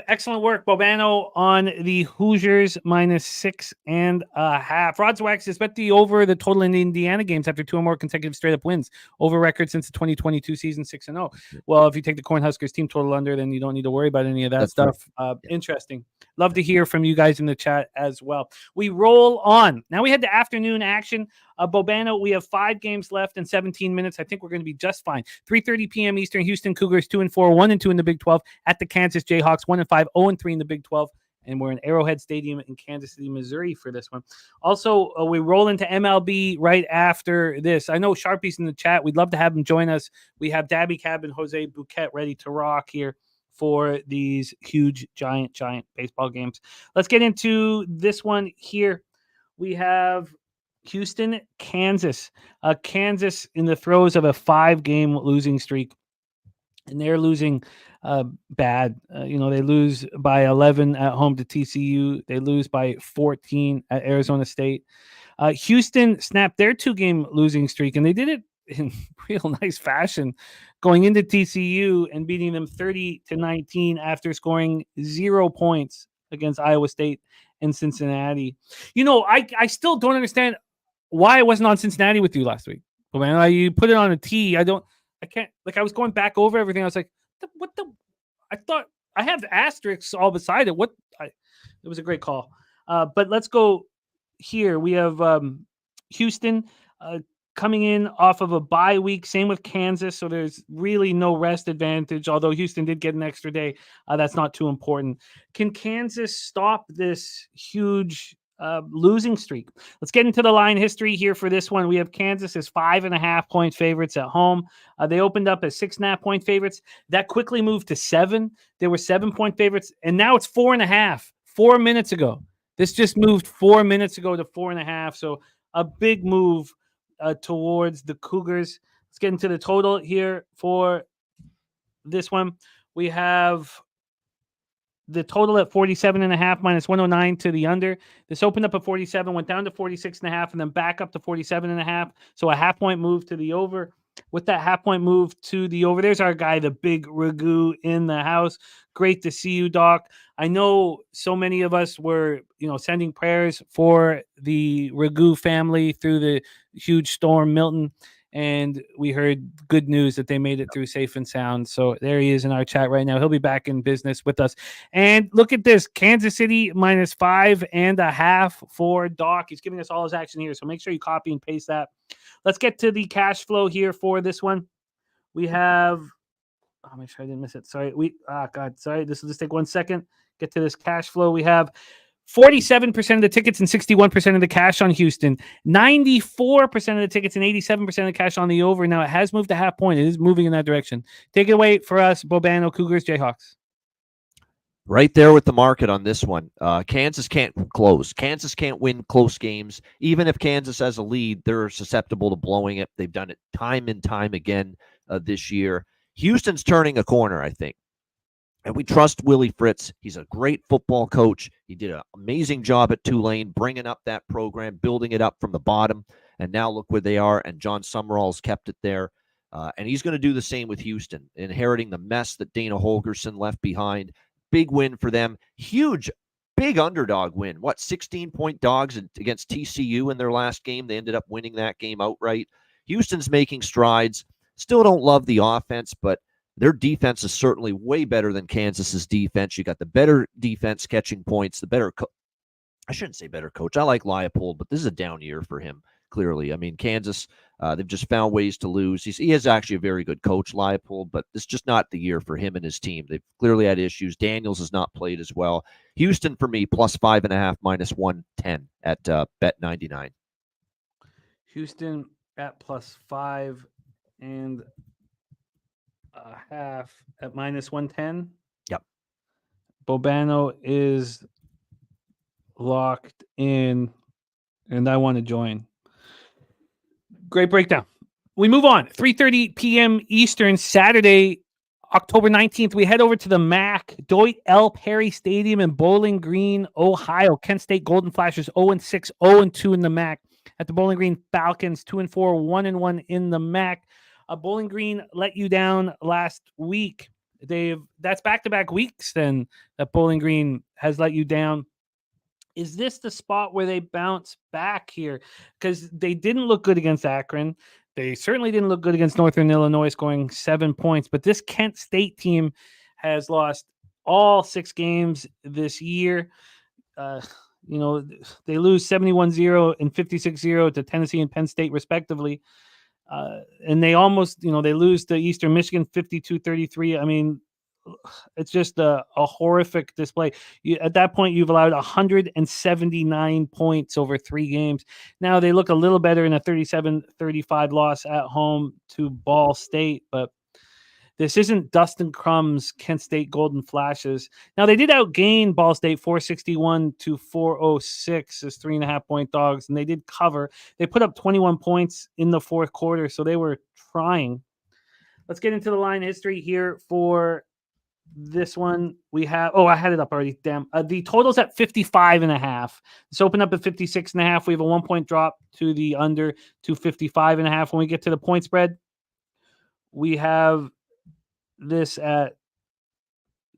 excellent work, Bobano, on the Hoosiers -6.5. Rods Wax has bet the over the total in the Indiana games after 2 or more consecutive straight-up wins. Over record since the 2022 season, 6-0. Well, if you take the Cornhuskers team total under, then you don't need to worry about any of that That's stuff. right. Interesting. Love to hear from you guys in the chat as well. We roll on. Now we had the afternoon action. Bobano, we have 5 games left in 17 minutes. I think we're going to be just fine. 3:30 p.m. Eastern. Houston Cougars 2-4, 1-2 in the Big 12. At the Kansas Jayhawks 1-5, 0-3 in the Big 12. And we're in Arrowhead Stadium in Kansas City, Missouri for this one. Also, we roll into MLB right after this. I know Sharpie's in the chat. We'd love to have him join us. We have Daby Cab and Jose Bouquet ready to rock here for these huge, giant baseball games. Let's get into this one here. We have Houston, Kansas. Kansas in the throes of a 5-game losing streak, and they're losing bad. They lose by 11 at home to TCU. They lose by 14 at Arizona State. Houston snapped their 2-game losing streak, and they did it in real nice fashion, going into TCU and beating them 30-19 after scoring 0 points against Iowa State and Cincinnati. I still don't understand why I wasn't on Cincinnati with you last week. But man, you put it on a tee. I can't. Like, I was going back over everything. I was like, I thought I have asterisks all beside it. It was a great call. But let's go here. We have Houston coming in off of a bye week. Same with Kansas. So there's really no rest advantage, although Houston did get an extra day. That's not too important. Can Kansas stop this huge losing streak? Let's get into the line history here for this one. We have Kansas as 5.5-point favorites at home. They opened up as 6.5-point favorites. That quickly moved to 7. They were 7-point favorites, and now it's 4.5. 4 minutes ago. This just moved 4 minutes ago to 4.5. So a big move towards the Cougars. Let's get into the total here for this one. We have the total at 47.5 minus 109 to the under. This opened up at 47, went down to 46.5, and then back up to 47.5. So a half-point move to the over. With that half-point move to the over, there's our guy, the big Ragu in the house. Great to see you, Doc. I know so many of us were, sending prayers for the Ragu family through the huge storm, Milton. And we heard good news that they made it through safe and sound. So there he is in our chat right now. He'll be back in business with us. And look at this, Kansas City -5.5 for Doc. He's giving us all his action here. So make sure you copy and paste that. Let's get to the cash flow here for this one. We have, make sure I didn't miss it. Sorry. Sorry. This will just take 1 second. Get to this cash flow. We have 47% of the tickets and 61% of the cash on Houston, 94% of the tickets and 87% of the cash on the over. Now it has moved to half point. It is moving in that direction. Take it away for us, Bobano, Cougars, Jayhawks. Right there with the market on this one. Kansas can't close. Kansas can't win close games. Even if Kansas has a lead, they're susceptible to blowing it. They've done it time and time again this year. Houston's turning a corner, I think. And we trust Willie Fritz. He's a great football coach. He did an amazing job at Tulane, bringing up that program, building it up from the bottom. And now look where they are. And John Summerall's kept it there. And he's going to do the same with Houston, inheriting the mess that Dana Holgerson left behind. Big win for them. Huge, big underdog win. 16-point dogs against TCU in their last game. They ended up winning that game outright. Houston's making strides. Still don't love the offense, but their defense is certainly way better than Kansas's defense. You got the better defense catching points, the better I shouldn't say better coach. I like Leipold, but this is a down year for him, clearly. I mean, Kansas, they've just found ways to lose. He is actually a very good coach, Leipold, but it's just not the year for him and his team. They've clearly had issues. Daniels has not played as well. Houston, for me, plus 5.5, minus 110 at Bet99. Houston at plus 5 and a half at minus 110. Yep. Bobano is locked in, and I want to join. Great breakdown. We move on. 3:30 p.m. Eastern, Saturday, October 19th. We head over to the MAC, Dwight L. Perry Stadium in Bowling Green, Ohio. Kent State Golden Flashes 0-6, 0-2 in the MAC. At the Bowling Green Falcons, 2-4, 1-1 in the MAC. Bowling Green let you down last week. That's back-to-back weeks then that Bowling Green has let you down. Is this the spot where they bounce back here? Because they didn't look good against Akron. They certainly didn't look good against Northern Illinois, scoring 7 points. But this Kent State team has lost all 6 games this year. They lose 71-0 and 56-0 to Tennessee and Penn State, respectively. And they almost, they lose to Eastern Michigan 52-33. I mean, it's just a horrific display. At that point, you've allowed 179 points over 3 games. Now they look a little better in a 37-35 loss at home to Ball State, but this isn't Dustin Crumb's Kent State Golden Flashes. Now they did outgain Ball State 461 to 406 as 3.5-point dogs, and they did cover. They put up 21 points in the fourth quarter, so they were trying. Let's get into the line history here for this one. We have, I had it up already. Damn. The total's at 55.5. It's opened up at 56.5. We have a 1-point drop to the under to 55.5. When we get to the point spread, we have this at,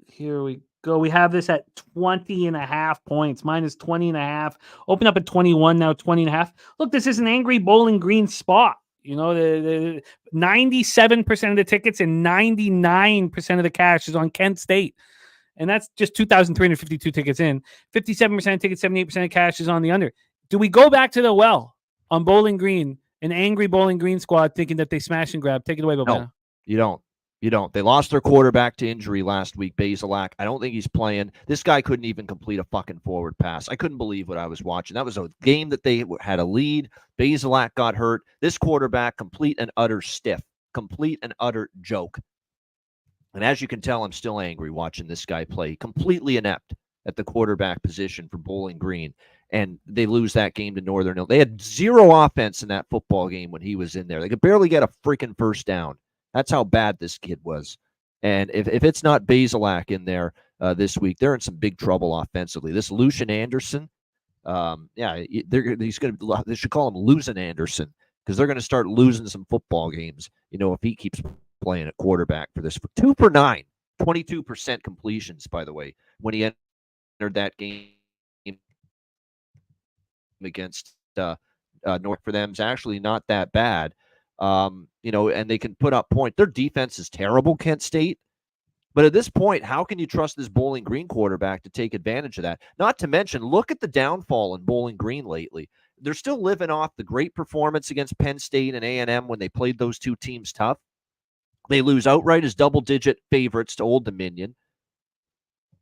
here we go. We have this at 20.5 points, minus 20.5. Open up at 21, now 20.5. Look, this is an angry Bowling Green spot. The 97% of the tickets and 99% of the cash is on Kent State. And that's just 2,352 tickets in. 57% of tickets, 78% of cash is on the under. Do we go back to the well on Bowling Green, an angry Bowling Green squad thinking that they smash and grab? Take it away, Bobana. No, you don't. You don't. They lost their quarterback to injury last week, Bazelak. I don't think he's playing. This guy couldn't even complete a fucking forward pass. I couldn't believe what I was watching. That was a game that they had a lead. Bazelak got hurt. This quarterback, complete and utter stiff. Complete and utter joke. And as you can tell, I'm still angry watching this guy play. Completely inept at the quarterback position for Bowling Green. And they lose that game to Northern Illinois. They had 0 offense in that football game when he was in there. They could barely get a freaking first down. That's how bad this kid was. And if it's not Bazelak in there this week, they're in some big trouble offensively. This Lucian Anderson, they should call him Losing Anderson, because they're going to start losing some football games, if he keeps playing at quarterback for this. 2 for 9, 22% completions, by the way, when he entered that game against North. For them is actually not that bad. And they can put up points. Their defense is terrible, Kent State. But at this point, how can you trust this Bowling Green quarterback to take advantage of that? Not to mention, look at the downfall in Bowling Green lately. They're still living off the great performance against Penn State and A&M when they played those 2 teams tough. They lose outright as double-digit favorites to Old Dominion.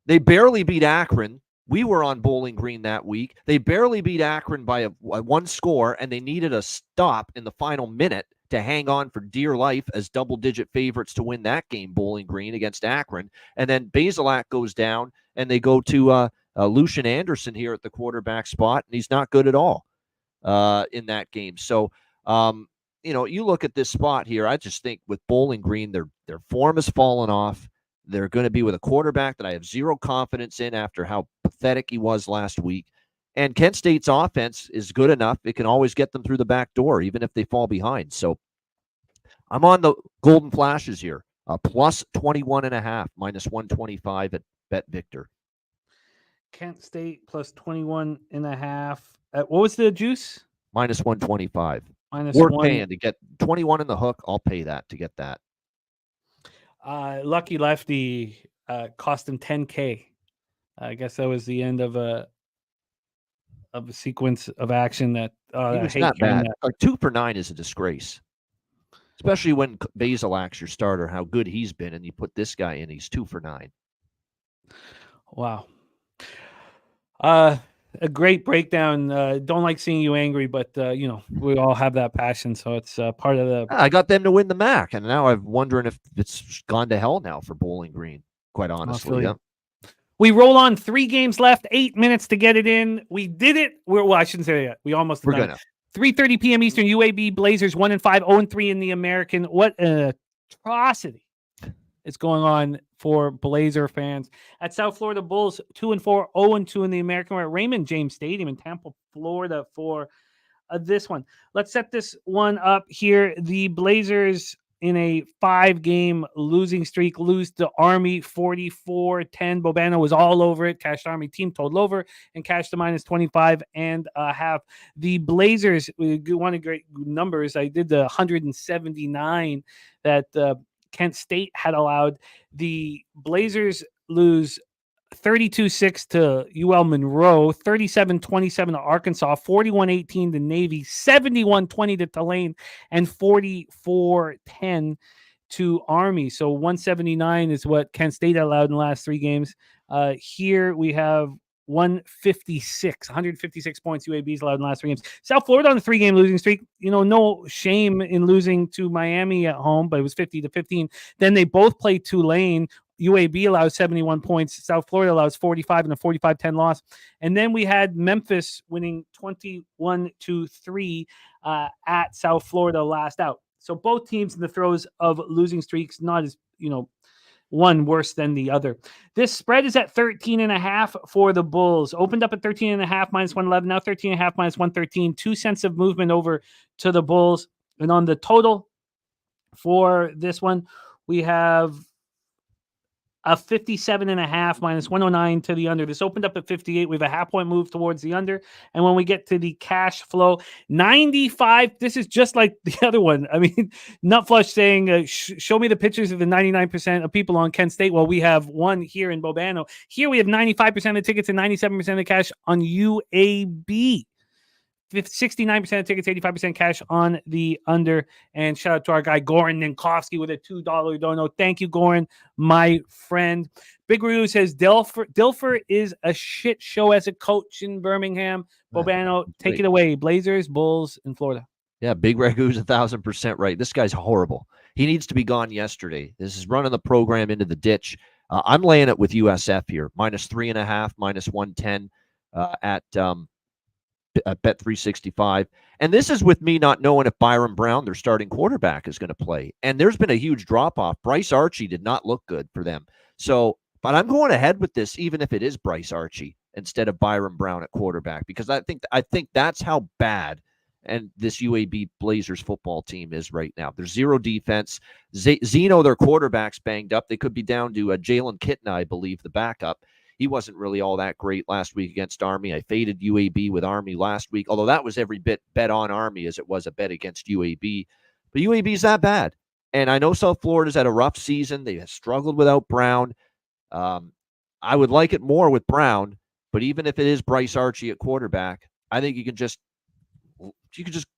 They barely beat Akron. We were on Bowling Green that week. They barely beat Akron by a 1 score, and they needed a stop in the final minute to hang on for dear life as double-digit favorites to win that game, Bowling Green against Akron. And then Bazelak goes down, and they go to Lucian Anderson here at the quarterback spot, and he's not good at all in that game. So, you look at this spot here, I just think with Bowling Green, their form has fallen off. They're going to be with a quarterback that I have zero confidence in after how pathetic he was last week. And Kent State's offense is good enough. It can always get them through the back door, even if they fall behind. So I'm on the Golden Flashes here. Plus 21.5, minus 125 at Bet Victor. Kent State plus 21.5. What was the juice? Minus 125. Minus We're one. paying to get 21 in the hook. I'll pay that to get that. Lucky Lefty cost him $10K. I guess that was the end of a sequence of action that He was not bad. 2 for 9 is a disgrace, especially when Basilak's your starter. How good he's been, and you put this guy in, he's 2 for 9. Wow. A great breakdown. Don't like seeing you angry, but we all have that passion, so it's part of the. I got them to win the MAC, and now I'm wondering if it's gone to hell now for Bowling Green. Quite honestly, yeah. We roll on. 3 games left. 8 minutes to get it in. We did it. I shouldn't say that. We almost. We're gonna. 3:30 p.m. Eastern. UAB Blazers 1-5, 0-3 in the American. What an atrocity is going on for Blazer fans. At South Florida Bulls 2-4, 0-2 in the American. We're at Raymond James Stadium in Tampa, Florida for this one. Let's set this one up here. The Blazers in a 5-game losing streak lose to Army 44-10. Bobano was all over it. Cashed Army team total over and cashed the minus 25.5. The Blazers, one of great numbers. I did the 179 that Kent State had allowed. The Blazers lose 32-6 to UL Monroe, 37-27 to Arkansas, 41-18 to Navy, 71-20 to Tulane, and 44-10 to Army. So 179 is what Kent State allowed in the last 3 games. Here we have 156 points UAB's allowed in the last 3 games. South Florida on the 3-game losing streak. No shame in losing to Miami at home, but it was 50-15. Then they both played Tulane. UAB allows 71 points. South Florida allows 45 in a 45-10 loss. And then we had Memphis winning 21-3 at South Florida last out. So both teams in the throes of losing streaks, not as, one worse than the other. This spread is at 13.5 for the Bulls. Opened up at 13.5 minus 111. Now 13.5 minus 113. 2 cents of movement over to the Bulls. And on the total for this one, we have a 57.5 minus 109 to the under. This opened up at 58. We have a half-point move towards the under. And when we get to the cash flow, 95. This is just like the other one. I mean, Nutflush saying, show me the pictures of the 99% of people on Kent State. Well, we have one here in Bobano. Here we have 95% of tickets and 97% of cash on UAB. 69% of tickets, 85% cash on the under. And shout out to our guy, Goran Ninkowski, with a $2 dono. Thank you, Goran, my friend. Big Ryu says, Dilfer is a shit show as a coach in Birmingham. Bobano, take it away. Blazers, Bulls in Florida. Yeah, Big Ragu's 1,000% right. This guy's horrible. He needs to be gone yesterday. This is running the program into the ditch. I'm laying it with USF here. Minus 3.5, minus 110 at Bet 365. And this is with me not knowing if Byron Brown, their starting quarterback, is going to play. And there's been a huge drop-off. Bryce Archie did not look good for them. So, but I'm going ahead with this, even if it is Bryce Archie instead of Byron Brown at quarterback, because I think that's how bad and this UAB Blazers football team is right now. There's zero defense. Zeno, their quarterback's banged up. They could be down to Jalen Kitna, I believe, the backup. He wasn't really all that great last week against Army. I faded UAB with Army last week, although that was every bit bet on Army as it was a bet against UAB. But UAB's that bad. And I know South Florida's had a rough season. They have struggled without Brown. I would like it more with Brown, but even if it is Bryce Archie at quarterback, I think you can just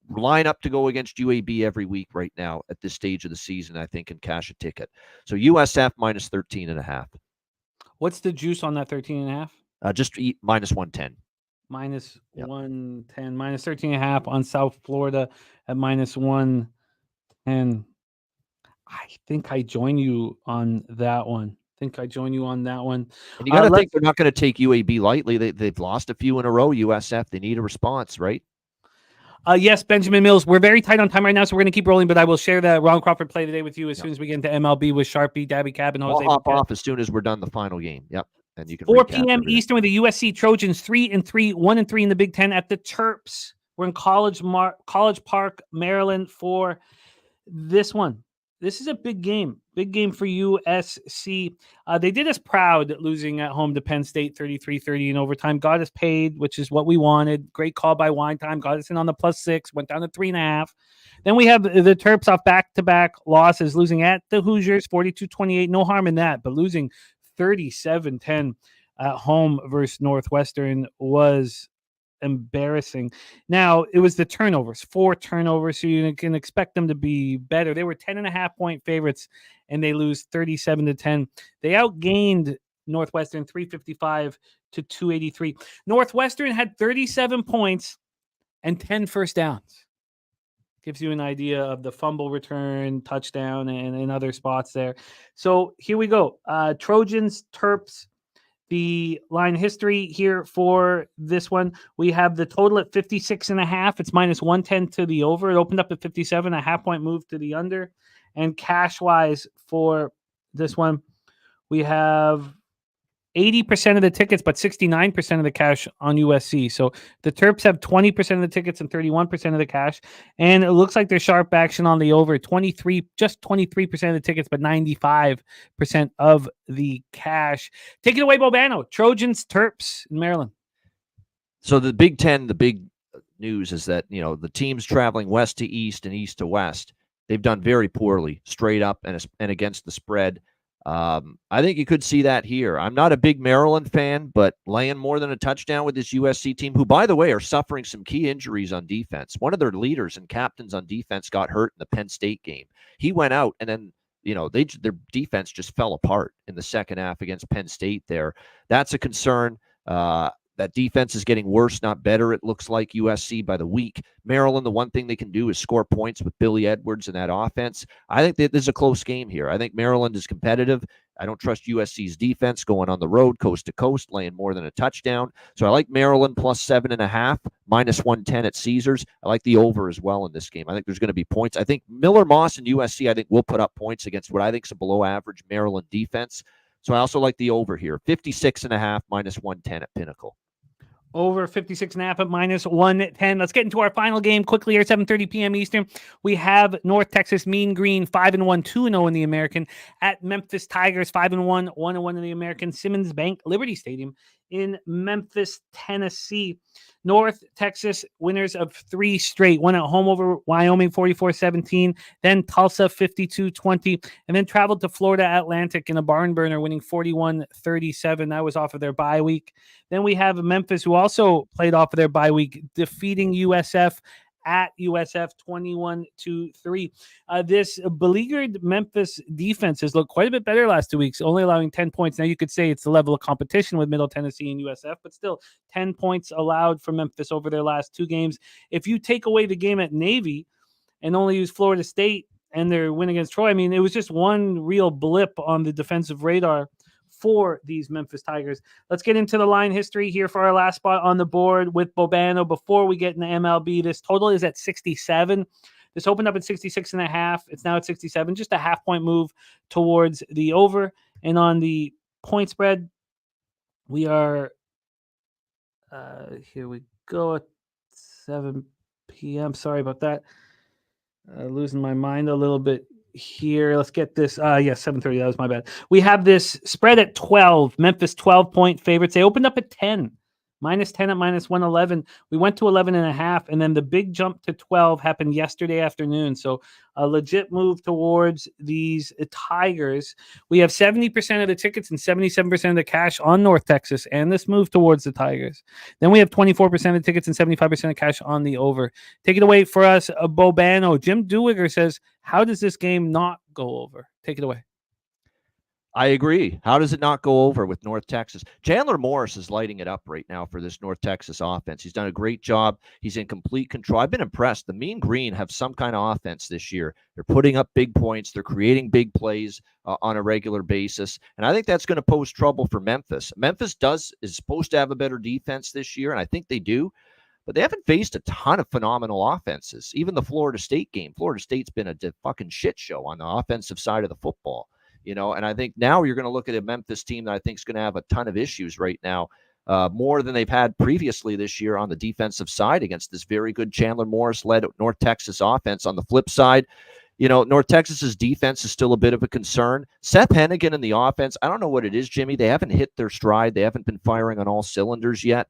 line up to go against UAB every week right now at this stage of the season, I think, and cash a ticket. So USF minus 13.5. What's the juice on that 13.5? Just eat minus 110. Minus 110, minus 13.5 on South Florida at minus 110. I think I join you on that one. And you got to think they're not going to take UAB lightly. They've lost a few in a row, USF. They need a response, right? Yes, Benjamin Mills. We're very tight on time right now, so we're going to keep rolling, but I will share the Ron Crawford play today with you as soon as we get into MLB with Sharpie, Daby Cab, and Jose. I'll hop off as soon as we're done the final game. Yep. And you can 4 recap p.m. everything. Eastern with the USC Trojans 3-3, 1-3 in the Big Ten at the Terps. We're in College Park, Maryland for this one. This is a big game for USC. They did us proud losing at home to Penn State 33-30 in overtime. Got us paid, which is what we wanted. Great call by Wine Time. Got us in on the +6, went down to 3.5. Then we have the Terps off back-to-back losses, losing at the Hoosiers 42-28. No harm in that, but losing 37-10 at home versus Northwestern was embarrassing. Now, it was the turnovers, 4 turnovers, so you can expect them to be better. They were 10.5-point favorites, and they lose 37-10. They outgained Northwestern 355 to 283. Northwestern had 37 points and 10 first downs. Gives you an idea of the fumble return, touchdown, and other spots there. So here we go. Trojans, Terps. The line history here for this one, we have the total at 56.5. It's -110 to the over. It opened up at 57, a half-point move to the under. And cash-wise for this one, we have 80% of the tickets, but 69% of the cash on USC. So the Terps have 20% of the tickets and 31% of the cash. And it looks like there's sharp action on the over. 23% of the tickets, but 95% of the cash. Take it away, Bobano. Trojans, Terps in Maryland. So the Big Ten, the big news is that, the teams traveling west to east and east to west, they've done very poorly straight up and against the spread. I think you could see that here. I'm not a big Maryland fan, but laying more than a touchdown with this USC team, who, by the way, are suffering some key injuries on defense. One of their leaders and captains on defense got hurt in the Penn State game. He went out, and then, their defense just fell apart in the second half against Penn State there. That's a concern. That defense is getting worse, not better, it looks like, USC by the week. Maryland, the one thing they can do is score points with Billy Edwards in that offense. I think that this is a close game here. I think Maryland is competitive. I don't trust USC's defense going on the road, coast to coast, laying more than a touchdown. So I like Maryland +7.5, -110 at Caesars. I like the over as well in this game. I think there's going to be points. I think Miller Moss and USC, will put up points against what I think is a below-average Maryland defense. So I also like the over here, 56.5, -110 at Pinnacle. Over 56.5 at -110. Let's get into our final game quickly here, 7:30 p.m. Eastern. We have North Texas Mean Green, 5-1, 2-0 in the American, at Memphis Tigers, 5-1, 1-1 in the American, Simmons Bank Liberty Stadium in Memphis, Tennessee. North Texas winners of 3 straight. One at home over Wyoming, 44-17. Then Tulsa, 52-20. And then traveled to Florida Atlantic in a barn burner, winning 41-37. That was off of their bye week. Then we have Memphis, who also played off of their bye week, defeating USF at USF 21-3. This beleaguered Memphis defense has looked quite a bit better last 2 weeks, only allowing 10 points. Now, you could say it's the level of competition with Middle Tennessee and USF, but still 10 points allowed for Memphis over their last 2 games. If you take away the game at Navy and only use Florida State and their win against Troy, it was just one real blip on the defensive radar for these Memphis Tigers. Let's get into the line history here for our last spot on the board with Bobano. Before we get into MLB, this total is at 67. This opened up at 66.5. It's now at 67, just a half-point move towards the over. And on the point spread, we are, here we go, at 7 p.m. Sorry about that. Losing my mind a little bit here. Let's get this. 7:30. That was my bad. We have this spread at 12. Memphis 12-point favorites. They opened up at 10. -10 at -111. We went to 11.5, and then the big jump to 12 happened yesterday afternoon. So a legit move towards these Tigers. We have 70% of the tickets and 77% of the cash on North Texas, and this move towards the Tigers. Then we have 24% of the tickets and 75% of cash on the over. Take it away for us, Bobano. Jim Dewigger says, how does this game not go over? Take it away. I agree. How does it not go over with North Texas? Chandler Morris is lighting it up right now for this North Texas offense. He's done a great job. He's in complete control. I've been impressed. The Mean Green have some kind of offense this year. They're putting up big points. They're creating big plays on a regular basis. And I think that's going to pose trouble for Memphis. Memphis is supposed to have a better defense this year, and I think they do. but they haven't faced a ton of phenomenal offenses. Even the Florida State game, Florida State's been a fucking shit show on the offensive side of the football, and I think now you're going to look at a Memphis team that I think is going to have a ton of issues right now, more than they've had previously this year on the defensive side against this very good Chandler Morris-led North Texas offense. On the flip side, North Texas's defense is still a bit of a concern. Seth Hennigan in the offense, I don't know what it is, Jimmy. They haven't hit their stride. They haven't been firing on all cylinders yet.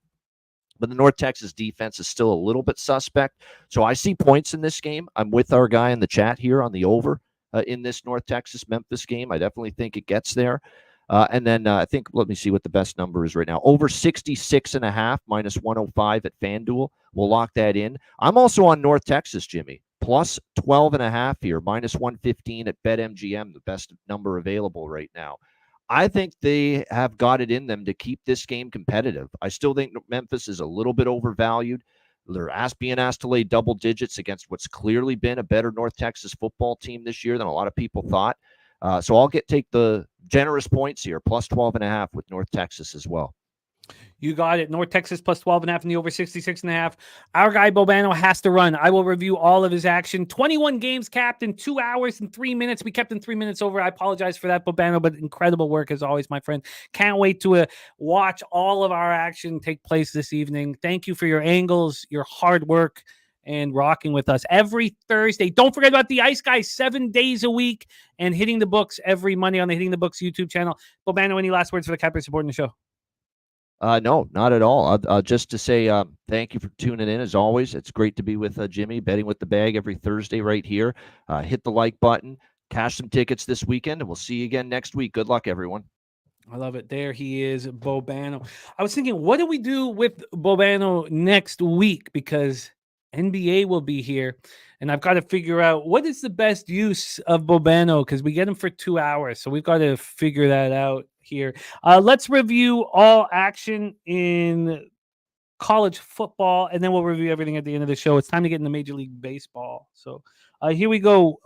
But the North Texas defense is still a little bit suspect. So I see points in this game. I'm with our guy in the chat here on the over in this North Texas-Memphis game. I definitely think it gets there. And then I think, let me see what the best number is right now. Over 66.5, minus 105 at FanDuel. We'll lock that in. I'm also on North Texas, Jimmy. Plus 12.5 here, minus 115 at BetMGM, the best number available right now. I think they have got it in them to keep this game competitive. I still think Memphis is a little bit overvalued. They're being asked to lay double digits against what's clearly been a better North Texas football team this year than a lot of people thought. So I'll take the generous points here, plus 12.5 with North Texas as well. You got it. North Texas plus 12.5 in the over 66.5. Our guy Bobano has to run. I will review all of his action. 21 games capped in 2 hours and 3 minutes. We kept him 3 minutes over. I apologize for that, Bobano, but incredible work as always, my friend. Can't wait to watch all of our action take place this evening. Thank you for your angles, your hard work, and rocking with us every Thursday. Don't forget about the Ice Guys 7 days a week and Hitting the Books every Monday on the Hitting the Books YouTube channel. Bobano, any last words for the Capper supporting the show? No, not at all. Just to say thank you for tuning in as always. It's great to be with Jimmy, betting with the bag every Thursday right here. Hit the like button, cash some tickets this weekend, and we'll see you again next week. Good luck, everyone. I love it. There he is, Bobano. I was thinking, what do we do with Bobano next week? Because NBA will be here, and I've got to figure out what is the best use of Bobano because we get him for 2 hours. So we've got to figure that out here. Let's review all action in college football, and then we'll review everything at the end of the show. It's time to get into Major League Baseball. So here we go.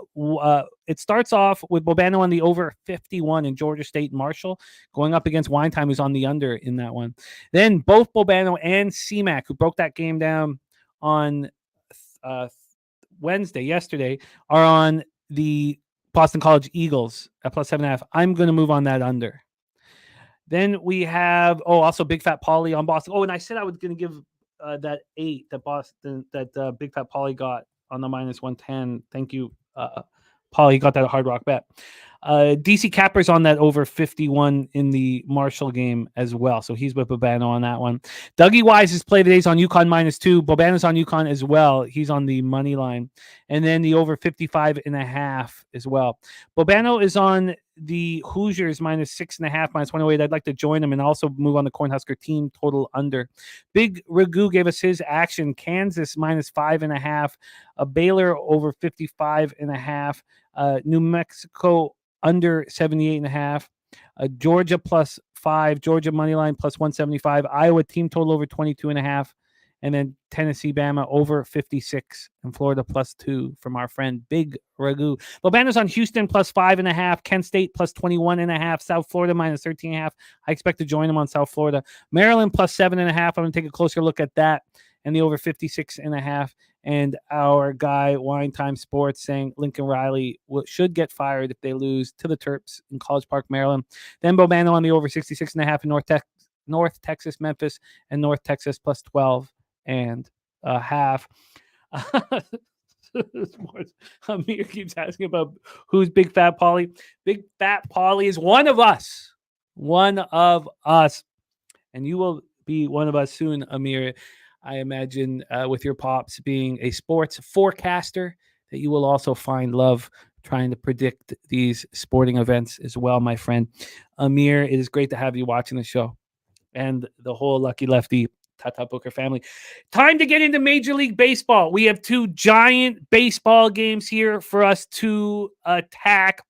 It starts off with Bobano on the over 51 in Georgia State Marshall, going up against Winetime, who's on the under in that one. Then both Bobano and CMAC, who broke that game down on yesterday, are on the Boston College Eagles at plus 7.5. I'm going to move on that under. Then we have also Big Fat Pauly on Boston. And I said I was going to give that 8 that Boston Big Fat Pauly got on the minus 110. Thank you, Pauly. Got that Hard Rock bet. DC Capper's on that over 51 in the Marshall game as well. So he's with Bobano on that one. Dougie Wise's play today's on UConn minus 2. Bobano's on UConn as well. He's on the money line. And then the over 55.5 as well. Bobano is on the Hoosiers minus 6.5, minus 108. I'd like to join him and also move on the Cornhusker team total under. Big Ragu gave us his action. Kansas minus 5.5. Baylor over 55.5. New Mexico under 78.5. Georgia plus 5. Georgia money line plus 175. Iowa team total over 22.5. And then Tennessee Bama over 56 and Florida plus 2 from our friend Big Ragu. Bobano's on Houston plus 5.5. Kent State plus 21.5. South Florida minus 13.5. I expect to join him on South Florida. Maryland plus 7.5. I'm going to take a closer look at that and the over 56.5. And our guy Wine Time Sports saying Lincoln Riley should get fired if they lose to the Terps in College Park, Maryland. Then Bobano on the over 66.5 in North Texas, Memphis, and North Texas plus 12.5. Amir keeps asking about who's Big Fat Pauly. Big Fat Pauly is one of us. One of us. And you will be one of us soon, Amir. I imagine with your pops being a sports forecaster that you will also find love trying to predict these sporting events as well, my friend. Amir, it is great to have you watching the show and the whole Lucky Lefty Tata Booker family. Time to get into Major League Baseball. We have 2 giant baseball games here for us to attack.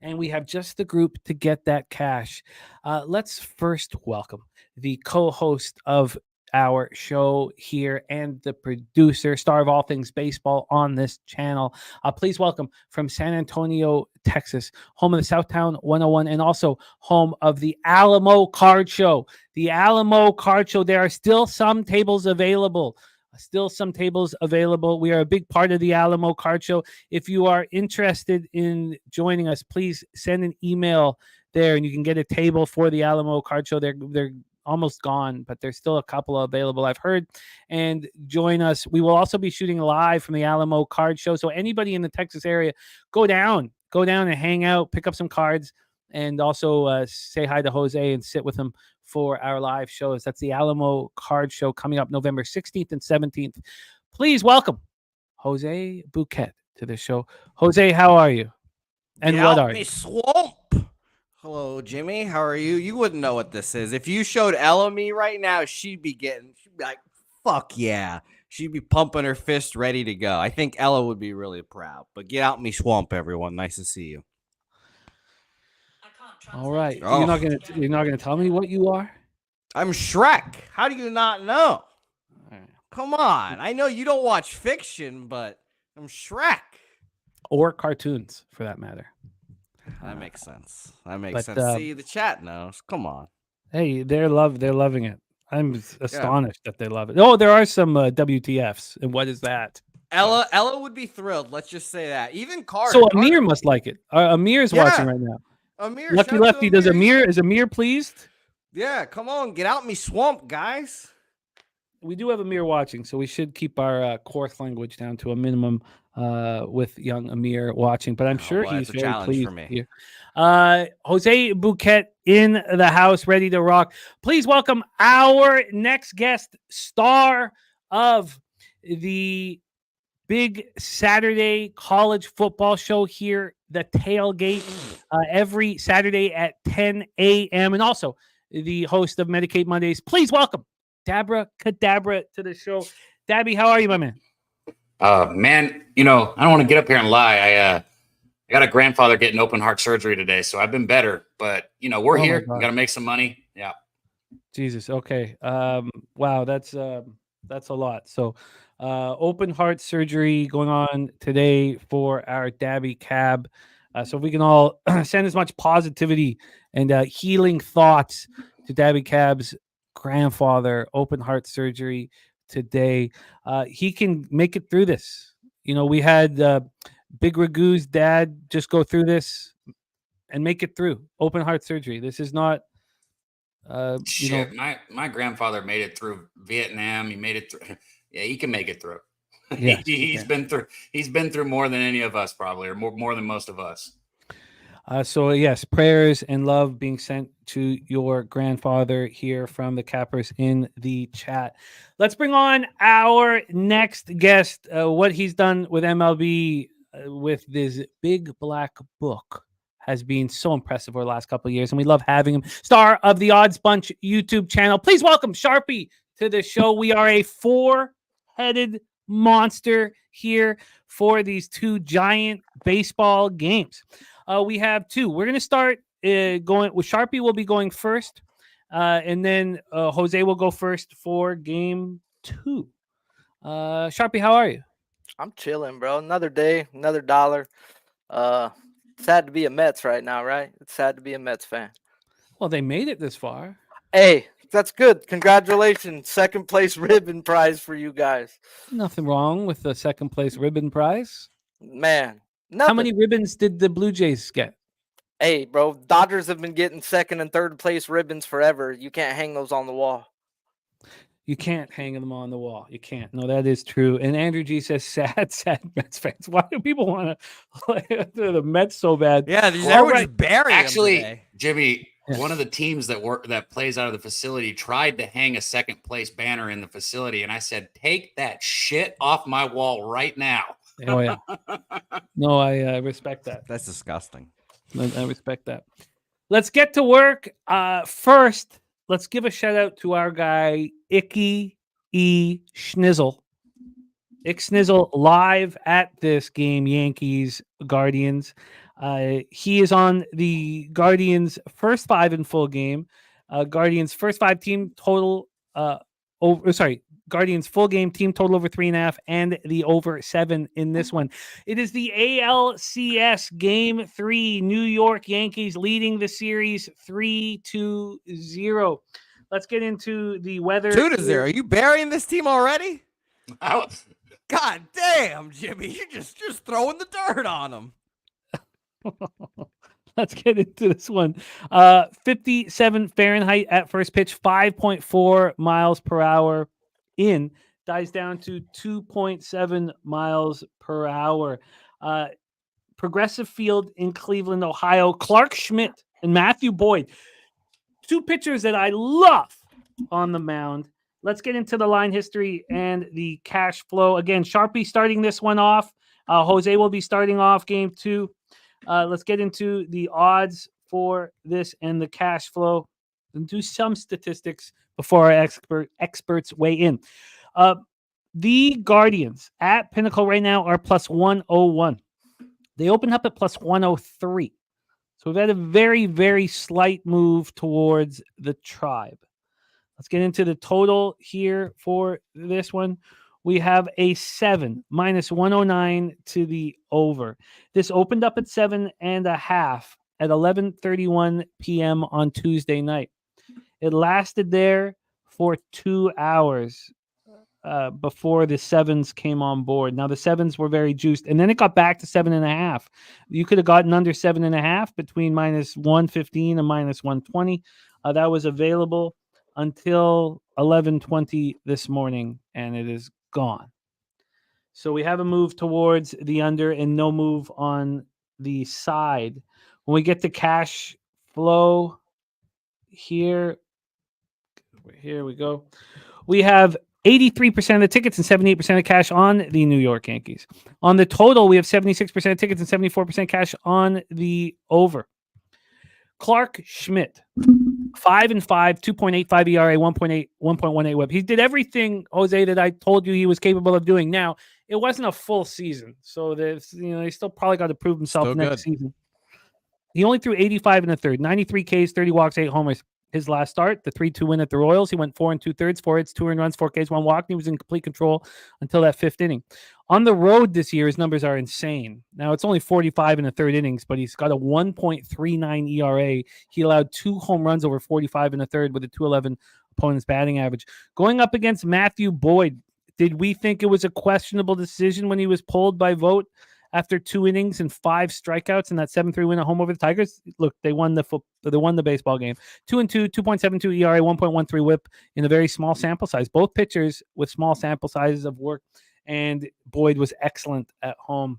And we have just the group to get that cash. Let's first welcome the co-host of our show here and the producer, star of all things baseball on this channel. Please welcome from San Antonio, Texas, home of the Southtown 101 and also home of the Alamo Card Show. The Alamo Card Show, there are still some tables available. We are a big part of the Alamo Card Show. If you are interested in joining us, please send an email there and you can get a table for the Alamo Card Show. They're almost gone, but there's still a couple available, I've heard. And join us. We will also be shooting live from the Alamo Card Show. So anybody in the Texas area, go down and hang out, pick up some cards, and also say hi to Jose and sit with him for our live shows. That's the Alamo Card Show coming up November 16th and 17th. Please welcome Jose Bouquet to the show. Jose, how are you? And what are you? Swamp. Hello, Jimmy. How are you? You wouldn't know what this is. If you showed Ella me right now, she'd be like, fuck yeah. She'd be pumping her fist ready to go. I think Ella would be really proud. But get out me swamp, everyone. Nice to see you. All right. Oh. You're not gonna tell me what you are? I'm Shrek. How do you not know? Come on. I know you don't watch fiction, but I'm Shrek. Or cartoons, for that matter. That makes sense. See, the chat knows. Come on. Hey, they're loving it. I'm astonished that they love it. Oh, there are some WTFs. And what is that? Ella would be thrilled. Let's just say that. Even Carter. So Amir must like it. Amir's watching right now. Amir, Lucky Lefty, is Amir pleased? Yeah, come on, get out me swamp, guys. We do have Amir watching, so we should keep our coarse language down to a minimum with young Amir watching. But I'm sure he's very pleased for me. Here. Jose Bouquet in the house, ready to rock. Please welcome our next guest, star of the big Saturday college football show here, the Tailgate, every Saturday at 10 a.m. And also the host of Medicaid Mondays. Please welcome Dabra Cadabra to the show. Dabby, how are you, my man? Man, I don't want to get up here and lie. I got a grandfather getting open heart surgery today, so I've been better. But, we're here. We got to make some money. Yeah. Jesus. Okay. Wow, that's a lot. So open heart surgery going on today for our Daby Cab. So if we can all send as much positivity and healing thoughts to Daby Cab's grandfather, open heart surgery today. He can make it through this. We had Big Ragu's dad just go through this and make it through. Open heart surgery. This is not Shit, my grandfather made it through Vietnam. He made it through. Yeah, he can make it through. Yeah, he's been through more than any of us, probably, or more than most of us. So yes, prayers and love being sent to your grandfather here from the Cappers in the chat. Let's bring on our next guest. What he's done with MLB with this big black book has been so impressive over the last couple of years, and we love having him. Star of the Odds Bunch YouTube channel. Please welcome Sharpie to the show. We are a four-headed monster here for these two giant baseball games. We have two. We're going to start going with Sharpie will be going first, and then Jose will go first for game two. Sharpie, how are you? I'm chilling, bro. Another day, another dollar. Sad to be a Mets right now, right? It's sad to be a Mets fan. Well, they made it this far. Hey, that's good. Congratulations. Second place ribbon prize for you guys. Nothing wrong with the second place ribbon prize. Man. Nothing. How many ribbons did the Blue Jays get? Hey, bro, Dodgers have been getting second and third place ribbons forever. You can't hang those on the wall. You can't hang them on the wall. You can't. No, that is true. And Andrew G says, sad Mets fans. Why do people want to play the Mets so bad? Yeah, everyone's burying Actually, them today. Jimmy, one of the teams that plays out of the facility tried to hang a second place banner in the facility, and I said, take that shit off my wall right now. Oh, yeah. No, I respect that. That's disgusting. I respect that. Let's get to work. First, let's give a shout out to our guy, Icky E. Schnizzle. Ick Snizzle live at this game, Yankees, Guardians. He is on the Guardians' first five in full game. Guardians' first five team total Guardians full game team total over 3.5 and the over 7 in this one. It is the ALCS Game 3. New York Yankees leading the series 3-0. Let's get into the weather. 2-0. Are you burying this team already? Out. God damn, Jimmy. You're just throwing the dirt on them. Let's get into this one. 57 Fahrenheit at first pitch, 5.4 miles per hour in. Dies down to 2.7 miles per hour. Progressive Field in Cleveland, Ohio. Clark Schmidt and Matthew Boyd. Two pitchers that I love on the mound. Let's get into the line history and the cash flow. Again, Sharpie starting this one off. Jose will be starting off game 2. Let's get into the odds for this and the cash flow and do some statistics before our experts weigh in. The Guardians at Pinnacle right now are plus 101. They opened up at plus 103. So we've had a very, very slight move towards the Tribe. Let's get into the total here for this one. We have a 7 minus 109 to the over. This opened up at 7.5 at 11:31 p.m. on Tuesday night. It lasted there for 2 hours before the 7s came on board. Now the 7s were very juiced, and then it got back to 7.5. You could have gotten under 7.5 between minus 115 and minus 120. That was available until 11:20 this morning, and it is gone. So we have a move towards the under and no move on the side. When we get to cash flow here we go. We have 83% of the tickets and 78% of cash on the New York Yankees. On the total, we have 76% of tickets and 74% cash on the over. Clark Schmidt, 5-5, 2.85 ERA, 1.18 WHIP. He did everything, Jose, that I told you he was capable of doing. Now, it wasn't a full season, so there's, he still probably got to prove himself next season. He only threw 85 in the third, 93 Ks, 30 walks, 8 homers. His last start, the 3-2 win at the Royals, he went 4 2/3, 4 hits, 2 earned runs, 4 Ks, 1 walk, and he was in complete control until that 5th inning. On the road this year, his numbers are insane. Now, it's only 45 in the 3rd innings, but he's got a 1.39 ERA. He allowed 2 home runs over 45 in the 3rd with a 211 opponent's batting average. Going up against Matthew Boyd, did we think it was a questionable decision when he was pulled by vote after 2 innings and 5 strikeouts and that 7-3 win at home over the Tigers? Look, they won the baseball game. 2-2, 2.72 ERA, 1.13 WHIP in a very small sample size. Both pitchers with small sample sizes of work, and Boyd was excellent at home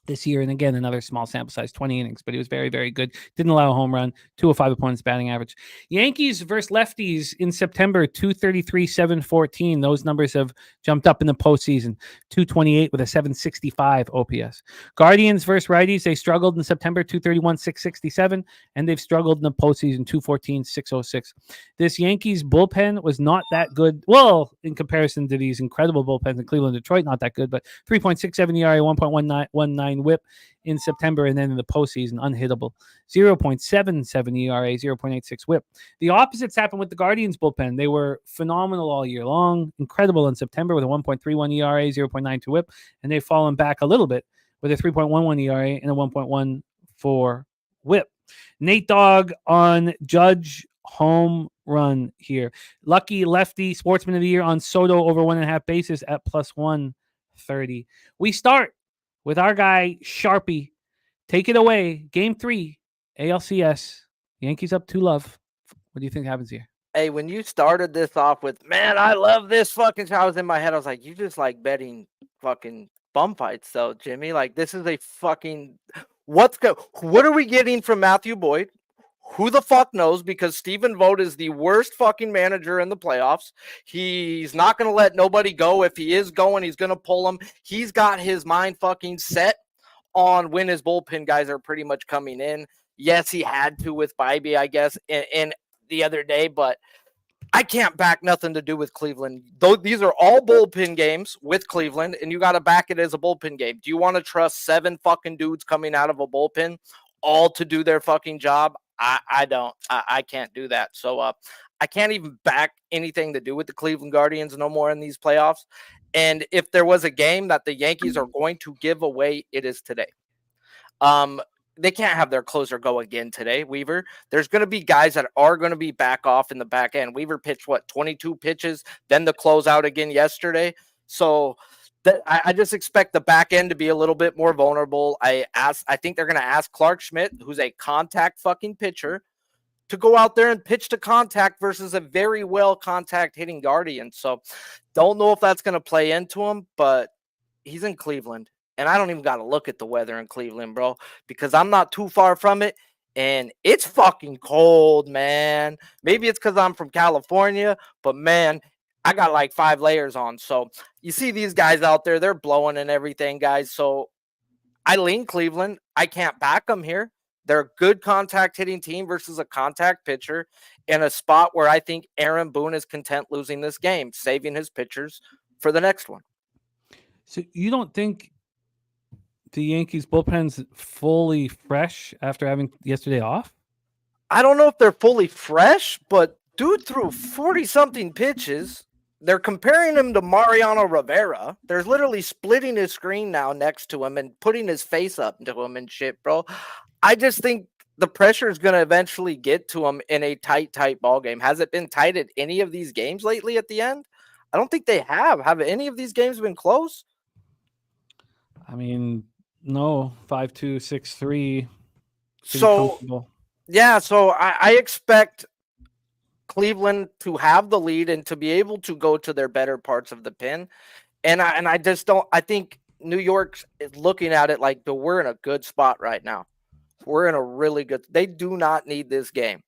this year. And again, another small sample size, 20 innings, but he was very, very good. Didn't allow a home run, 205 opponents batting average. Yankees versus lefties in September, 233, 714. Those numbers have jumped up in the postseason, 228 with a 765 OPS. Guardians versus righties, they struggled in September, 231, 667, and they've struggled in the postseason, 214, 606. This Yankees bullpen was not that good. Well, in comparison to these incredible bullpens in Cleveland, Detroit, not that good, but 3.67 ERA, 1.19 WHIP in September, and then in the postseason, unhittable. 0.77 ERA, 0.86 WHIP. The opposites happened with the Guardians bullpen. They were phenomenal all year long, incredible in September with a 1.31 ERA, 0.92 WHIP, and they've fallen back a little bit with a 3.11 ERA and a 1.14 WHIP. Nate Dogg on Judge home run here. Lucky lefty sportsman of the year on Soto over 1.5 bases at plus 130. We start with our guy, Sharpie. Take it away. Game 3, ALCS. Yankees up 2-0. What do you think happens here? Hey, when you started this off with, man, I love this fucking show, I was in my head, I was like, you just like betting fucking bum fights, though, Jimmy. Like, this is a fucking... What are we getting from Matthew Boyd? Who the fuck knows? Because Stephen Vogt is the worst fucking manager in the playoffs. He's not going to let nobody go. If he is going, he's going to pull them. He's got his mind fucking set on when his bullpen guys are pretty much coming in. Yes, he had to with Bybee, I guess, in the other day, but I can't back nothing to do with Cleveland. Though these are all bullpen games with Cleveland, and you got to back it as a bullpen game. Do you want to trust 7 fucking dudes coming out of a bullpen all to do their fucking job? I don't. I can't do that. So I can't even back anything to do with the Cleveland Guardians no more in these playoffs. And if there was a game that the Yankees are going to give away, it is today. They can't have their closer go again today, Weaver. There's going to be guys that are going to be back off in the back end. Weaver pitched, 22 pitches, then the closeout again yesterday. So I just expect the back end to be a little bit more vulnerable. I think they're going to ask Clark Schmidt, who's a contact fucking pitcher, to go out there and pitch to contact versus a very well contact hitting Guardian. So don't know if that's going to play into him, but he's in Cleveland. And I don't even got to look at the weather in Cleveland, bro, because I'm not too far from it. And it's fucking cold, man. Maybe it's because I'm from California, but man, I got like 5 layers on. So you see these guys out there, they're blowing and everything, guys. So I lean Cleveland. I can't back them here. They're a good contact hitting team versus a contact pitcher in a spot where I think Aaron Boone is content losing this game, saving his pitchers for the next one. So you don't think the Yankees bullpen's fully fresh after having yesterday off? I don't know if they're fully fresh, but dude threw 40-something pitches. They're comparing him to Mariano Rivera. They're literally splitting his screen now next to him and putting his face up to him and shit, bro. I just think the pressure is going to eventually get to him in a tight ball game. Has it been tight at any of these games lately at the end? I don't think they have. Have any of these games been close? I mean, no, 5-2, 6-3. So, yeah, so I expect Cleveland to have the lead and to be able to go to their better parts of the pin. And I just don't, I think New York's looking at it like, but we're in a good spot right now. We're in a really good, they do not need this game.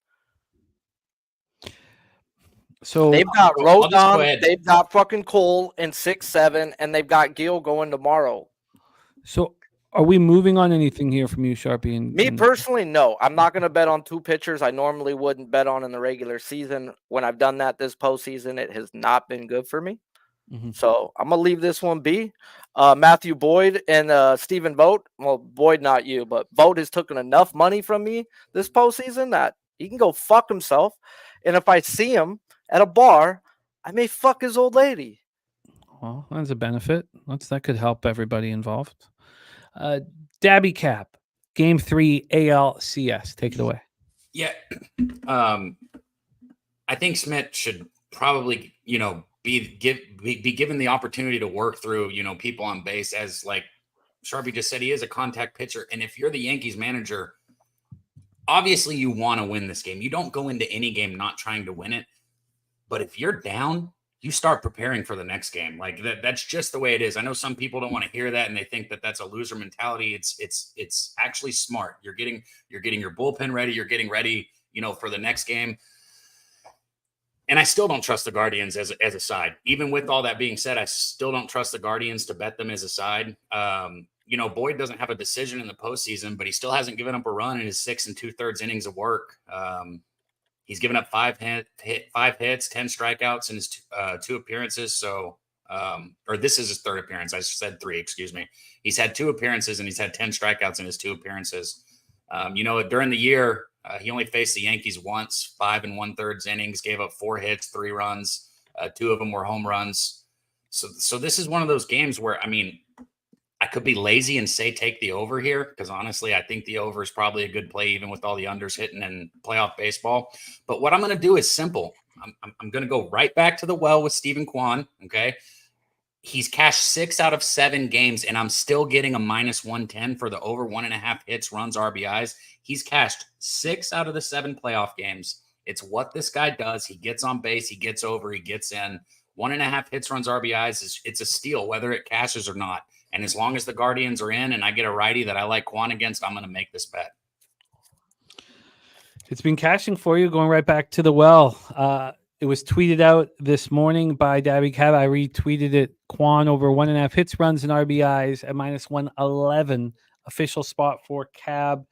So they've got Rodon, they've got fucking Cole in 6-7, and they've got Gil going tomorrow. So are we moving on anything here from you, Sharpie? Me personally, no. I'm not going to bet on 2 pitchers I normally wouldn't bet on in the regular season. When I've done that this postseason, it has not been good for me. Mm-hmm. So I'm going to leave this one be. Matthew Boyd and Stephen Vogt. Well, Boyd, not you, but Vogt has taken enough money from me this postseason that he can go fuck himself. And if I see him at a bar, I may fuck his old lady. Well, that's a benefit. That could help everybody involved. Daby Cab, Game 3 ALCS. Take it away. Yeah. I think Smith should probably, be given the opportunity to work through, people on base. As like Sharpie just said, he is a contact pitcher. And if you're the Yankees manager, obviously you want to win this game. You don't go into any game not trying to win it. But if you're down, you start preparing for the next game. Like that's just the way it is. I know some people don't want to hear that and they think that that's a loser mentality. It's actually smart. You're getting your bullpen ready. You're getting ready, for the next game. And I still don't trust the Guardians as a side. Even with all that being said, I still don't trust the Guardians to bet them as a side. Boyd doesn't have a decision in the postseason, but he still hasn't given up a run in his 6 2/3 innings of work. He's given up 5 hits, 10 strikeouts in his 2 appearances. So, or this is his 3rd appearance. I said 3, excuse me. He's had 2 appearances and he's had 10 strikeouts in his 2 appearances. During the year, he only faced the Yankees once, 5 1/3 innings, gave up 4 hits, 3 runs. 2 of them were home runs. So this is one of those games where, I could be lazy and say take the over here because honestly, I think the over is probably a good play even with all the unders hitting in playoff baseball. But what I'm going to do is simple. I'm going to go right back to the well with Stephen Kwan. Okay. He's cashed 6 out of 7 games and I'm still getting a -110 for the over 1.5 hits, runs, RBIs. He's cashed 6 out of the 7 playoff games. It's what this guy does. He gets on base. He gets over. He gets in. 1.5 hits, runs, RBIs. It's a steal, whether it cashes or not. And as long as the Guardians are in and I get a righty that I like Quan against, I'm going to make this bet. It's been cashing for you, going right back to the well. It was tweeted out this morning by Daby Cab. I retweeted it. Quan over 1.5 hits, runs, and RBIs at -111. Official spot for Cab.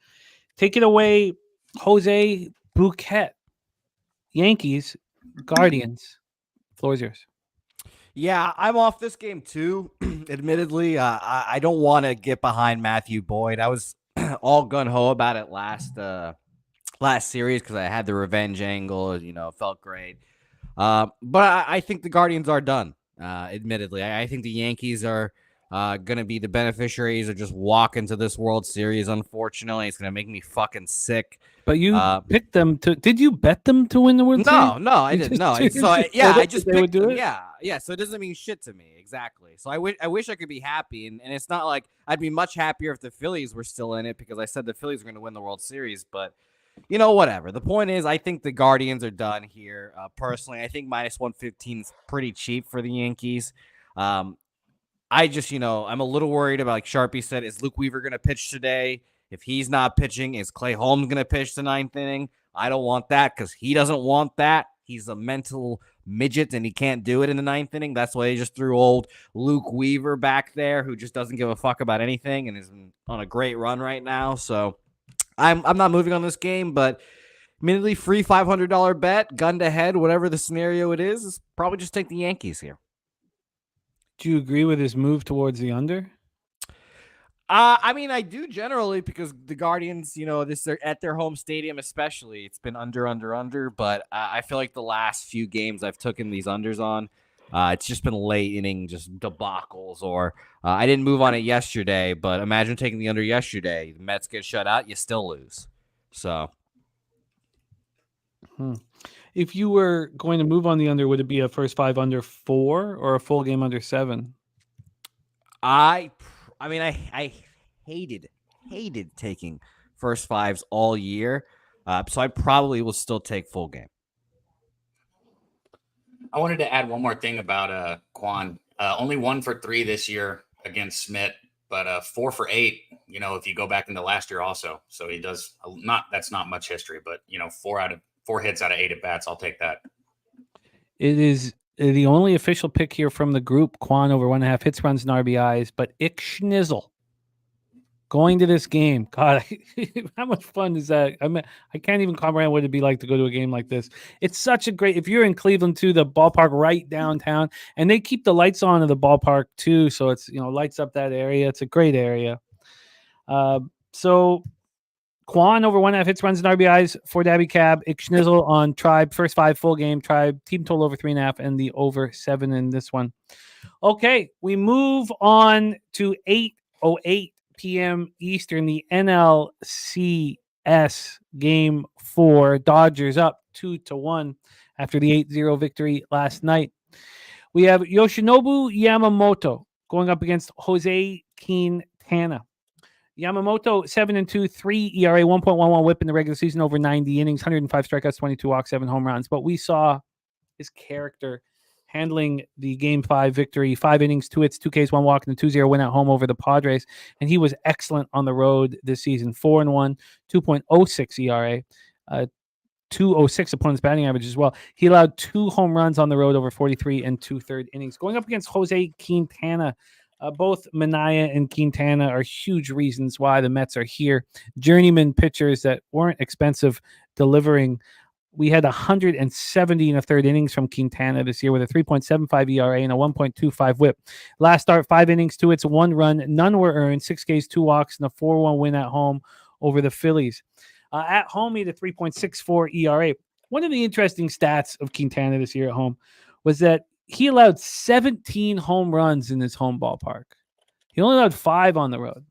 Take it away, Jose Bouquet. Yankees, Guardians. Floor is yours. Yeah, I'm off this game too. Admittedly, I don't want to get behind Matthew Boyd. I was all gung-ho about it last last series because I had the revenge angle. It felt great. But I think the Guardians are done. Admittedly, I think the Yankees are going to be the beneficiaries of just walking to this World Series. Unfortunately, it's going to make me fucking sick. But you picked them to. Did you bet them to win the World Series? No, I didn't. No, I just picked them. Yeah. So it doesn't mean shit to me. Exactly. So I wish I could be happy, and it's not like I'd be much happier if the Phillies were still in it because I said the Phillies were going to win the World Series. But whatever. The point is, I think the Guardians are done here. Personally, I think -115 is pretty cheap for the Yankees. I just, I'm a little worried about, like Sharpie said, is Luke Weaver going to pitch today? If he's not pitching, is Clay Holmes going to pitch the 9th inning? I don't want that because he doesn't want that. He's a mental midget and he can't do it in the 9th inning. That's why they just threw old Luke Weaver back there, who just doesn't give a fuck about anything and is on a great run right now. So I'm not moving on this game, but admittedly, free $500 bet, gun to head, whatever the scenario it is probably just take the Yankees here. Do you agree with his move towards the under? I mean, I do generally because the Guardians, they're at their home stadium especially. It's been under, but I feel like the last few games I've taken these unders on, it's just been late inning, just debacles. Or I didn't move on it yesterday, but imagine taking the under yesterday. The Mets get shut out, you still lose. So. If you were going to move on the under, would it be a first 5 under 4 or a full game under 7? I hated taking first 5s all year, so I probably will still take full game. I wanted to add one more thing about Quan. Only 1 for 3 this year against Smith, but 4 for 8. If you go back into last year also, so he does not. That's not much history, but 4 hits out of 8 at bats. I'll take that. It is the only official pick here from the group. Quan over 1.5 hits, runs, and RBIs. But Ick Schnizzle going to this game. God, how much fun is that? I can't even comprehend what it'd be like to go to a game like this. It's such a great. If you're in Cleveland too, the ballpark right downtown, and they keep the lights on in the ballpark too, so it's lights up that area. It's a great area. So. Quan over 1.5 hits, runs, and RBIs for Daby Cab. Ick Schnizzle on Tribe. First 5 full game. Tribe team total over 3.5 and the over 7 in this one. Okay, we move on to 8:08 p.m. Eastern. The NLCS Game 4. Dodgers up 2-1 after the 8-0 victory last night. We have Yoshinobu Yamamoto going up against Jose Quintana. Yamamoto 7-2, 3 ERA, 1.11 WHIP in the regular season over 90 innings, 105 strikeouts, 22 walks, 7 home runs. But we saw his character handling the Game 5 victory, 5 innings, 2 hits, 2 Ks, 1 walk, and a 2-0 win at home over the Padres. And he was excellent on the road this season, 4-1, 2.06 ERA, 2.06 opponent's batting average as well. He allowed 2 home runs on the road over 43 and 2/3 innings. Going up against Jose Quintana. Both Minaya and Quintana are huge reasons why the Mets are here. Journeyman pitchers that weren't expensive delivering. We had 170 and a third innings from Quintana this year with a 3.75 ERA and a 1.25 WHIP. Last start, 5 innings, 2 hits, 1 run. None were earned, 6 Ks, 2 walks, and a 4-1 win at home over the Phillies. At home, he had a 3.64 ERA. One of the interesting stats of Quintana this year at home was that he allowed 17 home runs in his home ballpark. He only allowed 5 on the road.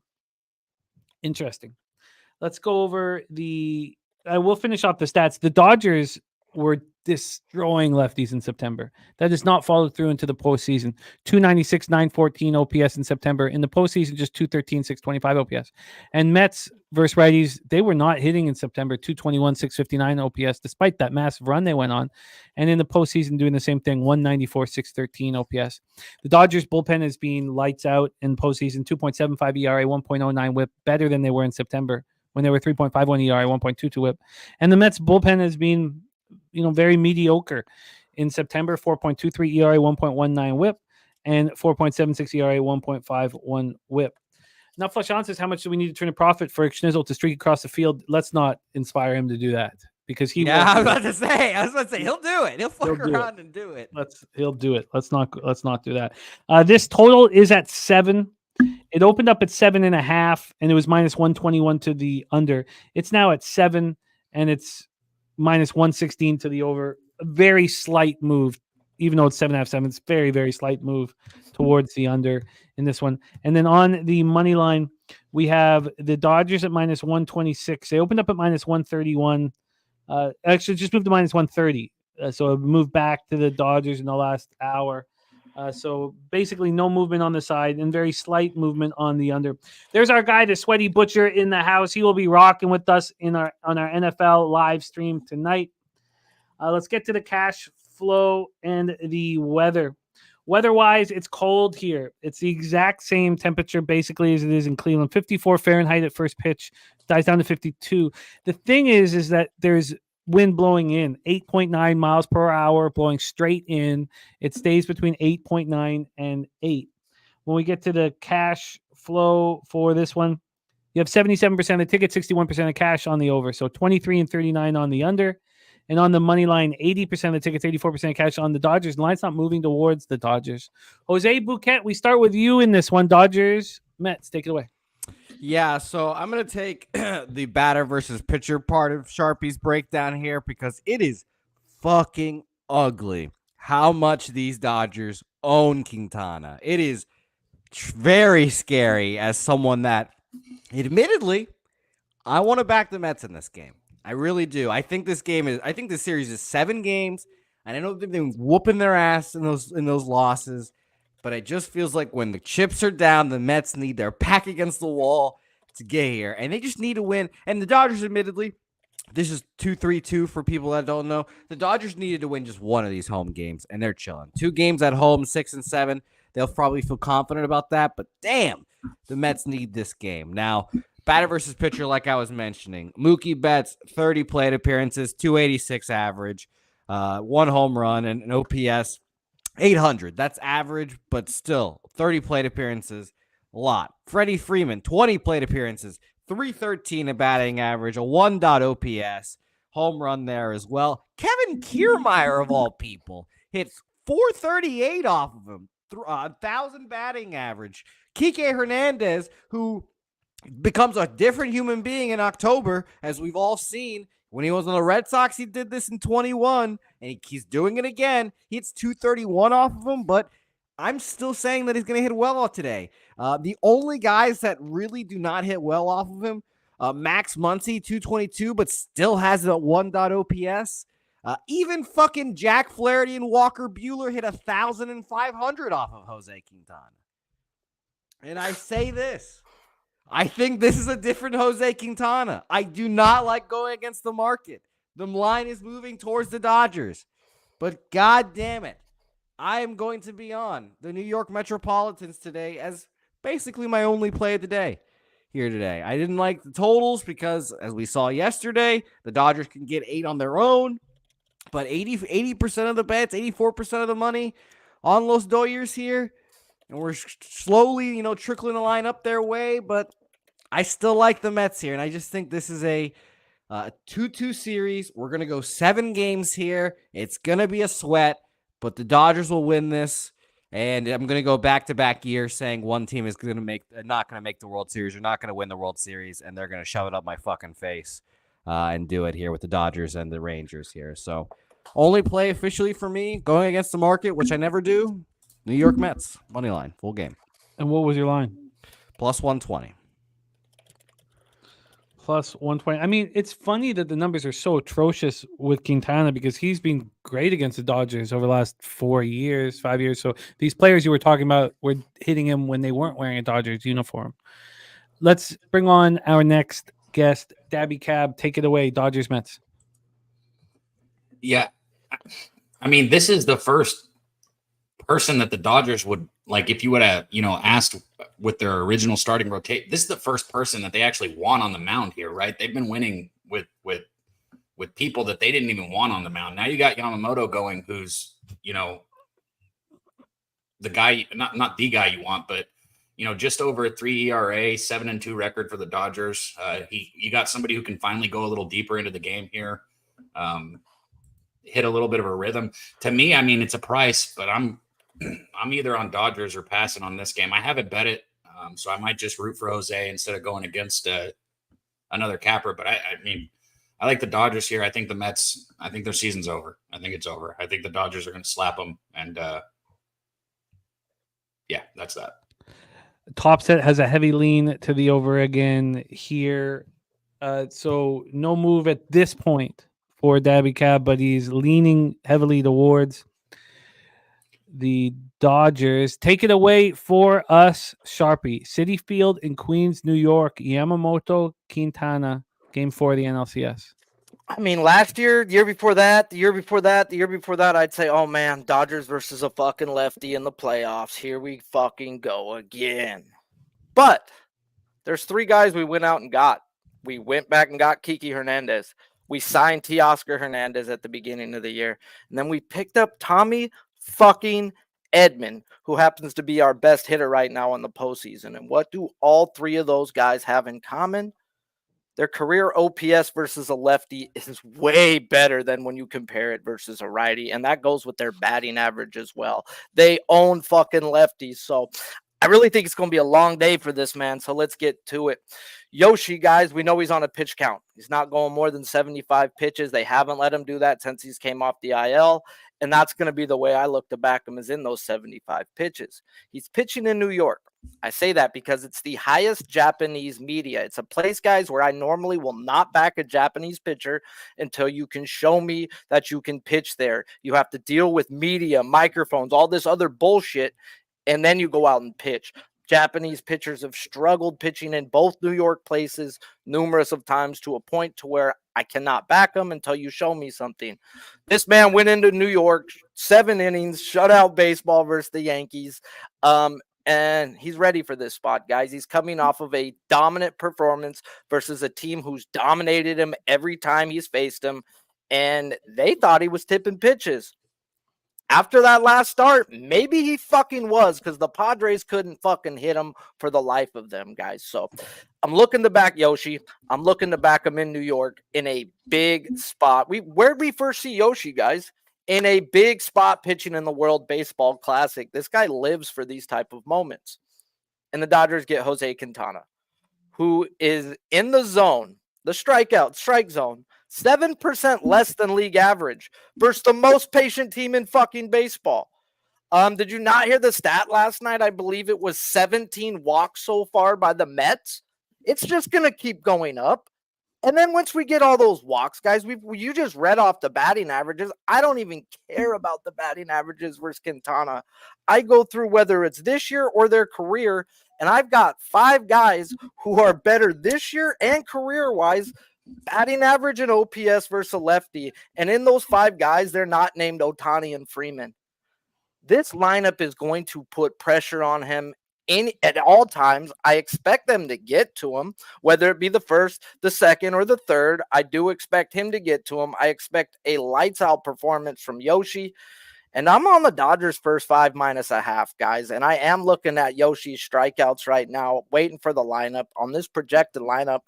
Interesting. Let's go over we'll finish off the stats. The Dodgers were destroying lefties in September. That has not followed through into the postseason. 296, 914 OPS in September. In the postseason, just 213, 625 OPS. And Mets versus righties, they were not hitting in September. 221, 659 OPS, despite that massive run they went on. And in the postseason, doing the same thing, 194, 613 OPS. The Dodgers bullpen has been lights out in postseason. 2.75 ERA, 1.09 WHIP, better than they were in September when they were 3.51 ERA, 1.22 WHIP. And the Mets bullpen has been very mediocre in September, 4.23 ERA, 1.19 WHIP, and 4.76 ERA, 1.51 WHIP. Now, Flush says, how much do we need to turn a profit for Schnizzle to streak across the field? Let's not inspire him to do that because he. Yeah, I was about to say he'll do it. He'll fuck around and do it. He'll do it. Let's not do that. This total is at 7. It opened up at 7.5, and it was minus 121 to the under. It's now at 7. and it's minus 116 to the over. A very slight move, even though it's 7.5, 7. It's very, very slight move towards the under in this one. And then on the money line, we have the Dodgers at minus 126. They opened up at minus 131. Actually, just moved to minus 130. So it moved back to the Dodgers in the last hour. So basically no movement on the side and very slight movement on the under. There's our guy, the Sweaty Butcher, in the house. He will be rocking with us on our NFL live stream tonight. Let's get to the cash flow and the weather. Weather-wise, it's cold here. It's the exact same temperature basically as it is in Cleveland. 54 Fahrenheit at first pitch, dies down to 52. The thing is that there's wind blowing in, 8.9 miles per hour, blowing straight in. It stays between 8.9 and 8. When we get to the cash flow for this one, you have 77% of tickets, 61% of cash on the over. So 23 and 39 on the under. And on the money line, 80% of the tickets, 84% of cash on the Dodgers. The line's not moving towards the Dodgers. Jose Bouquet, we start with you in this one. Dodgers, Mets, take it away. Yeah, so I'm going to take the batter versus pitcher part of Sharpie's breakdown here because it is fucking ugly how much these Dodgers own Quintana. It is very scary as someone that, admittedly, I want to back the Mets in this game. I really do. I think this series is 7 games, and I know they've been whooping their ass in those losses. But it just feels like when the chips are down, the Mets need their back against the wall to get here. And they just need to win. And the Dodgers, admittedly, this is 2-3-2 for people that don't know. The Dodgers needed to win just one of these home games, and they're chilling. 2 games at home, 6 and 7. They'll probably feel confident about that. But damn, the Mets need this game. Now, batter versus pitcher, like I was mentioning. Mookie Betts, 30 plate appearances, 286 average, 1 home run, and an OPS 800. That's average, but still 30 plate appearances, a lot. Freddie Freeman, 20 plate appearances, 313 a batting average, a 1 OPS, home run there as well. Kevin Kiermaier, of all people, hits 438 off of him, 1,000 batting average. Kike Hernandez, who becomes a different human being in October, as we've all seen. When he was on the Red Sox, he did this in 21, and he's doing it again. He hits 231 off of him, but I'm still saying that he's going to hit well off today. The only guys that really do not hit well off of him, Max Muncy, 222, but still has a 1 OPS. Even fucking Jack Flaherty and Walker Buehler hit 1,500 off of Jose Quintana. And I say this. I think this is a different Jose Quintana. I do not like going against the market. The line is moving towards the Dodgers. But God damn it, I am going to be on the New York Metropolitans today as basically my only play of the day here today. I didn't like the totals because, as we saw yesterday, the Dodgers can get 8 on their own. But 80% of the bets, 84% of the money on Los Dodgers here. And we're slowly, trickling the line up their way, but I still like the Mets here, and I just think this is a 2-2 series. We're going to go 7 games here. It's going to be a sweat, but the Dodgers will win this, and I'm going to go back-to-back years saying one team is not going to make the World Series or not going to win the World Series, and they're going to shove it up my fucking face and do it here with the Dodgers and the Rangers here. So only play officially for me, going against the market, which I never do, New York Mets, money line, full game. And what was your line? Plus 120. Plus 120. I mean, it's funny that the numbers are so atrocious with Quintana because he's been great against the Dodgers over the last 5 years. So these players you were talking about were hitting him when they weren't wearing a Dodgers uniform. Let's bring on our next guest, Daby Cab. Take it away, Dodgers Mets. Yeah. I mean, this is the first person that the Dodgers would, like, if you would have, asked with their original starting rotate, this is the first person that they actually want on the mound here, right? They've been winning with people that they didn't even want on the mound. Now you got Yamamoto going, who's, the guy, not the guy you want, but, just over a 3 ERA, 7-2 record for the Dodgers. You got somebody who can finally go a little deeper into the game here. Hit a little bit of a rhythm. To me, I mean, it's a price, but I'm either on Dodgers or passing on this game. I haven't bet it, so I might just root for Jose instead of going against another capper. But I I like the Dodgers here. I think the Mets, I think their season's over. I think it's over. I think the Dodgers are going to slap them. And yeah, that's that. Top Set has a heavy lean to the over again here. So no move at this point for Daby Cab, but he's leaning heavily towards the Dodgers. Take it away for us, Sharpie. Citi Field in Queens, New York. Yamamoto, Quintana, Game 4 of the NLCS. I mean, last year, the year before that, the year before that, the year before that, I'd say, oh man, Dodgers versus a fucking lefty in the playoffs. Here we fucking go again. But there's 3 guys we went out and got. We went back and got Kiki Hernandez. We signed Teoscar Hernandez at the beginning of the year. And then we picked up Tommy fucking Edman, who happens to be our best hitter right now in the postseason. And what do all 3 of those guys have in common? Their career OPS versus a lefty is way better than when you compare it versus a righty. And that goes with their batting average as well. They own fucking lefties. So I really think it's going to be a long day for this man. So let's get to it. Yoshi, guys, we know he's on a pitch count. He's not going more than 75 pitches. They haven't let him do that since he's came off the IL. And that's going to be the way I look to back him, is in those 75 pitches. He's pitching in New York. I say that because it's the highest Japanese media. It's a place, guys, where I normally will not back a Japanese pitcher until you can show me that you can pitch there. You have to deal with media, microphones, all this other bullshit, and then you go out and pitch. Japanese pitchers have struggled pitching in both New York places numerous of times, to a point to where I cannot back them until you show me something. This man went into New York, 7 innings, shutout baseball versus the Yankees. And he's ready for this spot, guys. He's coming off of a dominant performance versus a team who's dominated him every time he's faced him. And they thought he was tipping pitches. After that last start, maybe he fucking was, because the Padres couldn't fucking hit him for the life of them, guys. So I'm looking to back Yoshi. I'm looking to back him in New York in a big spot. Where'd we first see Yoshi, guys? In a big spot pitching in the World Baseball Classic. This guy lives for these type of moments. And the Dodgers get Jose Quintana, who is in the zone, the strike zone, 7% less than league average versus the most patient team in fucking baseball. Did you not hear the stat last night? I believe it was 17 walks so far by the Mets. It's just going to keep going up. And then once we get all those walks, guys, you just read off the batting averages. I don't even care about the batting averages versus Quintana. I go through whether it's this year or their career, and I've got 5 guys who are better this year and career-wise, batting average and OPS versus a lefty. And in those 5 guys, they're not named Ohtani and Freeman. This lineup is going to put pressure on him at all times. I expect them to get to him, whether it be the first, the second, or the third. I do expect him to get to him. I expect a lights-out performance from Yoshi. And I'm on the Dodgers first 5 -1/2, guys. And I am looking at Yoshi's strikeouts right now, waiting for the lineup. On this projected lineup,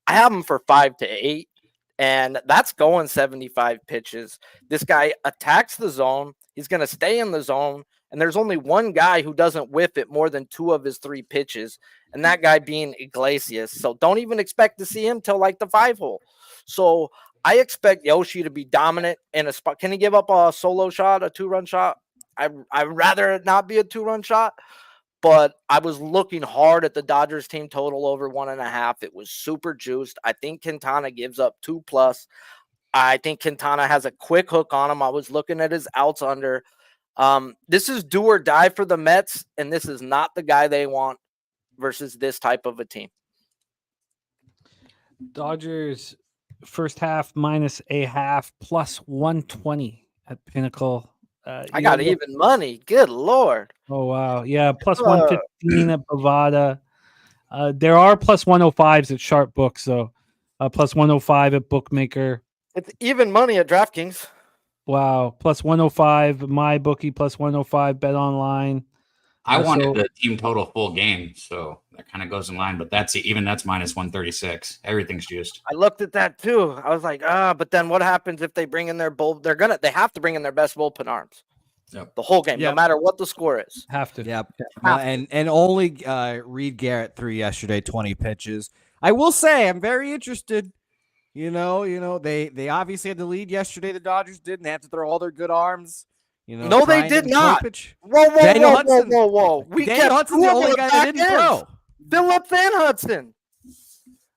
I have him for 5 to 8, and that's going 75 pitches. This guy attacks the zone. He's going to stay in the zone, and there's only one guy who doesn't whiff it more than 2 of his 3 pitches, and that guy being Iglesias. So don't even expect to see him till like the 5-hole. So I expect Yoshi to be dominant in a spot. Can he give up a solo shot, a 2-run shot? I'd rather it not be a 2-run shot. But I was looking hard at the Dodgers team total over 1.5. It was super juiced. I think Quintana gives up 2+. I think Quintana has a quick hook on him. I was looking at his outs under. This is do or die for the Mets, and this is not the guy they want versus this type of a team. Dodgers first half -0.5 +120 at Pinnacle. I got even money. Good Lord. Oh, wow. Yeah, +115 at Bovada. There are +105s at Sharp Books, so +105 at Bookmaker. It's even money at DraftKings. Wow, +105 MyBookie, +105 Bet Online. I wanted the team total full game, so that kind of goes in line. But that's -136. Everything's juiced. I looked at that too. I was like, but then what happens if they bring in their they have to bring in their best bullpen arms. Yep. The whole game, no matter what the score is. Have to. Yep. And only Reed Garrett threw yesterday, 20 pitches. I will say I'm very interested. They obviously had the lead yesterday. The Dodgers did, and they had to throw all their good arms. No, they did not. Whoa. Daniel Hudson's the only guy that didn't throw. Phillips and Hudson.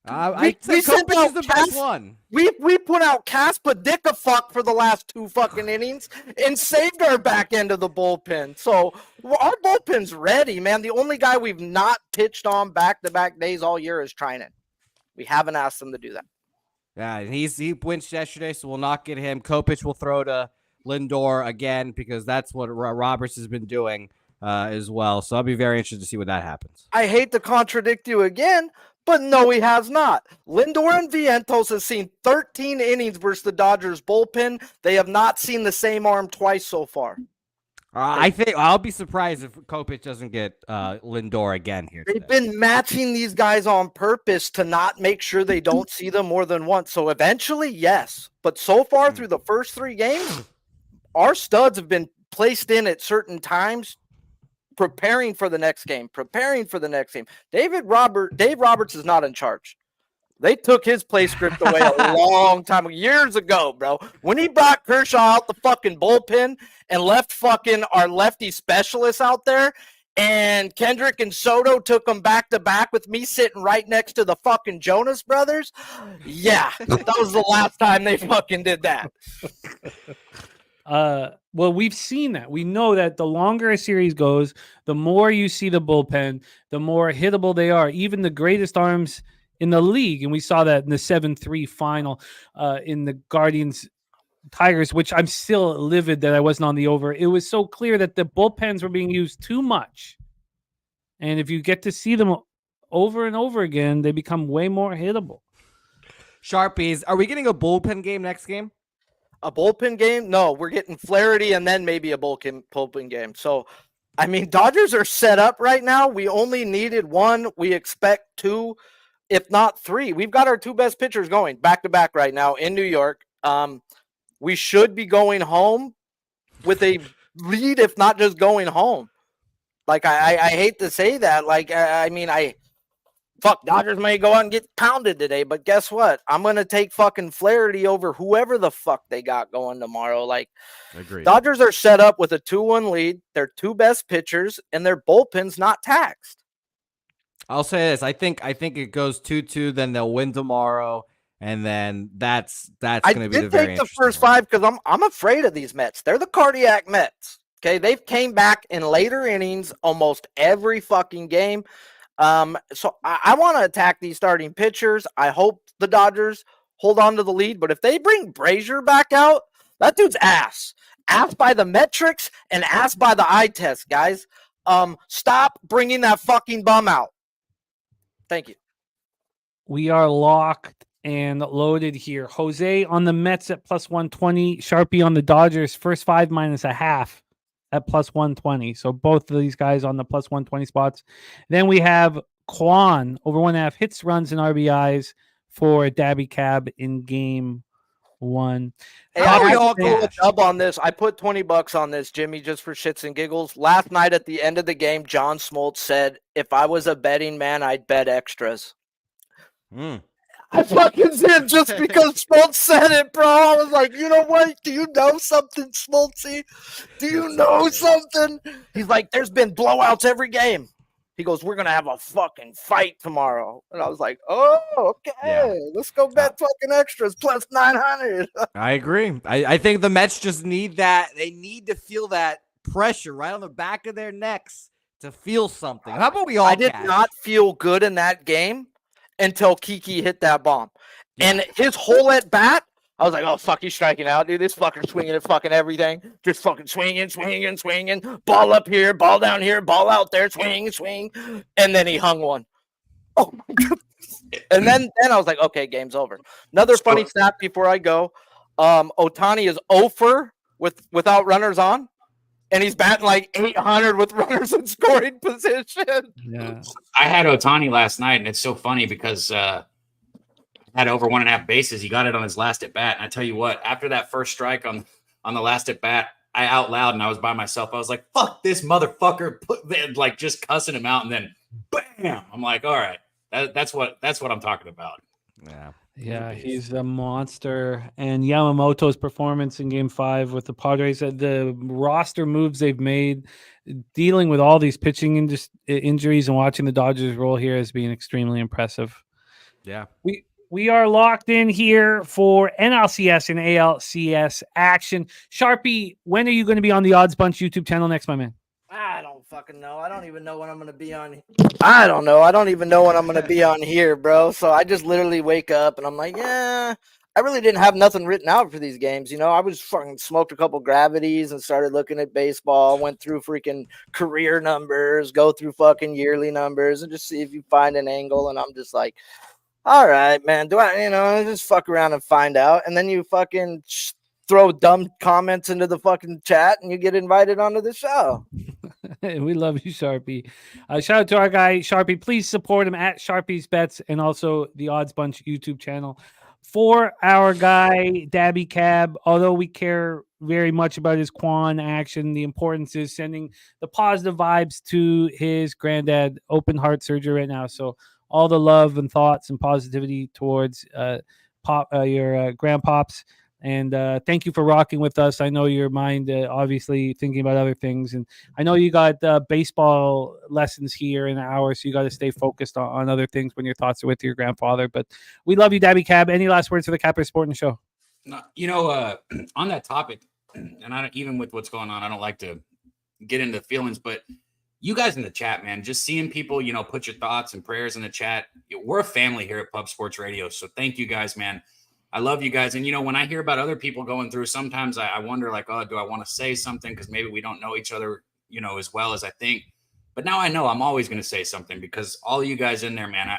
I think Kopech is the best one. We put out Caspa Dick a fuck for the last 2 fucking innings and saved our back end of the bullpen. So our bullpen's ready, man. The only guy we've not pitched on back-to-back days all year is Trinan. We haven't asked him to do that. Yeah, and he winched yesterday, so we'll not get him. Kopech will throw to Lindor again because that's what Roberts has been doing as well. So I'll be very interested to see what that happens. I hate to contradict you again, but no, he has not. Lindor and Vientos have seen 13 innings versus the Dodgers bullpen. They have not seen the same arm twice so far. I think I'll be surprised if Kopech doesn't get Lindor again here today. They've been matching these guys on purpose to not make sure they don't see them more than once. So eventually, yes. But so far through the first 3 games, our studs have been placed in at certain times, preparing for the next game. Dave Roberts is not in charge. They took his play script away a long time, years ago, bro. When he brought Kershaw out the fucking bullpen and left fucking our lefty specialists out there, and Kendrick and Soto took them back to back with me sitting right next to the fucking Jonas brothers. Yeah, that was the last time they fucking did that. Well, we've seen that. We know that the longer a series goes, the more you see the bullpen, the more hittable they are. Even the greatest arms in the league, and we saw that in the 7-3 final in the Guardians Tigers, which I'm still livid that I wasn't on the over. It was so clear that the bullpens were being used too much. And if you get to see them over and over again, they become way more hittable. Sharpies, are we getting a bullpen game next game? A bullpen game? No, we're getting Flaherty and then maybe a bullpen game. So, I mean, Dodgers are set up right now. We only needed 1. We expect 2, if not 3. We've got our 2 best pitchers going back-to-back right now in New York. We should be going home with a lead, if not just going home. Like, I hate to say that. Like, Dodgers may go out and get pounded today, but guess what? I'm going to take fucking Flaherty over whoever the fuck they got going tomorrow. Like, agreed. Dodgers are set up with a 2-1 lead. Their 2 best pitchers and their bullpen's not taxed. I'll say this. I think it goes 2-2, then they'll win tomorrow, and then that's going to be the very take the first 5 because I'm afraid of these Mets. They're the cardiac Mets. Okay, they've came back in later innings almost every fucking game. So I want to attack these starting pitchers. I hope the Dodgers hold on to the lead, but if they bring Brazier back out, that dude's ass by the metrics and ass by the eye test, guys. Stop bringing that fucking bum out. Thank you. We are locked and loaded here. Jose on the Mets at +120. Sharpie on the Dodgers, first 5 -0.5 at +120. So both of these guys on the +120 spots. Then we have Quan over 1.5 hits, runs, and RBIs for Daby Cab in game 1. Hey, I put a dub on this. I put $20 on this, Jimmy, just for shits and giggles. Last night at the end of the game, John Smoltz said, if I was a betting man, I'd bet extras. I fucking did just because Smoltz said it, bro. I was like, you know what? Do you know something, Smoltzy? Do you know something? He's like, there's been blowouts every game. He goes, we're going to have a fucking fight tomorrow. And I was like, oh, okay. Yeah. Let's go bet fucking extras +900. I agree. I think the Mets just need that. They need to feel that pressure right on the back of their necks to feel something. How about we all I did not feel good in that game until Kiki hit that bomb. Yeah. And his whole at bat, I was like, oh, fuck, he's striking out, dude. This fucker's swinging at fucking everything. Just fucking swinging. Ball up here, ball down here, ball out there, swing. And then he hung one. Oh, my God. And then I was like, okay, game's over. Another funny stat before I go. Ohtani is 0-for without runners on. And he's batting like 800 with runners in scoring position. Yeah. I had Ohtani last night, and it's so funny because had over 1.5 bases. He got it on his last at bat. And I tell you what, after that first strike on the last at bat, I out loud and I was by myself. I was like, fuck this motherfucker. Like just cussing him out. And then bam, I'm like, all right, that's what I'm talking about. Yeah. Yeah, he's a monster. And Yamamoto's performance in Game 5 with the Padres, the roster moves they've made, dealing with all these pitching injuries and watching the Dodgers roll here has been extremely impressive. Yeah. We are locked in here for NLCS and ALCS action. Sharpie, when are you going to be on the Odds Bunch YouTube channel next, my man? I don't fucking know. I don't even know when I'm going to be on. I don't know. I don't even know when I'm going to be on here, bro. So I just literally wake up and I'm like, yeah, I really didn't have nothing written out for these games. You know, I was fucking smoked a couple gravities and started looking at baseball, went through freaking career numbers, go through fucking yearly numbers and just see if you find an angle. And I'm just like, all right, man, do I, just fuck around and find out. And then you fucking throw dumb comments into the fucking chat and you get invited onto the show. We love you, Sharpie. Shout out to our guy, Sharpie. Please support him at Sharpie's Bets and also the Odds Bunch YouTube channel. For our guy, Daby Cab, although we care very much about his Quan action, the importance is sending the positive vibes to his granddad, open heart surgery right now. So all the love and thoughts and positivity towards your grandpops. And thank you for rocking with us. I know your mind obviously thinking about other things. And I know you got baseball lessons here in an hour, so you got to stay focused on other things when your thoughts are with your grandfather. But we love you, Daby Cab. Any last words for the Capper Sporting Show? No, on that topic, and I don't, even with what's going on, I don't like to get into feelings, but you guys in the chat, man, just seeing people, put your thoughts and prayers in the chat. We're a family here at Pub Sports Radio. So thank you guys, man. I love you guys. And, when I hear about other people going through, sometimes I wonder, like, oh, do I want to say something? Because maybe we don't know each other, as well as I think. But now I know I'm always going to say something because all of you guys in there, man,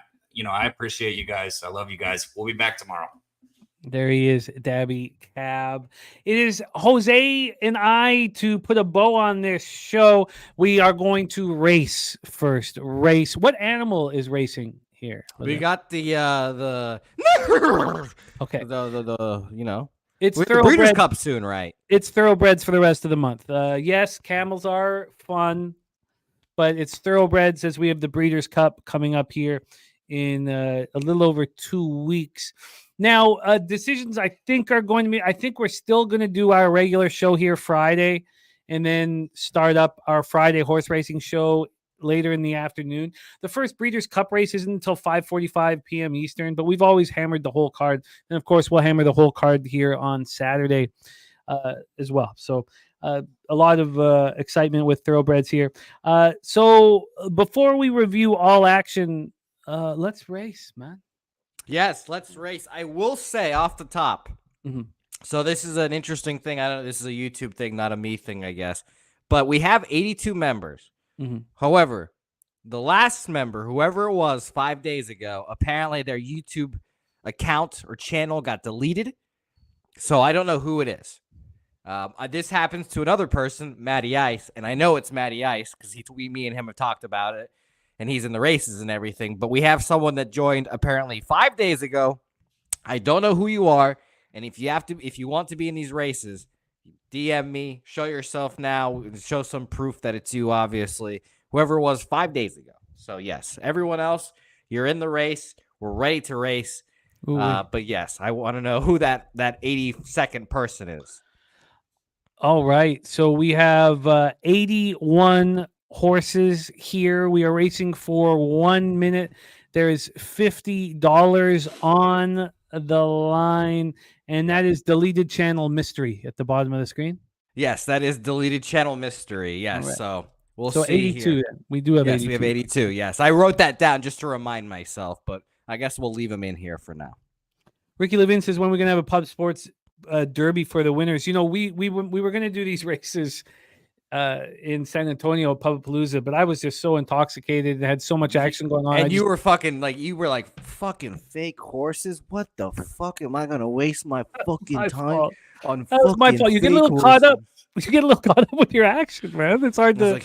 I appreciate you guys. I love you guys. We'll be back tomorrow. There he is, Daby Cab. It is Jose and I to put a bow on this show. We are going to race first. Race. What animal is racing here? We got the okay. It's the Breeders' Cup soon, right? It's thoroughbreds for the rest of the month. Yes, camels are fun, but it's thoroughbreds as we have the Breeders' Cup coming up here in a little over 2 weeks. Now, decisions I think are going to be, I think we're still going to do our regular show here Friday and then start up our Friday horse racing show later in the afternoon. The first Breeders' Cup race isn't until 5:45 p.m. Eastern, but we've always hammered the whole card. And of course, we'll hammer the whole card here on Saturday as well. So a lot of excitement with thoroughbreds here. So before we review all action, let's race, man. Yes, let's race. I will say off the top. Mm-hmm. So this is an interesting thing. I don't know. This is a YouTube thing, not a me thing, I guess. But we have 82 members. Mm-hmm. However, the last member, whoever it was 5 days ago, apparently their YouTube account or channel got deleted. So I don't know who it is. This happens to another person, Matty Ice, and I know it's Matty Ice because me and him have talked about it. And he's in the races and everything. But we have someone that joined apparently 5 days ago. I don't know who you are. And if you want to be in these races, DM me, show yourself now, show some proof that it's you, obviously. Whoever it was 5 days ago. So, yes, everyone else, you're in the race. We're ready to race. But, yes, I want to know who that 82nd person is. All right. So we have 81 horses here. We are racing for 1 minute. There is $50 on the line, and that is deleted channel mystery at the bottom of the screen. Yes, that is deleted channel mystery. Yes, right. So we'll see. 82. Here. We do have 82. We have 82. Yes, I wrote that down just to remind myself, but I guess we'll leave them in here for now. Ricky Levin says when we're gonna have a Pub Sports Derby for the winners. We were gonna do these races in San Antonio, Pubapalooza, but I was just so intoxicated and had so much action going on. And you were fucking fake horses. What the fuck am I gonna waste my fucking time on? That was my fault. You get a little caught up. You get a little caught up with your action, man. It's hard to.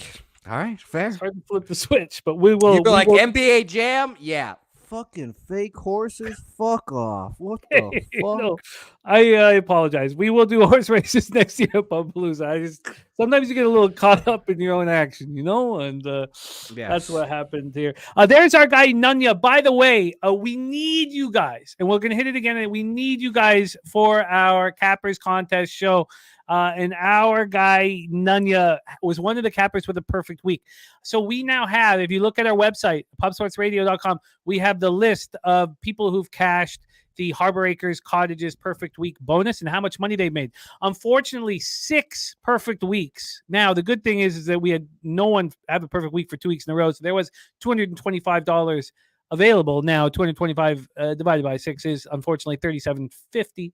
All right, fair. It's hard to flip the switch, but we will. You go like NBA Jam, yeah. fucking fake horses? Fuck off. What the fuck? No, I apologize. We will do horse races next year at Pubpalooza. Sometimes you get a little caught up in your own action, and that's what happened here. There's our guy Nunya. By the way, we need you guys, and we're gonna hit it again. And we need you guys for our Cappers contest show. And our guy Nunya was one of the cappers with a perfect week. So we now have, if you look at our website, pubsportsradio.com, we have the list of people who've cashed the Harbor Acres Cottages perfect week bonus and how much money they made. Unfortunately, 6 perfect weeks. Now, the good thing is that we had no one have a perfect week for 2 weeks in a row. So there was $225 available. Now, 225 divided by 6 is unfortunately $37.50.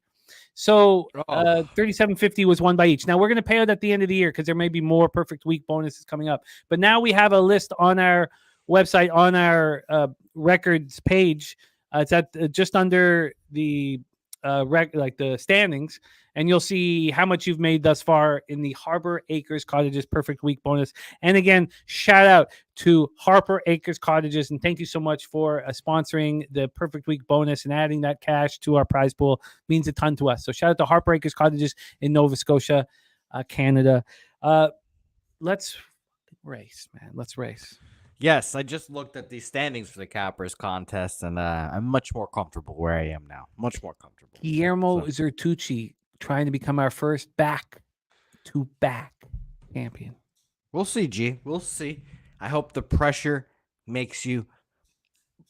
So $37.50 was won by each. Now we're going to pay out at the end of the year because there may be more perfect week bonuses coming up. But now we have a list on our website, on our records page. It's at just under the the standings, and you'll see how much you've made thus far in the Harbor Acres Cottages perfect week bonus. And again, shout out to Harbor Acres Cottages, and thank you so much for sponsoring the perfect week bonus and adding that cash to our prize pool. Means a ton to us. So shout out to Harbor Acres Cottages in Nova Scotia, Canada. Let's race, man. Let's race. Yes, I just looked at the standings for the Cappers contest, and I'm much more comfortable where I am now. Much more comfortable. Guillermo Zertucci trying to become our first back-to-back champion. We'll see, G. We'll see. I hope the pressure makes you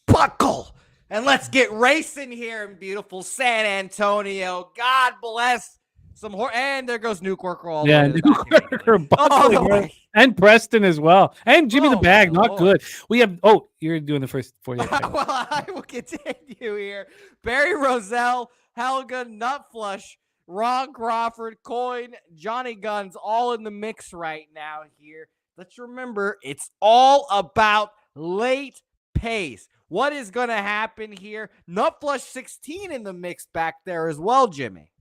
buckle. And let's get racing here in beautiful San Antonio. God bless some and there goes Newkirk all the way to the Newkirk buckling, and Preston as well, and Jimmy the Bag. Not good. We have. Oh, you're doing the first 48. Well, I will continue here. Barry Rozelle, Helga, Nutflush, Ron Crawford, Coyne, Johnny Guns, all in the mix right now here. Let's remember, it's all about late pace. What is going to happen here? Nutflush 16 in the mix back there as well, Jimmy.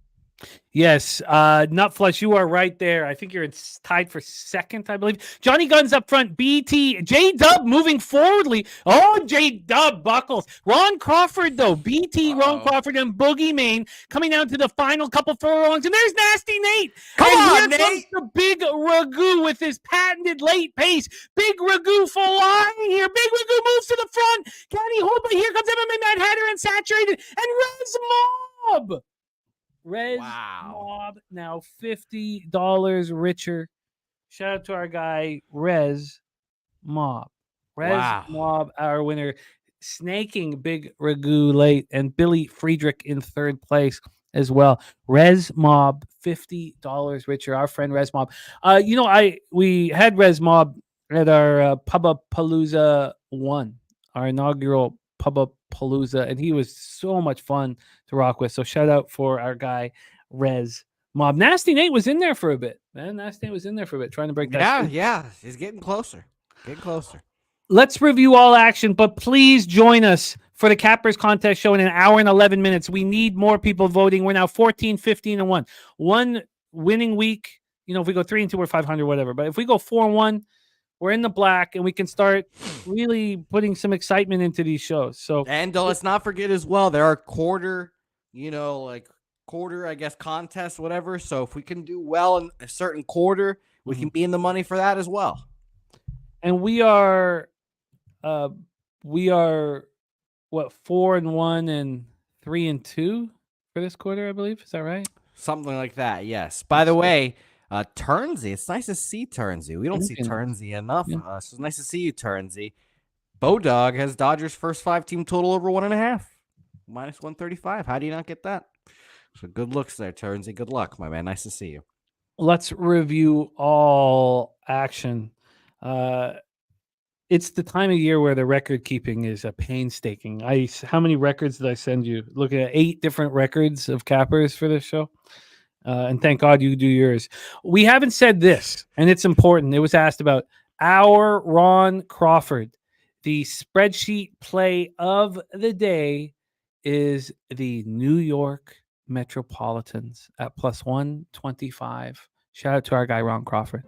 Yes, Nutflush, you are right there. I think you're tied for second, I believe. Johnny Guns up front. BT, J-Dub moving forwardly. Oh, J-Dub buckles. Ron Crawford, though. BT, Ron Crawford, and Boogie Main coming down to the final couple furlongs. And there's Nasty Nate. Come on, here Nate. Comes the Big Ragu with his patented late pace. Big Ragu flying here. Big Ragu moves to the front. Can he hold? But here comes MMA Mad Hatter and Saturated. And Rez Mob. Mob now $50 richer. Shout out to our guy Rez Mob. Mob, our winner, snaking Big Ragu late, and Billy Friedrich in third place as well. Rez Mob, $50 richer. Our friend Rez Mob. We had Rez Mob at our Pubapalooza 1, our inaugural Pubapalooza, and he was so much fun to rock with. So shout out for our guy Rez Mob. Nasty Nate was in there for a bit, man. Nasty Nate was in there for a bit, trying to break that. Yeah, he's getting closer. Let's review all action, but please join us for the Cappers contest show in an hour and 11 minutes. We need more people voting. We're now 14, 15, and 1. One winning week. If we go 3-2, we're 500, whatever. But if we go 4-1, we're in the black, and we can start really putting some excitement into these shows. So, and let's not forget as well, there are quarter, I guess, contests, whatever. So if we can do well in a certain quarter, we can be in the money for that as well. And we are what, 4-1 and 3-2 for this quarter, I believe. Is that right? Something like that. Yes. By the way, Turnsey, it's nice to see Turnsey. We don't see Turnsey enough. So it's nice to see you, Turnsey. Bodog has Dodgers' first 5-team total over 1.5, -135. How do you not get that? So good looks there, Turnsey. Good luck, my man. Nice to see you. Let's review all action. It's the time of year where the record keeping is painstaking. How many records did I send you? Looking at 8 different records of Cappers for this show. And thank God you do yours. We haven't said this, and it's important. It was asked about our Ron Crawford. The spreadsheet play of the day is the New York Metropolitans at +125. Shout out to our guy, Ron Crawford.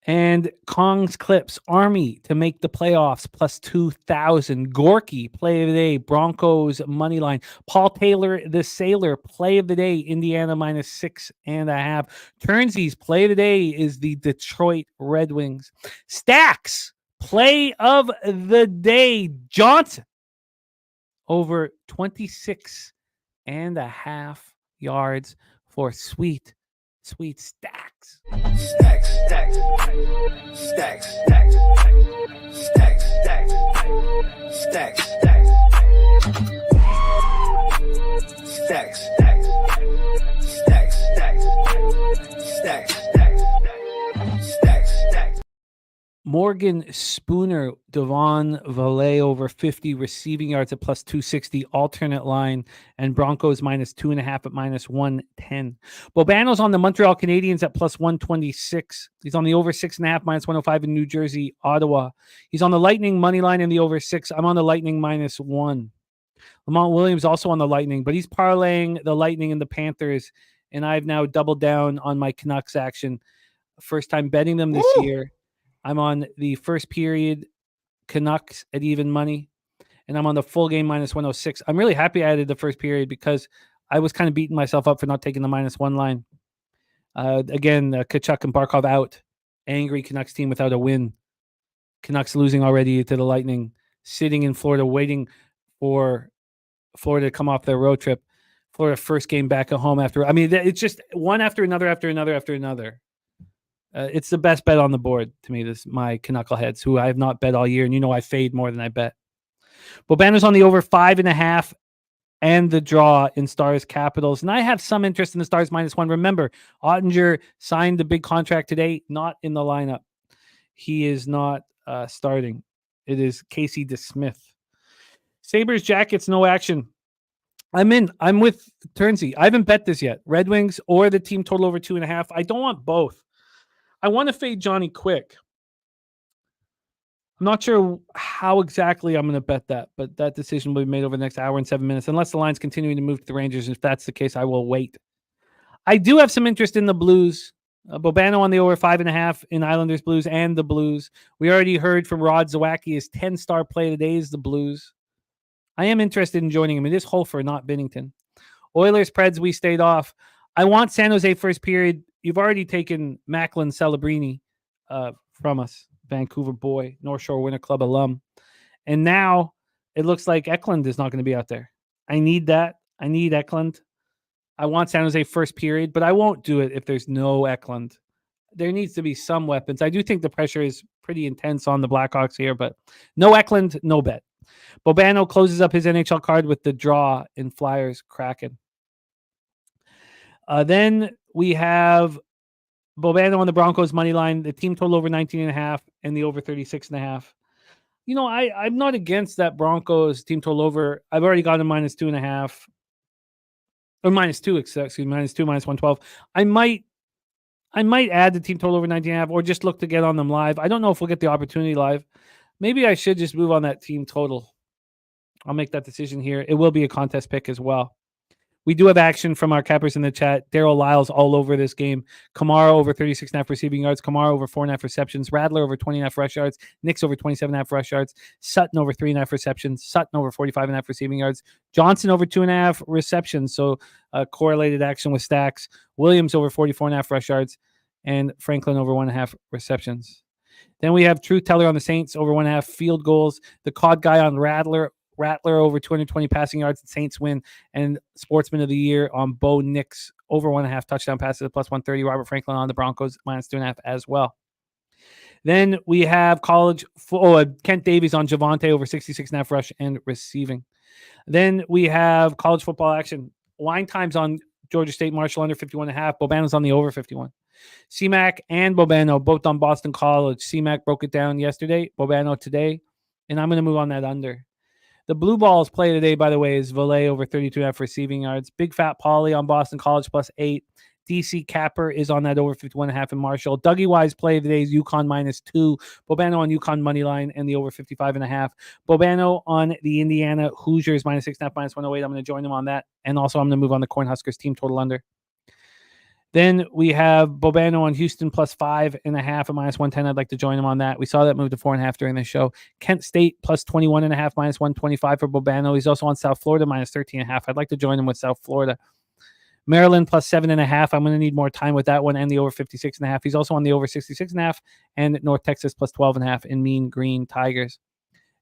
And Kong's Clips, Army to make the playoffs, plus 2,000. Gorky, play of the day, Broncos money line. Paul Taylor, the Sailor, play of the day, Indiana minus 6.5. Turnsies, play of the day is the Detroit Red Wings. Stacks, play of the day, Johnson, over 26.5 yards for sweet stacks. Stacks, stacks, stacks, stacks, stacks, stacks, stacks, stacks, stacks, stacks, stacks, stacks, stacks, stacks. Morgan Spooner, Devon Valet over 50 receiving yards at plus 260 alternate line, and Broncos minus 2.5 at minus 110. Bobano's on the Montreal Canadiens at plus 126. He's on the over 6.5 minus 105 in New Jersey, Ottawa. He's on the Lightning money line in the over 6. I'm on the Lightning minus 1. Lamont Williams also on the Lightning, but he's parlaying the Lightning and the Panthers, and I've now doubled down on my Canucks action. First time betting them this year. I'm on the first period Canucks at even money, and I'm on the full game minus 106. I'm really happy I added the first period because I was kind of beating myself up for not taking the minus 1 line. Again, Kachuk and Barkov out. Angry Canucks team without a win. Canucks losing already to the Lightning. Sitting in Florida waiting for Florida to come off their road trip. Florida first game back at home after. I mean, it's just one after another after another after another. It's the best bet on the board to me. This my Knuckleheads, who I have not bet all year, and I fade more than I bet. Bobano's on the over 5.5 and the draw in Stars Capitals, and I have some interest in the Stars minus 1. Remember, Ottinger signed the big contract today, not in the lineup. He is not starting. It is Casey DeSmith. Sabres Jackets, no action. I'm in. I'm with Turnsey. I haven't bet this yet. Red Wings or the team total over 2.5. I don't want both. I want to fade Johnny Quick. I'm not sure how exactly I'm going to bet that, but that decision will be made over the next hour and 7 minutes, unless the line's continuing to move to the Rangers. If that's the case, I will wait. I do have some interest in the Blues. Bobano on the over 5.5 in Islanders Blues and the Blues. We already heard from Rod Zawacki, his 10-star play today is the Blues. I am interested in joining him. It is Hofer, not Binnington. Oilers Preds, we stayed off. I want San Jose first period. You've already taken Macklin Celebrini from us, Vancouver boy, North Shore Winter Club alum. And now it looks like Eklund is not going to be out there. I need that. I need Eklund. I want San Jose first period, but I won't do it if there's no Eklund. There needs to be some weapons. I do think the pressure is pretty intense on the Blackhawks here, but no Eklund, no bet. Bobano closes up his NHL card with the draw in Flyers Kraken. Then we have Bobano on the Broncos money line, the team total over 19.5 and the over 36.5. I'm not against that Broncos team total over. I've already got a minus 2.5 or minus 2, excuse me, minus 2, minus 112. I might add the team total over 19.5 or just look to get on them live. I don't know if we'll get the opportunity live. Maybe I should just move on that team total. I'll make that decision here. It will be a contest pick as well. We do have action from our cappers in the chat. Daryl Lyles all over this game. Kamara over 36.5 receiving yards. Kamara over 4.5 receptions. Rattler over 20.5 rush yards. Nix over 27.5 rush yards. Sutton over 3.5 receptions. Sutton over 45.5 receiving yards. Johnson over 2.5 receptions. So correlated action with Stacks. Williams over 44.5 rush yards. And Franklin over 1.5 receptions. Then we have Truth Teller on the Saints over 1.5 field goals. The COD guy on Rattler over 220 passing yards. The Saints win. And Sportsman of the Year on Bo Nix over 1.5 touchdown passes at plus 130. Robert Franklin on the Broncos minus 2.5 as well. Then we have Kent Davies on Javonte over 66.5 rush and receiving. Then we have college football action. Wine times on Georgia State Marshall under 51.5. Bobano's on the over 51. CMAC and Bobano both on Boston College. CMAC broke it down yesterday. Bobano today. And I'm going to move on that under. The blue balls play today, by the way, is Valet over 32.5 receiving yards. Big Fat Polly on Boston College plus 8. DC Capper is on that over 51.5 in Marshall. Dougie Wise play of the day is UConn minus 2. Bobano on UConn money line and the over 55.5. Bobano on the Indiana Hoosiers minus 6.5, minus 108. I'm going to join them on that. And also I'm going to move on the Cornhuskers team total under. Then we have Bobano on Houston +5.5 at -110. I'd like to join him on that. We saw that move to 4.5 during the show. Kent State +21.5 -125 for Bobano. He's also on South Florida -13.5. I'd like to join him with South Florida. Maryland +7.5. I'm going to need more time with that one and the over 56.5. He's also on the over 66.5 and North Texas +12.5 in Mean Green Tigers.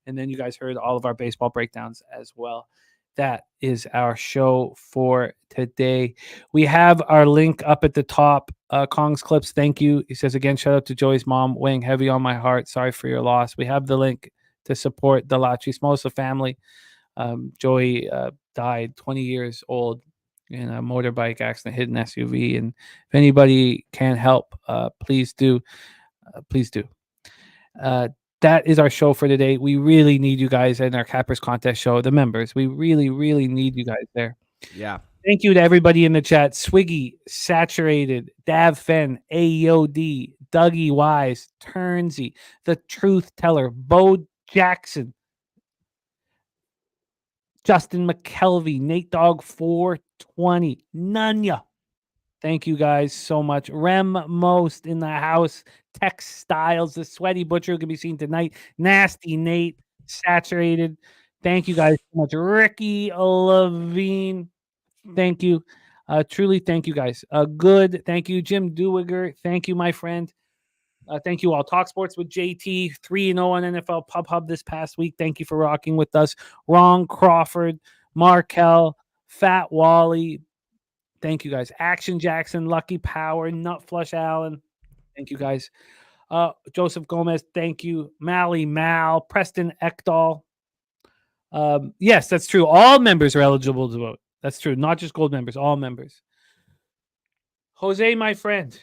And then you guys heard all of our baseball breakdowns as well. That is our show for today. We have our link up at the top. Kong's Clips, thank you. He says, again, shout out to Joey's mom, weighing heavy on my heart. Sorry for your loss. We have the link to support the La Chismosa family. Joey died 20 years old in a motorbike accident, hit an SUV. And if anybody can help, please do. Please do. That is our show for today. We really need you guys in our Cappers Contest show, the members. We really, really need you guys there. Yeah. Thank you to everybody in the chat. Swiggy, Saturated, Dav Fenn, AOD, Dougie Wise, Turnsy, The Truth Teller, Bo Jackson, Justin McKelvey, Nate Dogg 420, Nunya. Thank you guys so much. Rem Most in the house. Textiles, the Sweaty Butcher can be seen tonight. Nasty Nate, Saturated. Thank you guys so much. Ricky Levine. Thank you. Truly, thank you guys. Good. Thank you. Jim Duiger. Thank you, my friend. Thank you all. Talk Sports with JT, 3-0 on NFL Pub Hub this past week. Thank you for rocking with us. Ron Crawford, Markel, Fat Wally. Thank you guys. Action Jackson, Lucky Power, Nut Flush Allen. Thank you guys. Joseph Gomez, thank you. Mally Mal, Preston Ekdahl. Yes, that's true. All members are eligible to vote. That's true. Not just gold members, all members. Jose, my friend,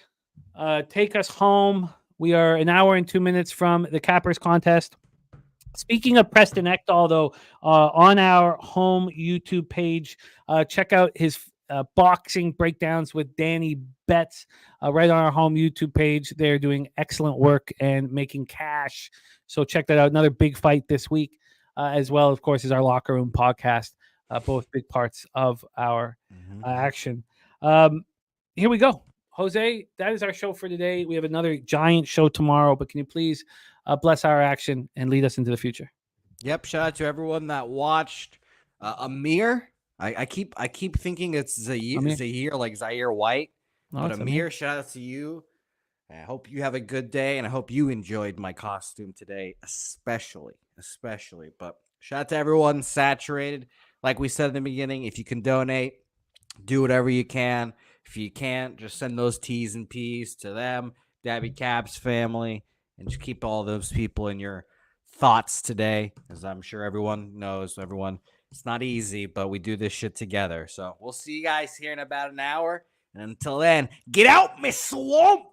take us home. We are an hour and 2 minutes from the Cappers Contest. Speaking of Preston Ekdahl, though, on our home YouTube page, check out his boxing breakdowns with Danny Betts right on our home YouTube page. They're doing excellent work and making cash. So check that out. Another big fight this week, as well, of course, is our Locker Room podcast. Both big parts of our action. Here we go. Jose, that is our show for today. We have another giant show tomorrow, but can you please bless our action and lead us into the future? Yep. Shout out to everyone that watched. Amir. I keep thinking it's Zaire, like Zaire White. But Amir, shout out to you. I hope you have a good day, and I hope you enjoyed my costume today, especially. But shout out to everyone Saturated. Like we said in the beginning, if you can donate, do whatever you can. If you can't, just send those T's and P's to them, Daby Cab's family, and just keep all those people in your thoughts today, as I'm sure everyone knows. It's not easy, but we do this shit together. So we'll see you guys here in about an hour. And until then, get out, Miss Swamp!